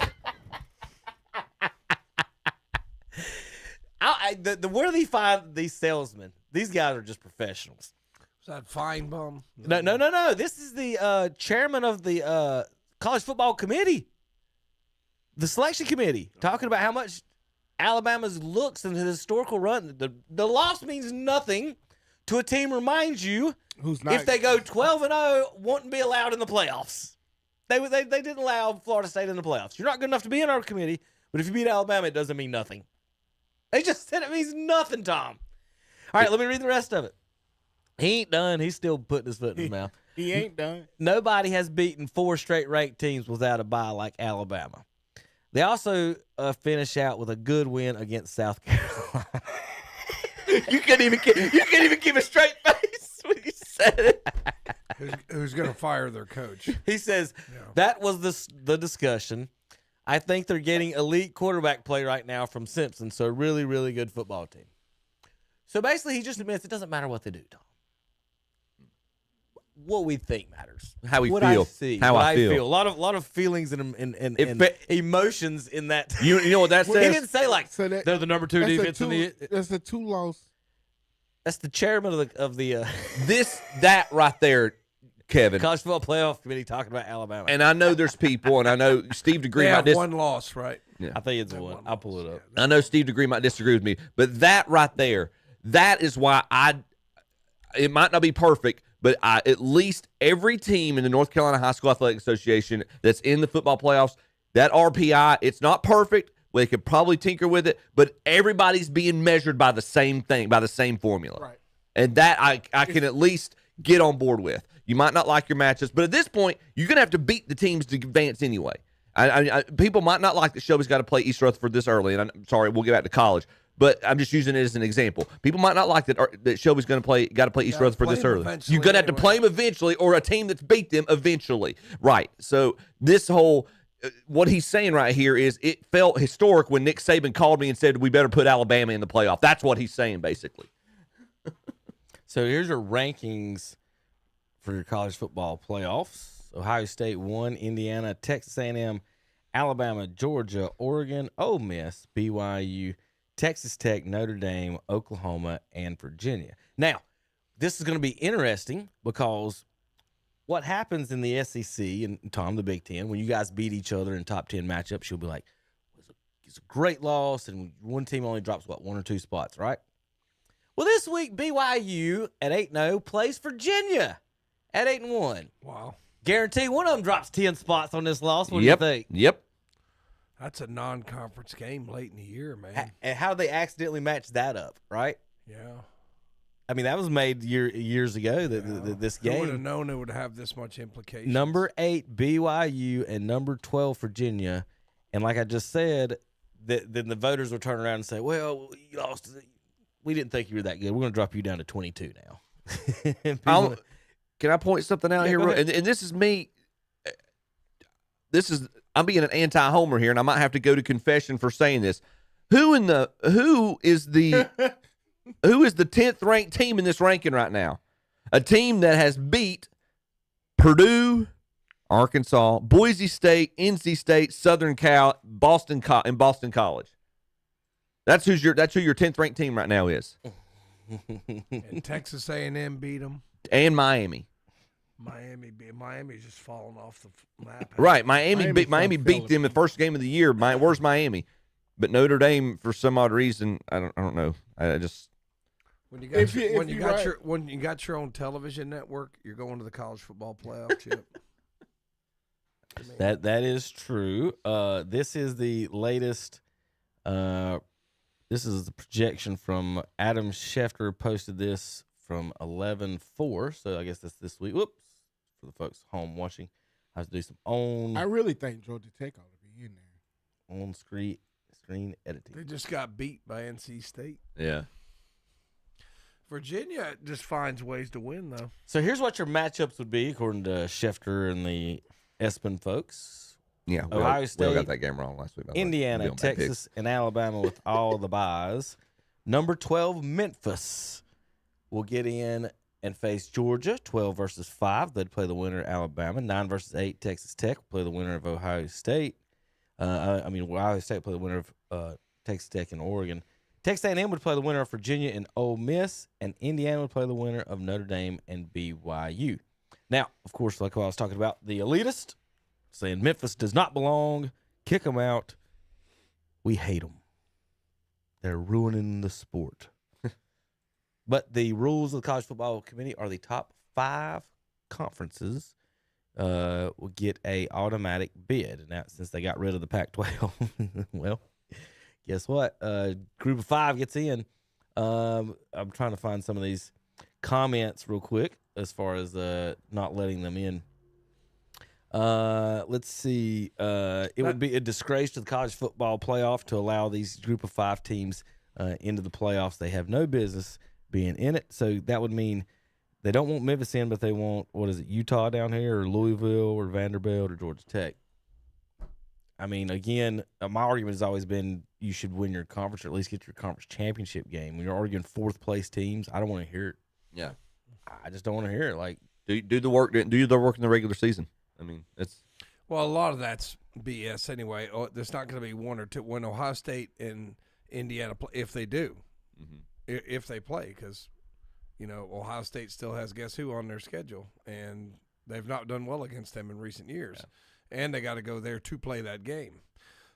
D: Where do they find these salesmen? These guys are just professionals.
G: Is that Fine Bum?
D: No. This is the chairman of the college football committee, the selection committee, talking about how much Alabama's looks in the historical run. The loss means nothing to a team, reminds you,
F: who's not,
D: if they go 12-0, won't be allowed in the playoffs. They didn't allow Florida State in the playoffs. You're not good enough to be in our committee, but if you beat Alabama, it doesn't mean nothing. They just said it means nothing, Tom. All right, let me read the rest of it. He ain't done. He's still putting his foot in his mouth.
F: He ain't done.
D: Nobody has beaten 4 straight ranked teams without a bye like Alabama. They also finish out with a good win against South Carolina. You can't even give a straight face when you said it.
G: Who's going to fire their coach?
D: He says, that was the discussion. I think they're getting elite quarterback play right now from Simpson, so really, really good football team. So basically, he just admits it doesn't matter what they do, Tom.
H: what we think matters.
E: How we
H: what
E: feel.
H: I see,
E: How
H: what
E: I feel.
H: A lot of feelings and emotions in that.
E: You know what that
H: He
E: says?
H: didn't say like
F: So
H: they're the number 2 defense in the.
F: That's a 2-loss.
H: That's the chairman of the
E: that right there, Kevin.
H: college football playoff committee talking about Alabama.
E: And I know there's people, and I know Steve DeGree
G: They
E: might
G: have one loss, right?
E: Yeah.
H: I think it's one. I'll pull it up.
E: I know Steve DeGree might disagree with me, but that right there, that is why it might not be perfect, but at least every team in the North Carolina High School Athletic Association that's in the football playoffs, that RPI, it's not perfect. They could probably tinker with it, but everybody's being measured by the same thing, by the same formula.
F: Right.
E: And that I can at least get on board with. You might not like your matches, but at this point, you're going to have to beat the teams to advance anyway. People might not like that Shelby's got to play East Rutherford this early, and I'm sorry, we'll get back to college, but I'm just using it as an example. People might not like that Shelby's got to play East Rutherford this early. You're going to have to play them eventually, or a team that's beat them eventually. Right. So this whole what he's saying right here is it felt historic when Nick Saban called me and said we better put Alabama in the playoff. That's what he's saying, basically.
H: So here's your rankings for your college football playoffs. Ohio State 1, Indiana, Texas A&M, Alabama, Georgia, Oregon, Ole Miss, BYU, Texas Tech, Notre Dame, Oklahoma, and Virginia. Now, this is going to be interesting because what happens in the SEC and Tom, the Big Ten, when you guys beat each other in top 10 matchups, you'll be like, it's a great loss, and one team only drops, 1 or 2 spots, right? Well, this week, BYU at 8-0 plays Virginia at 8-1.
G: Wow.
H: Guarantee one of them drops 10 spots on this loss. What do you think?
E: Yep.
G: That's a non-conference game late in the year, man.
H: And how they accidentally matched that up, right?
G: Yeah.
H: I mean, that was made years ago, this game.
G: Who would have known it would have this much implication?
H: Number 8, BYU, and number 12, Virginia. And like I just said, then the voters will turn around and say, well, you lost. We didn't think you were that good. We're going to drop you down to 22 now.
E: Can I point something out here? And this is me. I'm being an anti-homer here, and I might have to go to confession for saying this. Who is the 10th ranked team in this ranking right now? A team that has beat Purdue, Arkansas, Boise State, NC State, Southern Cal, Boston College. That's who your 10th ranked team right now is.
G: And Texas A&M beat them.
E: And Miami's
G: just falling off the map.
E: Right, Miami beat them the first game of the year. Where's Miami? But Notre Dame, for some odd reason, I don't know. I just
G: when you got your own television network, you're going to the college football playoff, Chip.
H: That is true. This is the latest. This is the projection from Adam Schefter. Posted this from 11/4, so I guess that's this week. Whoops, for the folks home watching, I have to do some on.
F: I really think Georgia Tech ought to be in there.
H: On screen editing.
G: They just got beat by NC State.
E: Yeah.
G: Virginia just finds ways to win, though.
H: So here's what your matchups would be according to Schefter and the Espen folks.
E: Yeah,
H: Ohio State,
E: we got that game wrong last week.
H: Indiana, Texas, and Alabama with all the buys. Number 12, Memphis will get in and face Georgia, 12 versus 5. They'd play the winner of Alabama. 9 versus 8, Texas Tech will play the winner of Ohio State. Ohio State will play the winner of Texas Tech and Oregon. Texas A&M would play the winner of Virginia and Ole Miss, and Indiana would play the winner of Notre Dame and BYU. Now, of course, like what I was talking about, the elitist saying Memphis does not belong, kick them out. We hate them. They're ruining the sport. But the rules of the College Football Committee are the top 5 conferences will get a automatic bid. And now, since they got rid of the Pac-12, well, guess what? Group of 5 gets in. I'm trying to find some of these comments real quick as far as not letting them in. Let's see. It would be a disgrace to the college football playoff to allow these group of 5 teams into the playoffs. They have no business being in it. So that would mean they don't want Memphis in, but they want, Utah down here or Louisville or Vanderbilt or Georgia Tech. I mean, again, my argument has always been you should win your conference or at least get your conference championship game. When you're arguing 4th place teams, I don't want to hear it.
E: Yeah.
H: I just don't want to hear it. Like,
E: Do the work in the regular season. I mean, it's
K: Well, a lot of that's BS anyway. There's not going to be one or two when Ohio State and Indiana play, if they do, if they play, because Ohio State still has guess who on their schedule, and they've not done well against them in recent years, and they got to go there to play that game,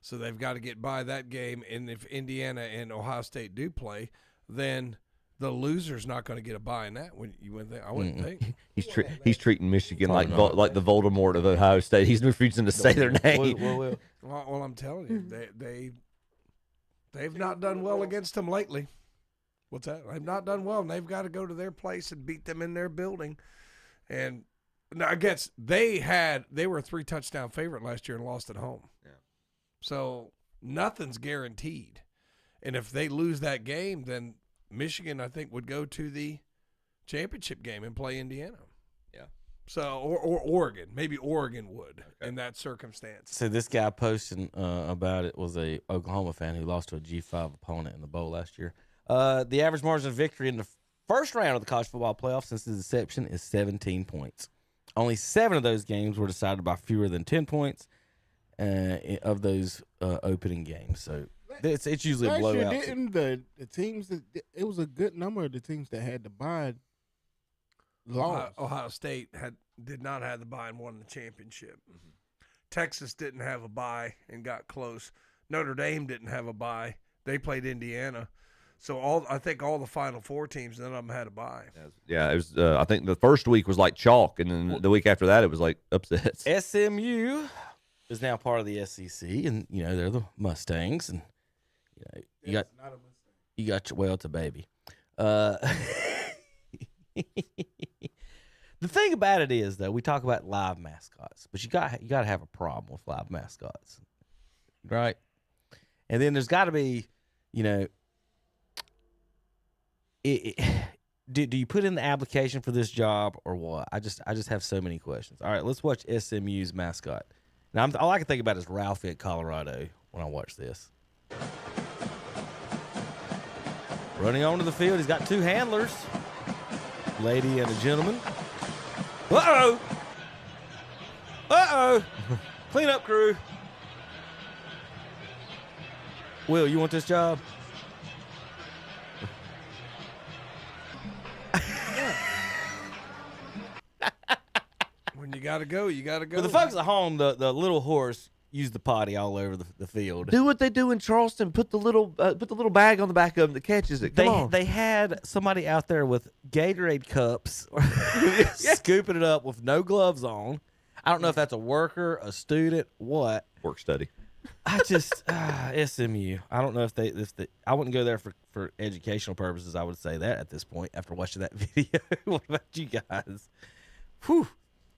K: so they've got to get by that game. And if Indiana and Ohio State do play, then the loser's not going to get a bye in that. When you went there, I wouldn't think
E: he's treating Michigan like the Voldemort of Ohio State. He's refusing to say their name.
K: Well, I'm telling you, they've not done well against them lately. What's that? They've not done well, and they've got to go to their place and beat them in their building. And now I guess they were a 3-touchdown favorite last year and lost at home. Yeah. So nothing's guaranteed, and if they lose that game, then Michigan, I think, would go to the championship game and play Indiana.
E: Yeah.
K: So, or Oregon. Maybe Oregon would in that circumstance.
H: So this guy posting about it was a Oklahoma fan who lost to a G5 opponent in the bowl last year. The average margin of victory in the first round of the college football playoff since its inception is 17 points. Only 7 of those games were decided by fewer than 10 points of those opening games. So it's usually a blowout.
F: Didn't the teams it was a good number of the teams that had to bye lost.
K: Ohio State did not have the bye and won the championship. Texas didn't have a bye and got close. Notre Dame didn't have a bye. They played Indiana. So I think all the Final Four teams, none of them had a bye.
E: Yeah, it was. I think the first week was like chalk, and then the week after that, it was like upsets.
H: SMU is now part of the SEC, and they're the Mustangs, and you got it's a baby. The thing about it is, though, we talk about live mascots, but you got to have a problem with live mascots, right? And then there's got to be, do you put in the application for this job or what? I just have so many questions. All right, let's watch SMU's mascot. Now, all I can think about is Ralphie at Colorado when I watch this. Running onto the field, he's got 2 handlers, lady and a gentleman. Uh-oh! Uh-oh! Cleanup crew. Will, you want this job?
K: When you got to go, you got to go.
H: For the folks at home, the little horse used the potty all over the field.
E: Do what they do in Charleston. Put the little bag on the back of them that catches it. Come on.
H: They had somebody out there with Gatorade cups, scooping it up with no gloves on. I don't know if that's a worker, a student, what.
E: Work study.
H: I just SMU. I don't know if they I wouldn't go there for educational purposes. I would say that at this point after watching that video. What about you guys? Whew.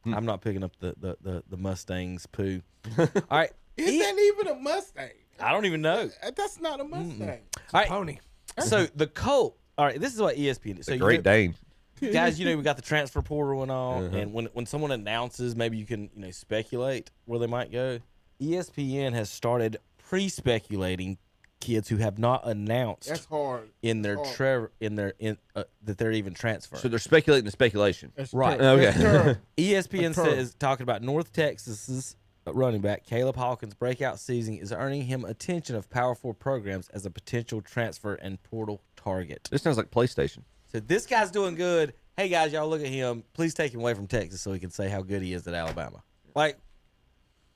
H: I'm not picking up the Mustang's poo. All right.
F: Is that even a Mustang?
H: I don't even know.
F: That's not a Mustang.
K: It's a pony.
H: So the Colt. All right. This is what ESPN did. So
E: Great Dane.
H: Guys, we got the transfer portal and all, and when someone announces, maybe you can speculate where they might go. ESPN has started pre-speculating kids who have not announced
F: That's hard.
H: in their that they're even transferring.
E: So they're speculating the speculation.
F: That's
H: right.
E: Okay.
H: ESPN says, talking about North Texas's running back Caleb Hawkins' breakout season is earning him attention of Power 4 programs as a potential transfer and portal target.
E: This sounds like PlayStation.
H: So this guy's doing good. Hey guys, y'all look at him. Please take him away from Texas so he can say how good he is at Alabama. Like,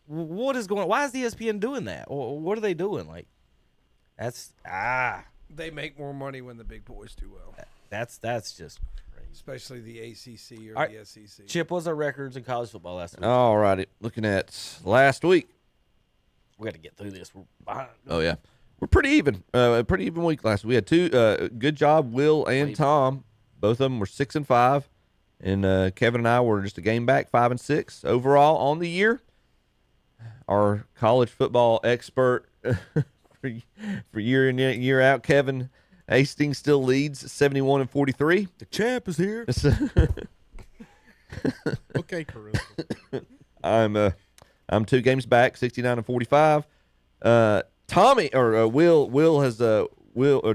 H: what is going on? Why is ESPN doing that? Or what are they doing? Like,
K: They make more money when the big boys do well.
H: That's just crazy.
K: Especially the ACC or
H: All
K: the
H: right.
K: SEC.
H: Chip, what's our records in college football last week?
E: All righty. Looking at last week.
H: We got to get through this. We're behind.
E: Oh, yeah. We're pretty even. A pretty even week last week. We had 2. Good job, Will and Tom. Both of them were 6-5. And Kevin and I were just a game back, 5-6. Overall, on the year, our college football expert for year in, year out, Kevin Hastings still leads 71-43.
H: The champ is here.
F: Okay, Carissa.
E: I'm 2 games back, 69-45. Tommy or Will has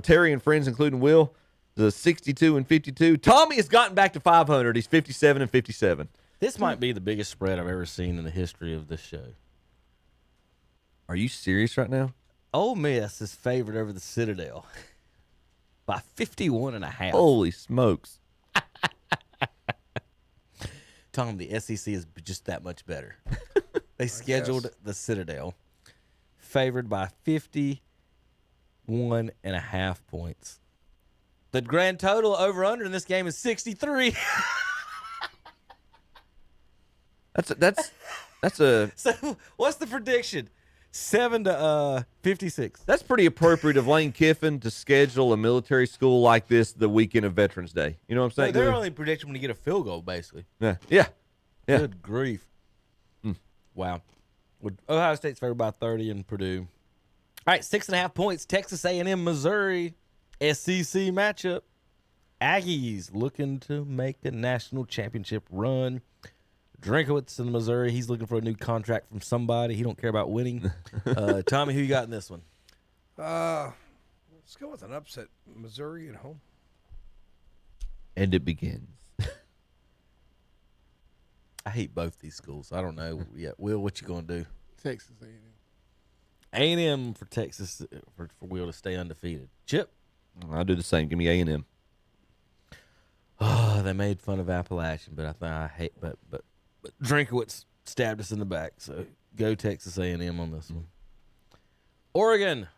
E: Terry and friends, including Will, The 62-52. Tommy has gotten back to 500. He's 57-57.
H: This might be the biggest spread I've ever seen in the history of this show.
E: Are you serious right now?
H: Ole Miss is favored over the Citadel by 51.5.
E: Holy smokes.
H: Tom, the SEC is just that much better. They scheduled the Citadel favored by 51.5 points. The grand total over under in this game is 63.
E: That's a
H: So what's the prediction? 7-56.
E: That's pretty appropriate of Lane Kiffin to schedule a military school like this the weekend of Veterans Day. You know what I'm saying?
H: They're only predicting when you get a field goal, basically.
E: Yeah.
H: Good grief. Wow. Ohio State's favored by 30 and Purdue. All right, 6.5 points. Texas A&M, Missouri, SEC matchup. Aggies looking to make a national championship run. Drinkowitz in Missouri, he's looking for a new contract from somebody. He don't care about winning. Tommy, who you got in this one?
K: Let's go with an upset. Missouri at home.
E: And it begins.
H: I hate both these schools. I don't know yet. Will, what you going to do?
F: Texas A&M.
H: A&M for Texas for Will to stay undefeated. Chip?
E: I'll do the same. Give me A&M.
H: Oh, they made fun of Appalachian, but I hate but Drinkowitz stabbed us in the back. So go Texas A&M on this one. Oregon,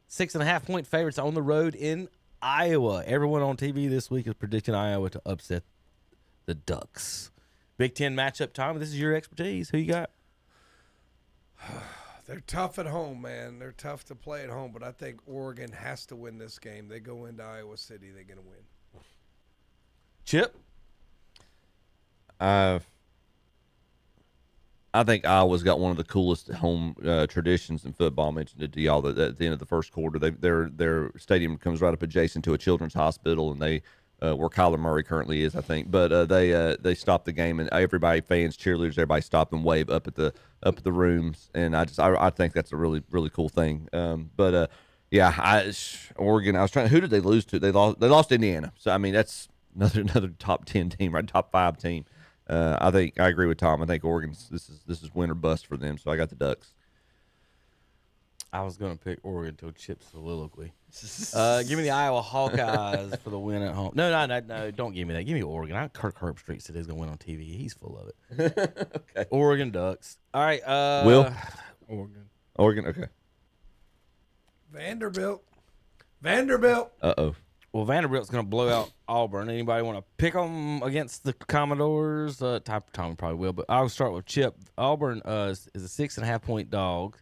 H: 6.5-point favorites on the road in Iowa. Everyone on TV this week is predicting Iowa to upset the Ducks. Big Ten matchup, Tom. This is your expertise. Who you got?
K: They're tough at home, man. They're tough to play at home, but I think Oregon has to win this game. They go into Iowa City, they're going to win.
H: Chip?
E: I think Iowa's got one of the coolest home traditions in football. I mentioned it to y'all that at the end of the first quarter, their stadium comes right up adjacent to a children's hospital, and they where Kyler Murray currently is, I think. But they stop the game, and everybody, fans, cheerleaders, everybody stop and wave up at the rooms, and I think that's a really, really cool thing. Oregon. I was trying. Who did they lose to? They lost Indiana. So I mean, that's another top 10 team, right? Top 5 team. I think I agree with Tom. I think Oregon's this is win or bust for them. So I got the Ducks.
H: I was going to pick Oregon until Chip's soliloquy. Give me the Iowa Hawkeyes for the win at home. No, don't give me that. Give me Oregon. Kirk Herbstreit said he's going to win on TV. He's full of it.
E: Okay.
H: Oregon Ducks. All right.
E: Will?
F: Oregon.
E: Okay.
K: Vanderbilt.
E: Uh-oh.
H: Well, Vanderbilt's going to blow out Auburn. Anybody want to pick them against the Commodores? Tom probably will, but I'll start with Chip. Auburn is a 6.5-point dog.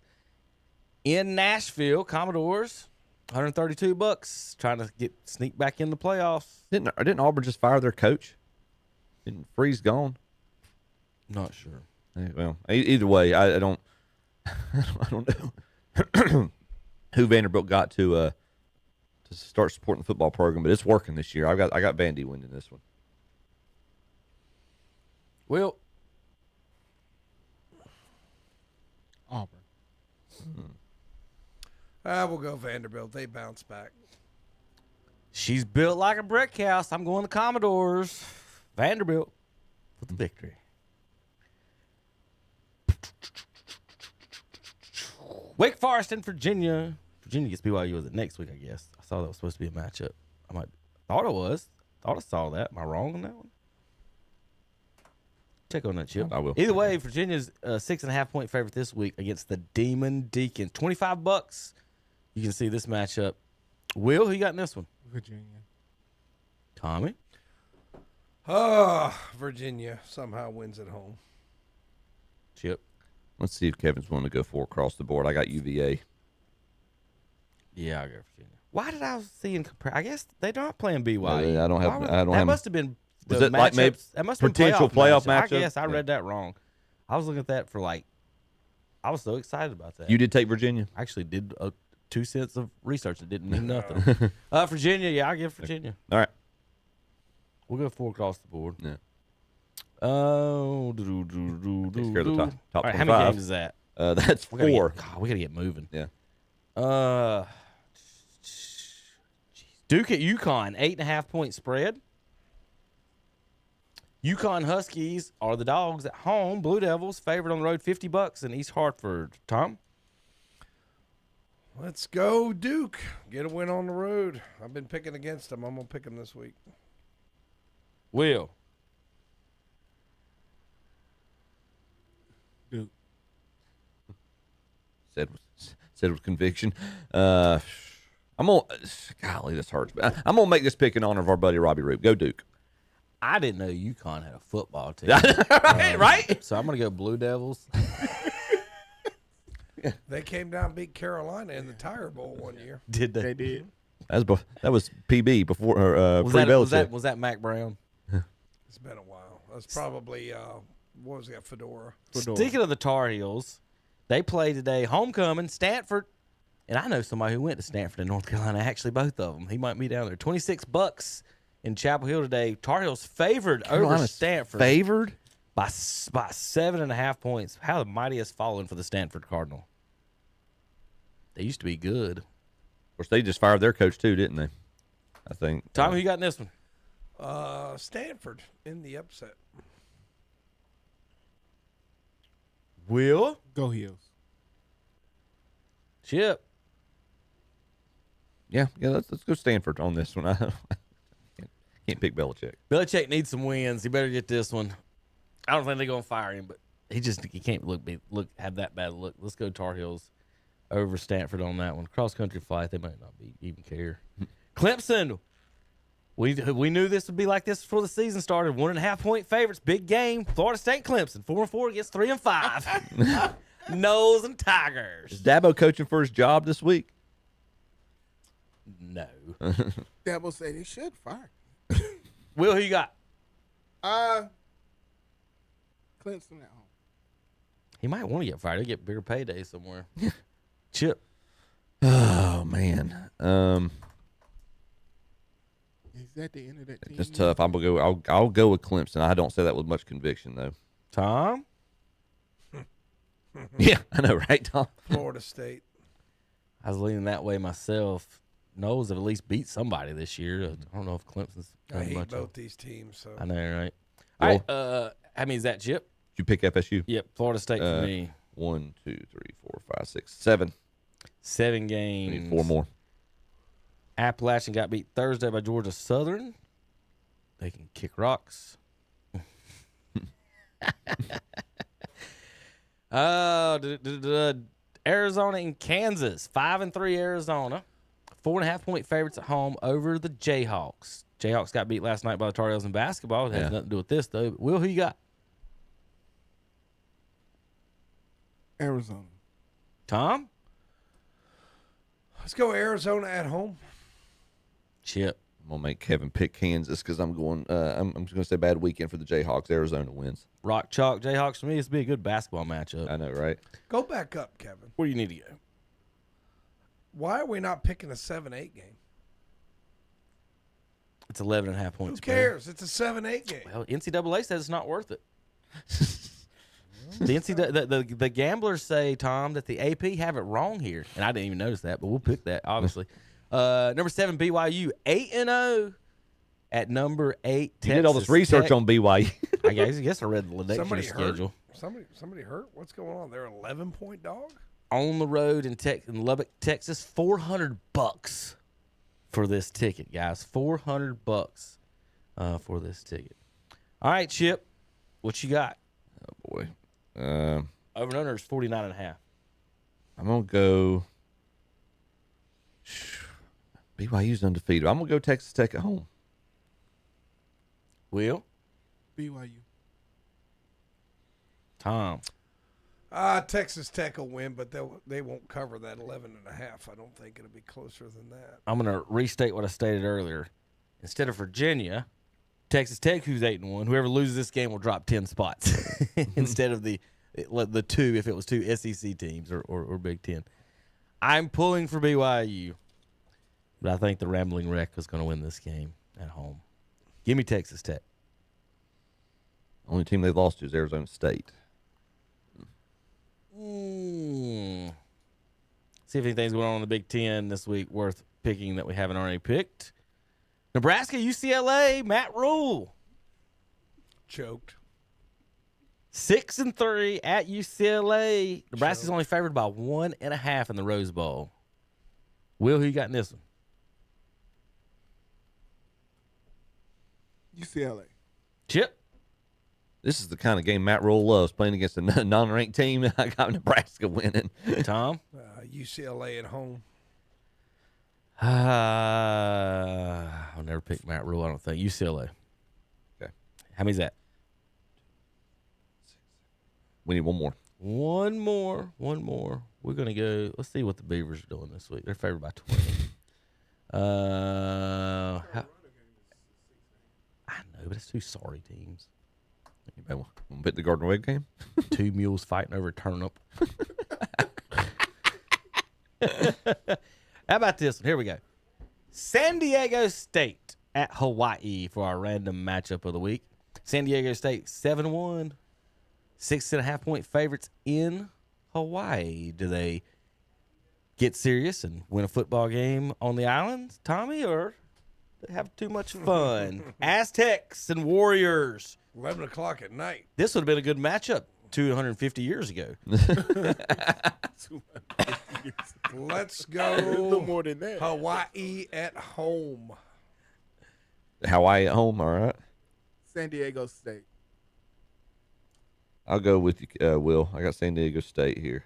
H: In Nashville, Commodores, $132, trying to sneak back in the playoffs.
E: Didn't Auburn just fire their coach? Didn't Freeze gone?
H: Not sure.
E: Well, either way, I don't know who Vanderbilt got to start supporting the football program, but it's working this year. I got Vandy winning this one.
H: Well,
F: Auburn.
K: We'll go Vanderbilt. They bounce back.
H: she's built like a brick house. I'm going the Commodores. Vanderbilt for the victory. Wake Forest and Virginia. Virginia gets BYU. Was it next week, I guess? I saw that was supposed to be a matchup. Thought it was. Thought I saw that. Am I wrong on that one? Check on that, Chip.
E: I will.
H: Either way, Virginia's 6.5-point favorite this week against the Demon Deacons. $25. You can see this matchup. Will, who you got in this one?
F: Virginia.
H: Tommy?
K: Virginia somehow wins at home.
H: Chip?
E: Let's see if Kevin's willing to go 4 across the board. I got UVA.
H: Yeah, I got Virginia. Why did I see I guess they're not playing BYU.
E: I don't have.
H: That must have been.
E: Was it like maybe
H: that must have
E: potential
H: been
E: playoff
H: matchup?
E: matchup?
H: I guess I read that wrong. I was looking at that for I was so excited about that.
E: You did take Virginia?
H: I actually did 2 cents of research that didn't mean nothing. Virginia, yeah, I'll give Virginia.
E: All right.
H: We'll go 4 across the board.
E: Yeah.
H: Oh,
E: Takes care of the top 25.
H: How many games is that?
E: That's 4.
H: We gotta get moving.
E: Yeah.
H: Duke at UConn, 8.5-point spread. UConn Huskies are the dogs at home. Blue Devils favored on the road, $50 in East Hartford. Tom?
K: Let's go, Duke. Get a win on the road. I've been picking against them. I'm going to pick them this week.
H: Will?
F: Duke.
E: Said with conviction. I'm gonna. Golly, this hurts. I'm gonna make this pick in honor of our buddy Robbie Roop. Go Duke.
H: I didn't know UConn had a football team.
E: right?
H: So I'm going to go Blue Devils.
K: They came down and beat Carolina in the Tire Bowl one year.
H: Did they?
F: They did.
E: That was PB before pre-Belichick.
H: Was that Mac Brown?
K: It's been a while. That's probably what was that? Fedora.
H: Speaking of the Tar Heels, they play today. Homecoming, Stanford, and I know somebody who went to Stanford in North Carolina. Actually, both of them. He might be down there. $26 in Chapel Hill today. Tar Heels favored over Stanford.
E: Favored
H: by 7.5 points. How the mighty has fallen for the Stanford Cardinal. They used to be good.
E: Of course, they just fired their coach too, didn't they? I think.
H: Tom, who you got in this one?
K: Stanford in the upset.
H: Will?
F: Go Heels.
H: Chip.
E: Yeah. Let's go Stanford on this one. I can't pick Belichick.
H: Belichick needs some wins. He better get this one. I don't think they're gonna fire him, but he can't have that bad look. Let's go Tar Heels over Stanford on that one. Cross country flight, they might not even care. Clemson. We knew this would be like this before the season started. 1.5-point favorites, big game. Florida State Clemson, 4-4 against 3-5. Noles and Tigers.
E: Is Dabo coaching for his job this week?
H: No.
F: Dabo say they should fire.
H: Will, who you got?
F: Clemson at home.
H: He might want to get fired. He'll get bigger payday somewhere. Chip.
E: Oh man.
F: Is that the end of that team?
E: It's tough. I'll go with Clemson. I don't say that with much conviction though.
H: Tom?
E: Yeah, I know, right, Tom?
K: Florida State.
H: I was leaning that way myself. Knowles have at least beat somebody this year. I don't know if Clemson's
K: I
H: done
K: hate
H: much
K: both
H: of.
K: these teams. So
H: I know, right? All right. How many is that, Chip?
E: Did you pick FSU?
H: Yep, Florida State for me.
E: 1, 2, 3, 4, 5, 6, 7.
H: 7 games.
E: We need 4 more.
H: Appalachian got beat Thursday by Georgia Southern. They can kick rocks. Arizona and Kansas. 5-3 Arizona. 4.5-point favorites at home over the Jayhawks. Jayhawks got beat last night by the Tar Heels in basketball. It has nothing to do with this, though. Will, who you got?
F: Arizona.
H: Tom?
K: let's go Arizona at home.
H: Chip.
E: I'm gonna make Kevin pick Kansas because I'm going. I'm just gonna say bad weekend for the Jayhawks. Arizona wins.
H: Rock chalk Jayhawks for me. This would be a good basketball matchup.
E: I know, right?
K: Go back up, Kevin.
H: Where do you need to go?
K: Why are we not picking a 7-8 game?
H: It's 11.5 points.
K: Who cares? It's a 7-8 game.
H: Well, NCAA says it's not worth it. The gamblers say, Tom, that the AP have it wrong here, and I didn't even notice that, but we'll pick that obviously. Number 7 BYU 8-0 at number 8.
E: You did all this research on BYU.
H: I guess I read the lecture schedule.
K: Somebody hurt. What's going on? They're 11-point dog
H: on the road in Lubbock, Texas. $400 for this ticket, guys. $400 for this ticket. All right, Chip, what you got?
E: Oh boy.
H: Over and under is 49.5.
E: I'm gonna go. BYU's undefeated. I'm gonna go Texas Tech at home.
H: Will?
F: BYU.
H: Tom?
K: Texas Tech will win, but they won't cover that 11.5. I don't think it'll be closer than that.
H: I'm going to restate what I stated earlier. Instead of Virginia, Texas Tech, who's 8-1, whoever loses this game will drop 10 spots instead of the 2 if it was 2 SEC teams or Big Ten. I'm pulling for BYU, but I think the Rambling Wreck is going to win this game at home. Give me Texas Tech.
E: Only team they've lost to is Arizona State.
H: See if anything's going on in the Big Ten this week worth picking that we haven't already picked. Nebraska, UCLA, Matt Rule.
K: Choked.
H: 6-3 at UCLA. Nebraska's only favored by 1.5 in the Rose Bowl. Will, who you got in this one?
F: UCLA.
H: Chip.
E: This is the kind of game Matt Rule loves, playing against a non-ranked team. I got Nebraska winning.
H: Tom?
K: UCLA at home.
H: I'll never pick Matt Rule, I don't think. UCLA.
E: Okay.
H: How many's that?
E: We need one more.
H: One more. We're going to go. Let's see what the Beavers are doing this week. They're favored by 20. I know, but it's two sorry teams.
E: Anybody want to bet the Gardner Webb game?
H: Two mules fighting over a turnip. How about this one? Here we go. San Diego State at Hawaii for our random matchup of the week. San Diego State 7-1. 6.5-point favorites in Hawaii. Do they get serious and win a football game on the island, Tommy, or they have too much fun? Aztecs and Warriors.
K: 11 o'clock at night.
H: This would have been a good matchup 250 years ago.
K: Let's go.
F: A little more than that.
K: Hawaii at home.
E: Hawaii at home, all right.
F: San Diego State.
E: I'll go with you, Will. I got San Diego State here.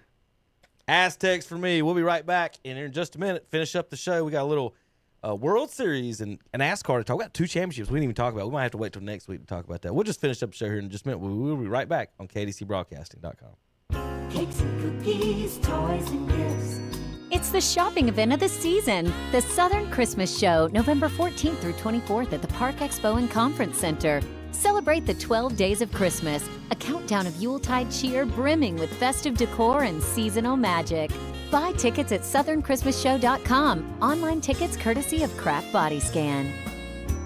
H: Aztecs for me. We'll be right back. And in just a minute, finish up the show. We got a little World Series and NASCAR to talk. We got 2 championships we didn't even talk about. We might have to wait till next week to talk about that. We'll just finish up the show here in just a minute. We'll be right back on KDCBroadcasting.com.
Q: Cakes and cookies, toys and gifts.
R: It's the shopping event of the season, the Southern Christmas Show, November 14th through 24th at the Park Expo and Conference Center. Celebrate the 12 days of Christmas, a countdown of Yuletide cheer brimming with festive decor and seasonal magic. Buy tickets at southernchristmasshow.com. Online tickets courtesy of Craft Body Scan.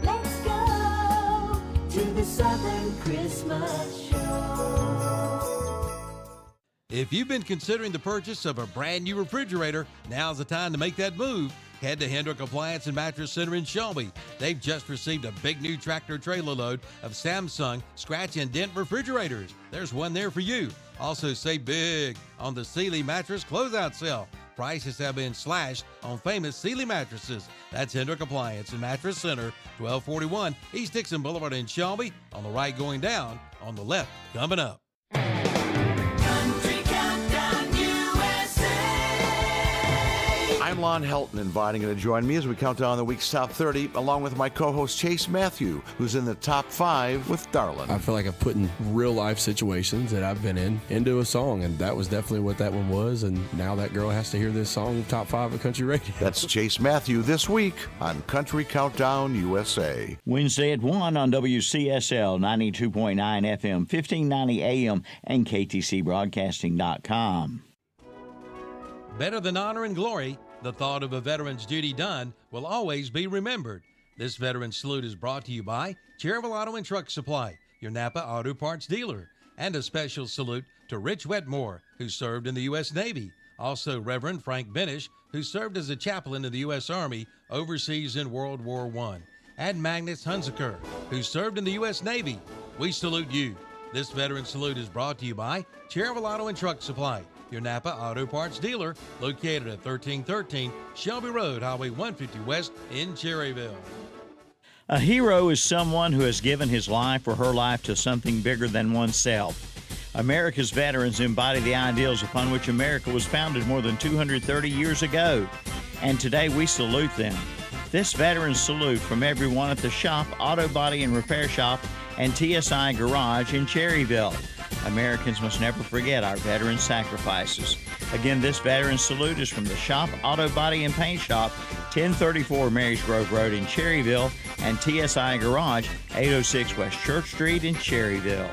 Q: Let's go to the Southern Christmas Show.
A: If you've been considering the purchase of a brand new refrigerator, now's the time to make that move. Head to Hendrick Appliance and Mattress Center in Shelby. They've just received a big new tractor trailer load of Samsung scratch and dent refrigerators. There's one there for you. Also save big on the Sealy mattress closeout sale. Prices have been slashed on famous Sealy mattresses. That's Hendrick Appliance and Mattress Center, 1241 East Dixon Boulevard in Shelby. On the right going down, on the left coming up.
L: I'm Lon Helton, inviting you to join me as we count down the week's top 30, along with my co-host Chase Matthew, who's in the top 5 with Darlin.
M: I feel like I've put in real-life situations that I've been in into a song, and that was definitely what that one was, and now that girl has to hear this song, top 5 of country radio.
L: That's Chase Matthew this week on Country Countdown USA.
B: Wednesday at 1 on WCSL 92.9 FM, 1590 AM, and KTCBroadcasting.com.
A: Better than honor and glory, the thought of a veteran's duty done will always be remembered. This Veteran's Salute is brought to you by Cherville Auto and Truck Supply, your Napa Auto Parts dealer, and a special salute to Rich Wetmore, who served in the U.S. Navy. Also, Reverend Frank Benish, who served as a chaplain in the U.S. Army overseas in World War I, and Magnus Hunziker, who served in the U.S. Navy. We salute you. This Veteran's Salute is brought to you by Cherville Auto and Truck Supply, your Napa Auto Parts dealer, located at 1313 Shelby Road, Highway 150 West in Cherryville.
B: A hero is someone who has given his life or her life to something bigger than oneself. America's veterans embody the ideals upon which America was founded more than 230 years ago, and today we salute them. This Veterans Salute from everyone at the Shop Auto Body and Repair Shop and TSI Garage in Cherryville. Americans must never forget our veterans' sacrifices. Again, this Veterans Salute is from the Shop Auto Body and Paint Shop, 1034 Marys Grove Road in Cherryville, and TSI Garage, 806 West Church Street in Cherryville.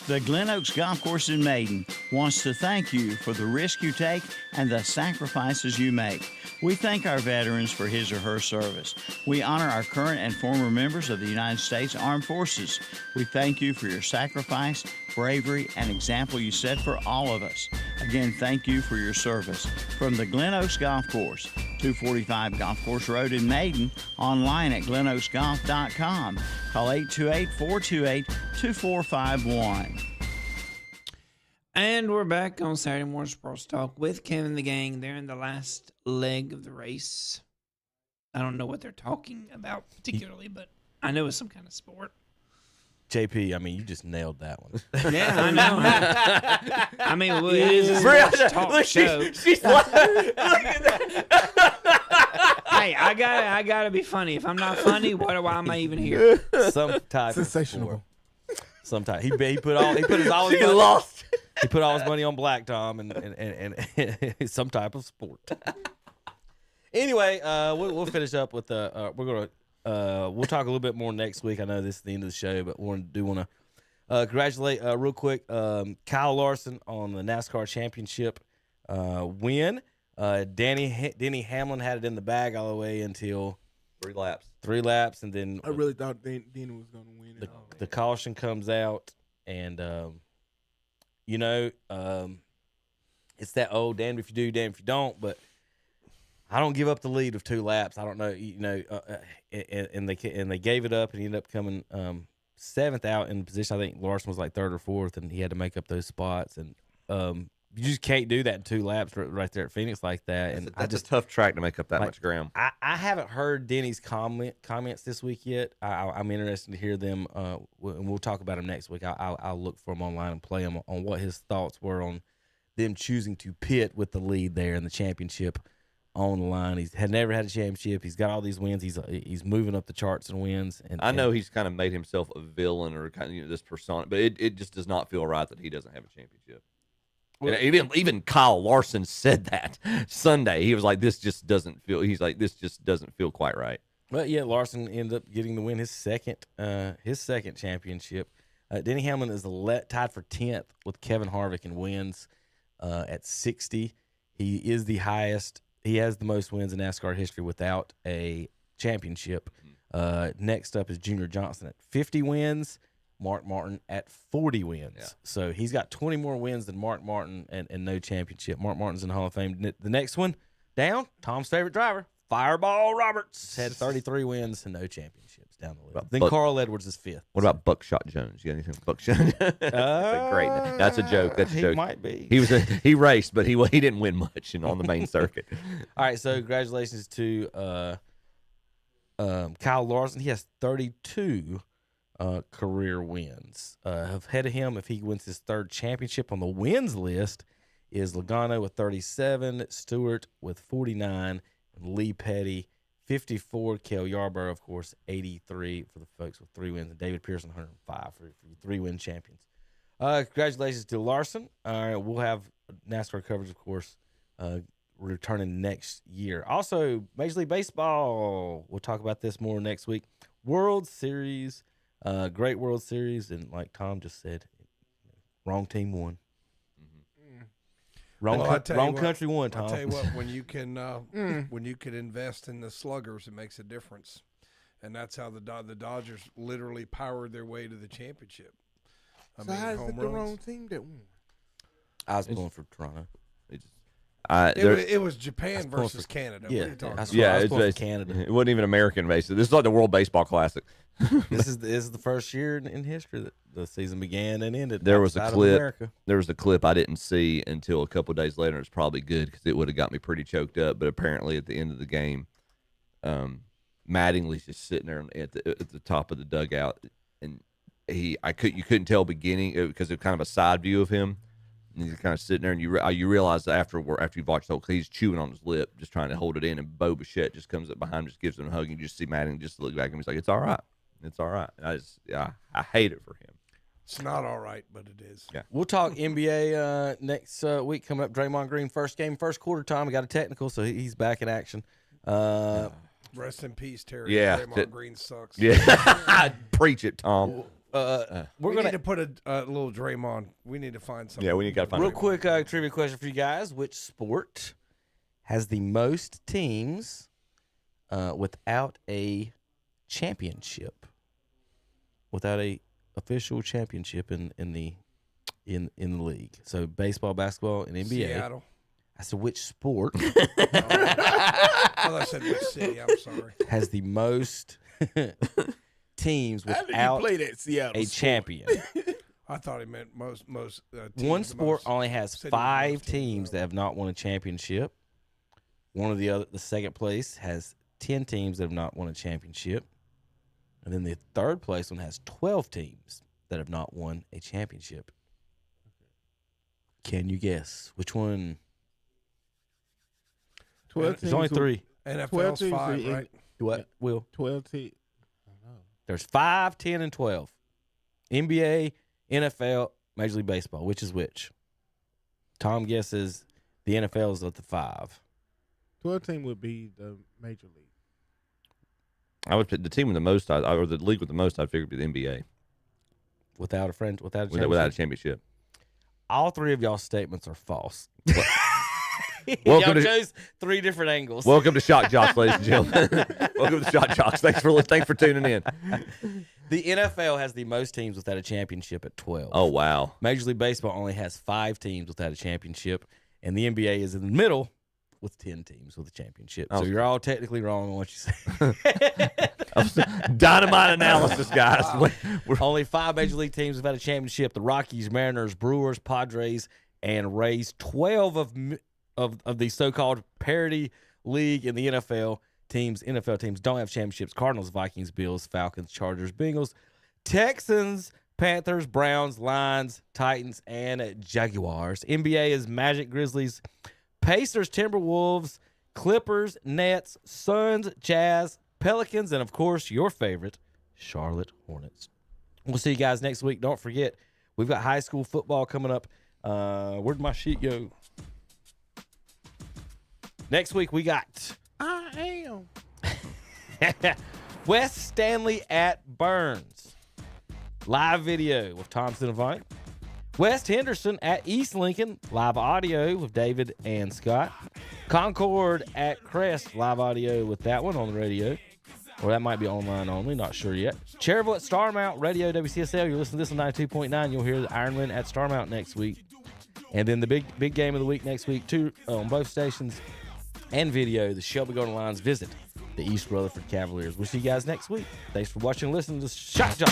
B: The Glen Oaks Golf Course in Maiden wants to thank you for the risk you take and the sacrifices you make. We thank our veterans for his or her service. We honor our current and former members of the United States Armed Forces. We thank you for your sacrifice, bravery, and example you set for all of us. Again, thank you for your service. From the Glen Oaks Golf Course, 245 Golf Course Road in Maiden, online at glenoaksgolf.com. Call 828-428-2451.
C: And we're back on Saturday Morning Sports Talk with Kevin and the gang. They're in the last leg of the race. I don't know what they're talking about particularly, but I know it's some kind of sport.
H: JP, I mean, you just nailed that one.
C: Yeah, I know. I mean, well, it is a sports talk show.
E: She's laughing. Look at that.
C: Hey, I gotta be funny. If I'm not funny, why am I even here?
H: Some type
F: sensational.
H: Some type. He put his all his
E: He
H: money.
E: lost.
H: He put all his money on Black Tom and some type of sport. Anyway, we'll finish up with we'll talk a little bit more next week. I know this is the end of the show, but we do want to congratulate real quick Kyle Larson on the NASCAR championship win. Denny Hamlin had it in the bag all the way until
E: 3 laps.
H: 3 laps, and then
F: I really thought Denny was going to win.
H: The caution comes out, and it's that old damned if you do, damned if you don't. But I don't give up the lead of 2 laps. I don't know, and they gave it up, and he ended up coming 7th out in the position. I think Larson was like 3rd or 4th, and he had to make up those spots. And you just can't do that in 2 laps right there at Phoenix like that. And
E: That's a tough track to make up that much ground.
H: I haven't heard Denny's comments this week yet. I'm interested to hear them, and we'll talk about them next week. I'll look for them online and play them on what his thoughts were on them choosing to pit with the lead there in the championship on the line. He's never had a championship. He's got all these wins. He's moving up the charts and wins. And
E: I know he's kind of made himself a villain or kind of this persona, but it just does not feel right that he doesn't have a championship.
H: Well,
E: even Kyle Larson said that Sunday. He was like, "This just doesn't feel." He's like, "This just doesn't feel quite right."
H: But yeah, Larson ended up getting the win, his second championship. Denny Hamlin is tied for 10th with Kevin Harvick in wins at 60. He is the highest. He has the most wins in NASCAR history without a championship. Next up is Junior Johnson at 50 wins. Mark Martin at 40 wins. Yeah. So he's got 20 more wins than Mark Martin and no championship. Mark Martin's in the Hall of Fame. The next one down, Tom's favorite driver, Fireball Roberts, had 33 wins and no championships down the list. Then Carl Edwards is 5th.
E: What about Buckshot Jones? You got anything with Buckshot? That's great. That's a joke. That's a joke.
H: He might be.
E: He raced, but he didn't win much on the main circuit.
H: All right, so congratulations to Kyle Larson. He has 32 career wins. Ahead of him, if he wins his 3rd championship on the wins list, is Logano with 37, Stewart with 49, and Lee Petty 54. Cale Yarborough, of course, 83 for the folks with 3 wins, and David Pearson 105 for 3-win champions. Congratulations to Larson. We'll have NASCAR coverage, of course, returning next year. Also, Major League Baseball. We'll talk about this more next week. World Series. Great World Series, and like Tom just said, wrong team won. Mm-hmm. Wrong country won, Tom.
K: I'll tell you what, when you can invest in the sluggers, it makes a difference, and that's how the Dodgers literally powered their way to the championship.
F: How is it the wrong team that won?
H: I was going for Toronto.
K: It was Japan versus Canada.
H: Yeah,
K: what are you talking about?
H: I was going for Canada.
E: It wasn't even American based. This is like the World Baseball Classic.
H: This is the first year in history that the season began and ended.
E: There was a clip. There was a clip I didn't see until a couple of days later. It's probably good because it would have got me pretty choked up. But apparently, at the end of the game, Mattingly's just sitting there at the top of the dugout, and you couldn't tell beginning because it was kind of a side view of him. And he's kind of sitting there, and you realize after you've watched the whole, he's chewing on his lip, just trying to hold it in. And Bo Bichette just comes up behind him, just gives him a hug, and you just see Mattingly just look back at him. He's like, "It's all right, it's all right." I hate it for him.
K: It's not all right, but it is.
E: Yeah,
H: we'll talk NBA next week coming up. Draymond Green first game, first quarter time. We got a technical, so he's back in action.
K: Rest in peace, Terry.
E: Yeah,
K: Draymond Green sucks.
E: Yeah, preach it, Tom.
D: we're
K: we
D: gonna
K: need to put a little Draymond. We need to find something.
E: Yeah, we got to find
D: real
E: Draymond.
D: quick trivia question for you guys: which sport has the most teams without a championship? Without a official championship in the league. So baseball, basketball, and NBA.
K: Seattle.
D: I said which sport
K: I said which city. I'm sorry.
D: has the most teams
F: How did you
D: without
F: play that Seattle
D: a
F: sport?
D: champion?
K: I thought he meant most. Teams,
D: One
K: the
D: sport
K: most
D: only has
K: cities,
D: 5
K: most
D: teams that have not won a championship. The second place has 10 teams that have not won a championship. And then the third place one has 12 teams that have not won a championship. Can you guess which one?
F: 12
D: There's only
F: teams
D: 3.
K: NFL's
F: teams
K: 5,
F: in-
K: right?
D: What, Will?
F: 12 teams.
D: There's 5, 10, and 12. NBA, NFL, Major League Baseball. Which is which? Tom guesses the NFL is at the 5.
F: 12 team would be the major league.
E: I would put the team with the most, or the league with the most, I'd figure would be the NBA.
D: Without a
E: Without a championship.
D: All 3 of y'all's statements are false.
E: Welcome
D: Y'all
E: to-
D: chose 3 different angles.
E: Welcome to Shock Joxx, ladies and gentlemen. Welcome to Shock Joxx. Thanks for tuning in.
D: The NFL has the most teams without a championship at 12.
E: Oh, wow.
D: Major League Baseball only has 5 teams without a championship, and the NBA is in the middle with 10 teams with a championship. So you're all technically wrong on what you say.
E: Dynamite analysis, guys.
D: Only 5 Major League teams have had a championship: the Rockies, Mariners, Brewers, Padres, and Rays. 12 of the so-called parity league in the NFL teams don't have championships: Cardinals, Vikings, Bills, Falcons, Chargers, Bengals, Texans, Panthers, Browns, Lions, Titans, and Jaguars. NBA is Magic, Grizzlies, Pacers, Timberwolves, Clippers, Nets, Suns, Jazz, Pelicans, and, of course, your favorite, Charlotte Hornets. We'll see you guys next week. Don't forget, we've got high school football coming up. Where'd my sheet go? Next week, we got
F: I am.
D: West Stanley at Burns. Live video with Thompson and Vine. West Henderson at East Lincoln. Live audio with David and Scott. Concord at Crest. Live audio with that one on the radio. Or that might be online only. Not sure yet. Cherville at Starmount. Radio WCSL. You're listening to this on 92.9. You'll hear the Ironman at Starmount next week. And then the big game of the week next week, too, on both stations and video. The Shelby Golden Lions visit the East Rutherford Cavaliers. We'll see you guys next week. Thanks for watching and listening to Shock Joxx.